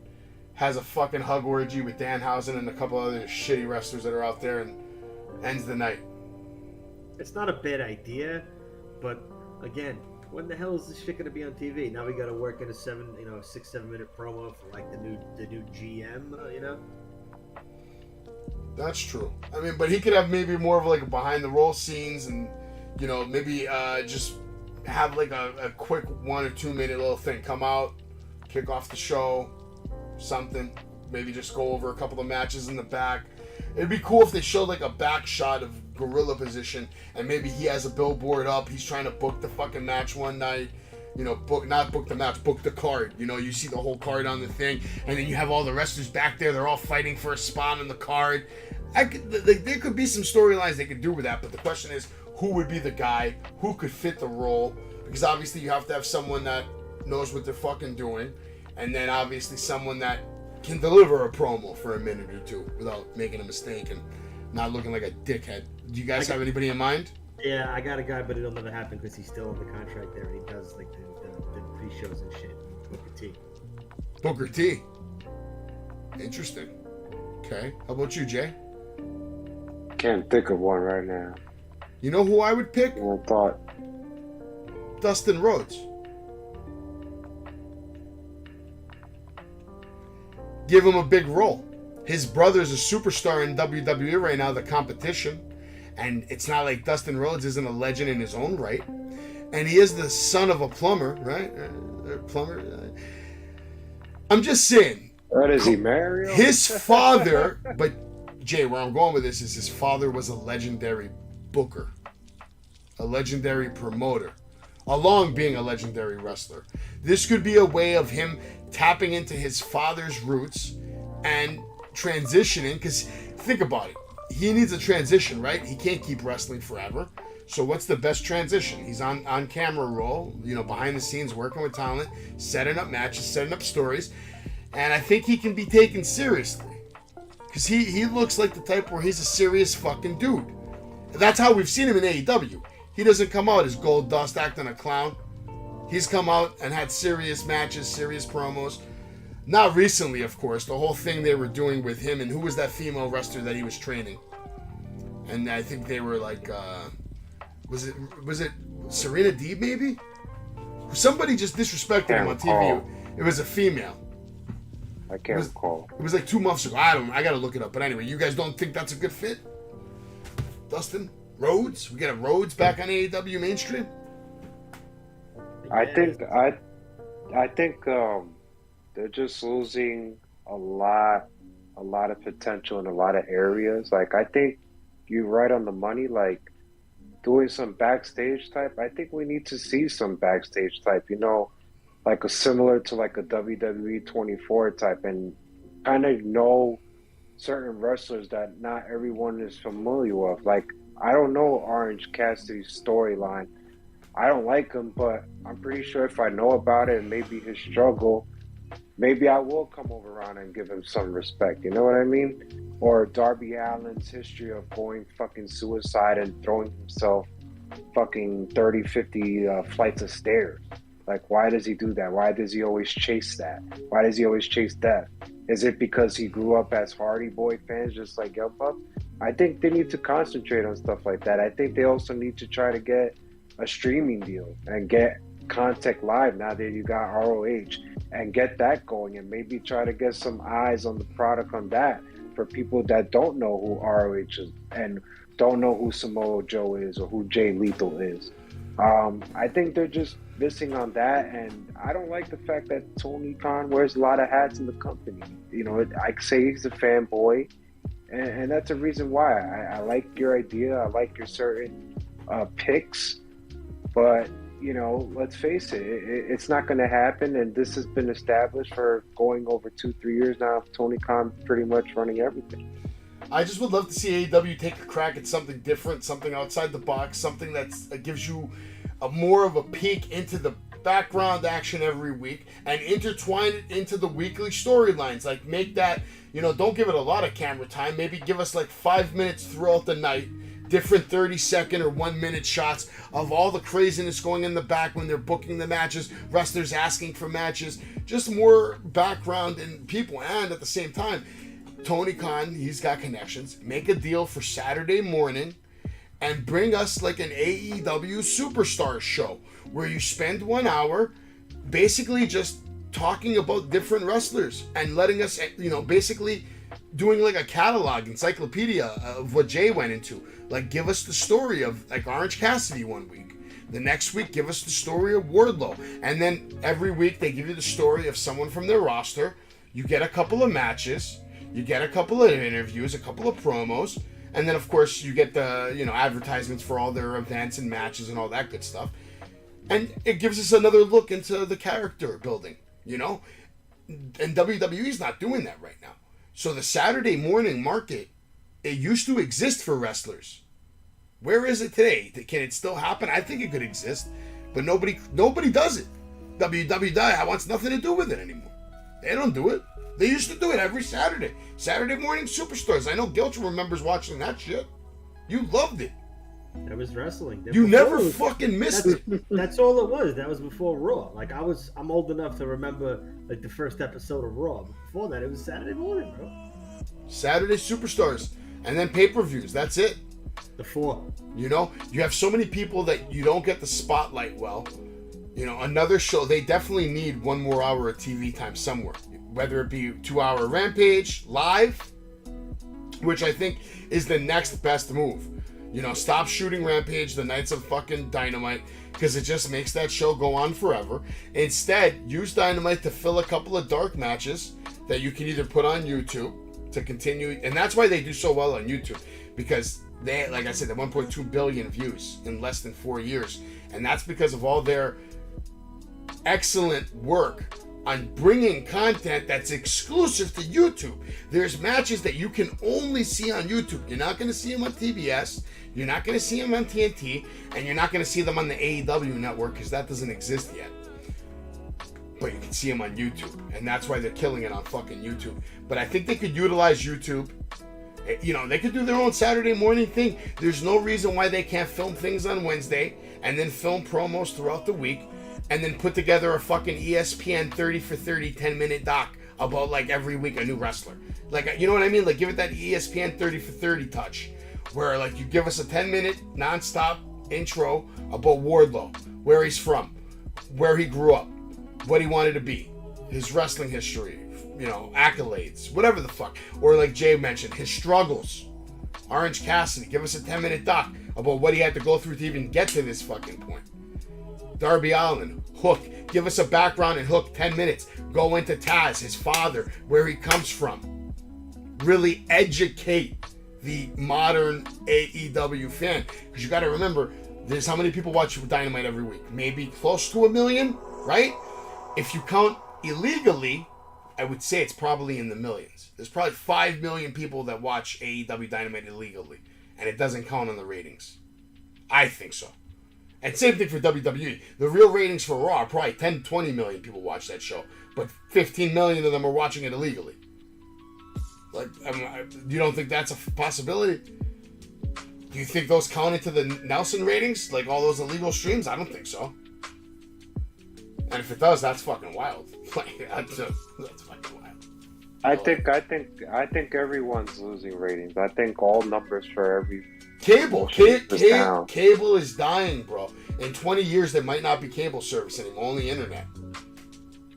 has a fucking hug orgy with Danhausen and a couple other shitty wrestlers that are out there, and ends the night. it's not a bad idea, but again, when the hell is this shit gonna be on TV? Now we got to work in a 6-7 minute promo for like the new GM, That's true. I mean, but he could have maybe more of like a behind the roll scenes, and maybe just have like a quick 1 or 2 minute little thing. Come out, kick off the show, something. Maybe just go over a couple of matches in the back. It'd be cool if they showed like a back shot of gorilla position, and maybe he has a billboard up. He's trying to book the fucking match one night. Not book the match, book the card. You see the whole card on the thing, and then you have all the wrestlers back there. They're all fighting for a spot on the card. There could be some storylines they could do with that, but the question is, who would be the guy? Who could fit the role? Because obviously you have to have someone that knows what they're fucking doing, and then obviously someone that can deliver a promo for a minute or two without making a mistake and not looking like a dickhead. Do you guys have anybody in mind? Yeah, I got a guy, but it'll never happen because he's still under contract there, and he does like the pre-shows and shit. Booker T. Booker T. Interesting. Okay. How about you, Jay? Can't think of one right now. You know who I would pick? No thought. Dustin Rhodes. Give him a big role. His brother's a superstar in WWE right now, the competition. And it's not like Dustin Rhodes isn't a legend in his own right. And he is the son of a plumber, right? I'm just saying. What is he, Mario? His father, but Jay, where I'm going with this is his father was a legendary booker, a legendary promoter, along being a legendary wrestler. This could be a way of him tapping into his father's roots and transitioning, because think about it. He needs a transition, right? He can't keep wrestling forever. So what's the best transition? He's on camera role, behind the scenes, working with talent, setting up matches, setting up stories. And I think he can be taken seriously. Because he looks like the type where he's a serious fucking dude. That's how we've seen him in AEW. He doesn't come out as Gold Dust acting a clown. He's come out and had serious matches, serious promos. Not recently, of course. The whole thing they were doing with him, and who was that female wrestler that he was training? And I think they were like, was it Serena Deeb maybe? Somebody just disrespected him on TV. It was a female. I can't recall. It was like 2 months ago. I gotta look it up. But anyway, you guys don't think that's a good fit? Dustin Rhodes? We got a Rhodes back on AEW mainstream? I think they're just losing a lot of potential in a lot of areas. Like, I think you're right on the money. Like, doing some backstage type. I think we need to see some backstage type. Like similar to like a WWE 24 type, and kind of know certain wrestlers that not everyone is familiar with. Like, I don't know Orange Cassidy's storyline, I don't like him, but I'm pretty sure if I know about it and maybe his struggle, maybe I will come over around and give him some respect. You know what I mean? Or Darby Allin's history of going fucking suicide and throwing himself fucking 30, 50 flights of stairs. Like, why does he do that? Why does he always chase that? Why does he always chase death? Is it because he grew up as Hardy Boy fans just like Young Buck? I think they need to concentrate on stuff like that. I think they also need to try to get a streaming deal and get Contact Live now that you got ROH and get that going and maybe try to get some eyes on the product on that for people that don't know who ROH is and don't know who Samoa Joe is or who Jay Lethal is. I think they're just missing on that, and I don't like the fact that Tony Khan wears a lot of hats in the company. You know, I say he's a fanboy, and that's a reason why. I like your idea, I like your certain picks, but, you know, let's face it, it's not going to happen, and this has been established for going over 2-3 years now of Tony Khan pretty much running everything. I just would love to see AEW take a crack at something different, something outside the box, something that gives you more of a peek into the background action every week and intertwine it into the weekly storylines. Like, make that, you know, don't give it a lot of camera time. Maybe give us like 5 minutes throughout the night, different 30-second or 1-minute shots of all the craziness going in the back when they're booking the matches, wrestlers asking for matches, just more background and people. And at the same time, Tony Khan, he's got connections. Make a deal for Saturday morning and bring us like an AEW Superstars show where you spend 1 hour basically just talking about different wrestlers and letting us, you know, basically doing like a catalog, encyclopedia of what Jay went into. Like, give us the story of like Orange Cassidy one week. The next week, give us the story of Wardlow. And then every week they give you the story of someone from their roster. You get a couple of matches. You get a couple of interviews, a couple of promos, and then of course you get the, you know, advertisements for all their events and matches and all that good stuff. And it gives us another look into the character building, you know? And WWE's not doing that right now. So the Saturday morning market, it used to exist for wrestlers. Where is it today? Can it still happen? I think it could exist, but nobody does it. WWE wants nothing to do with it anymore. They don't do it. They used to do it every Saturday. Saturday morning Superstars. I know Gilch remembers watching that shit. You loved it. That was wrestling. You never fucking missed it. That's all it was. That was before Raw. Like, I'm old enough to remember like the first episode of Raw. Before that, it was Saturday morning, bro. Saturday Superstars. And then pay-per-views. That's it. The 4. You know, you have so many people that you don't get the spotlight well. You know, another show, they definitely need 1 more hour of TV time somewhere. Whether it be 2-hour Rampage, live, which I think is the next best move. You know, stop shooting Rampage the nights of fucking Dynamite, because it just makes that show go on forever. Instead, use Dynamite to fill a couple of dark matches that you can either put on YouTube to continue, and that's why they do so well on YouTube, because they, like I said, they 1.2 billion views in less than 4 years, and that's because of all their excellent work on bringing content that's exclusive to YouTube. There's matches that you can only see on YouTube. You're not going to see them on TBS, you're not going to see them on TNT, and you're not going to see them on the AEW network, because that doesn't exist yet. But you can see them on YouTube, and that's why they're killing it on fucking YouTube. But I think they could utilize YouTube. You know, they could do their own Saturday morning thing. There's no reason why they can't film things on Wednesday and then film promos throughout the week, and then put together a fucking ESPN 30 for 30 10-minute doc about like every week a new wrestler. Like, you know what I mean? Like, give it that ESPN 30 for 30 touch, where like you give us a 10-minute non-stop intro about Wardlow, where he's from, where he grew up, what he wanted to be, his wrestling history, you know, accolades, whatever the fuck. Or like Jay mentioned, his struggles. Orange Cassidy, give us a 10-minute doc about what he had to go through to even get to this fucking point. Darby Allin, Hook, give us a background in Hook, 10 minutes. Go into Taz, his father, where he comes from. Really educate the modern AEW fan. Because you got to remember, there's how many people watch Dynamite every week? Maybe close to 1 million, right? If you count illegally, I would say it's probably in the millions. There's probably 5 million people that watch AEW Dynamite illegally. And it doesn't count on the ratings. I think so. And same thing for WWE. The real ratings for Raw are probably 10, 20 million people watch that show, but 15 million of them are watching it illegally. Like, you don't think that's a possibility? Do you think those count into the Nelson ratings? Like all those illegal streams? I don't think so. And if it does, that's fucking wild. Like, that's fucking wild. I think everyone's losing ratings. I think all numbers for every cable is dying, bro. In 20 years, there might not be cable service anymore. Only internet.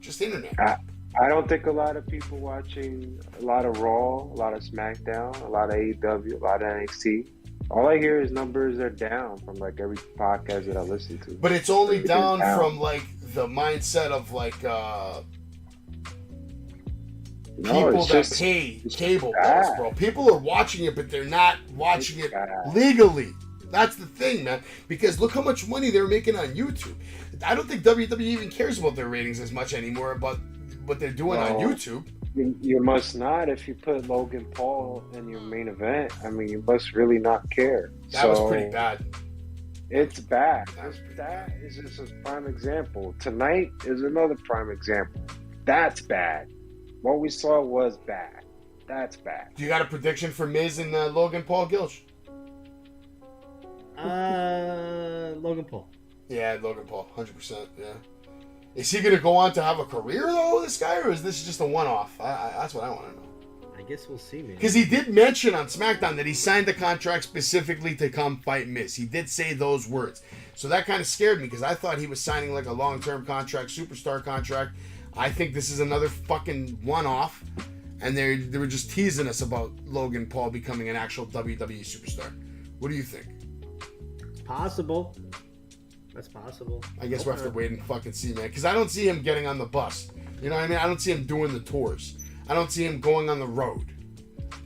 Just internet. I don't think a lot of people watching a lot of Raw, a lot of SmackDown, a lot of AEW, a lot of NXT. All I hear is numbers are down from like every podcast that I listen to. But it's only down from like the mindset of like people that pay cable bills, bro. People are watching it, but they're not watching it legally. That's the thing, man. Because look how much money they're making on YouTube. I don't think WWE even cares about their ratings as much anymore about what they're doing on YouTube. You must not. If you put Logan Paul in your main event, I mean, you must really not care. That was pretty bad. It's bad. That is just a prime example. Tonight is another prime example. That's bad. What we saw was bad. That's bad. Do you got a prediction for Miz and Logan Paul, Gilch? Logan Paul. Yeah, Logan Paul, 100%. Yeah. Is he gonna go on to have a career though, this guy, or is this just a one-off? That's what I want to know. I guess we'll see, man. Because he did mention on SmackDown that he signed the contract specifically to come fight Miz. He did say those words, so that kind of scared me because I thought he was signing like a long-term contract, superstar contract. I think this is another fucking one-off, and they were just teasing us about Logan Paul becoming an actual WWE superstar. What do you think? It's possible. That's possible. I guess we'll have to wait and fucking see, man. Because I don't see him getting on the bus. You know what I mean? I don't see him doing the tours. I don't see him going on the road.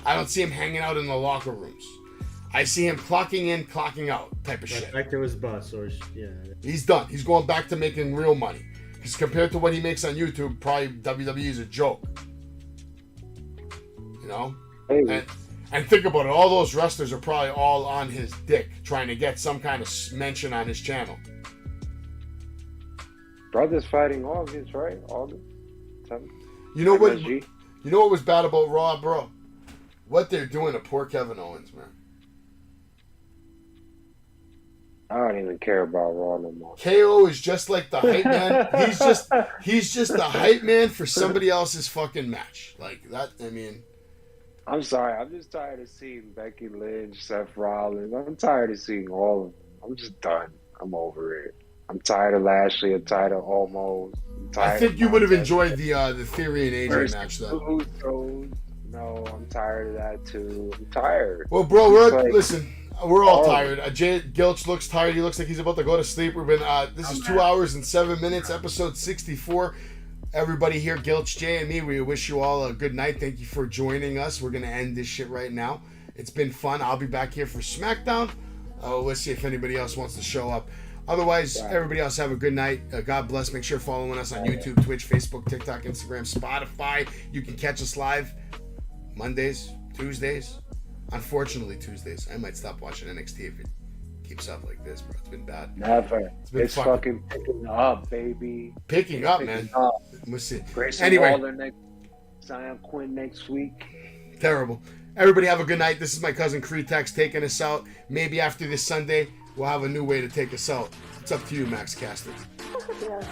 I don't see him hanging out in the locker rooms. I see him clocking in, clocking out type of shit. Back to his bus, or yeah. He's done. He's going back to making real money. Because compared to what he makes on YouTube, probably WWE is a joke. You know? Hey. And think about it. All those wrestlers are probably all on his dick, trying to get some kind of mention on his channel. Brothers fighting August, right? August. You know what? MSG. You know what was bad about Raw, bro? What they're doing to poor Kevin Owens, man. I don't even care about Raw no more. KO is just like the hype man. He's just the hype man for somebody else's fucking match. Like that. I mean, I'm sorry. I'm just tired of seeing Becky Lynch, Seth Rollins. I'm tired of seeing all of them. I'm just done. I'm over it. I'm tired of Lashley. I'm tired of Omos. I think you would have enjoyed the Theory and AJ match, though. No, I'm tired of that too. I'm tired. Well, bro, listen. We're all tired. Gilch looks tired. He looks like he's about to go to sleep. We've been. This is 2 hours and 7 minutes. Episode 64. Everybody here, Gilch, Jay, and me. We wish you all a good night. Thank you for joining us. We're gonna end this shit right now. It's been fun. I'll be back here for SmackDown. Let's see if anybody else wants to show up. Otherwise, everybody else have a good night. God bless. Make sure you're following us on YouTube, Twitch, Facebook, TikTok, Instagram, Spotify. You can catch us live Mondays, Tuesdays. Unfortunately, Tuesdays. I might stop watching NXT if it keeps up like this, bro. It's been bad. Never. It's fucking picking up, baby. Picking up, man. We'll see. Grayson Anyway. Waller Zion Quinn next week. Terrible. Everybody have a good night. This is my cousin Crittext taking us out. Maybe after this Sunday, we'll have a new way to take us out. It's up to you, Max Cassidy. Let me hear it.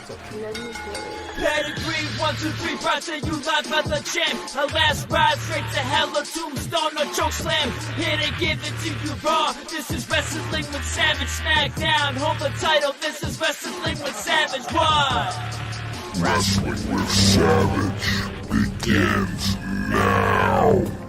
Pedigree, 1, 2, 3, project you live by the champ. Her last ride straight to hell, a tombstone, a choke slam. Here to give it to you raw. This is Wrestling with Savage. SmackDown, hold the title. This is Wrestling with Savage. What? Wrestling with Savage begins now.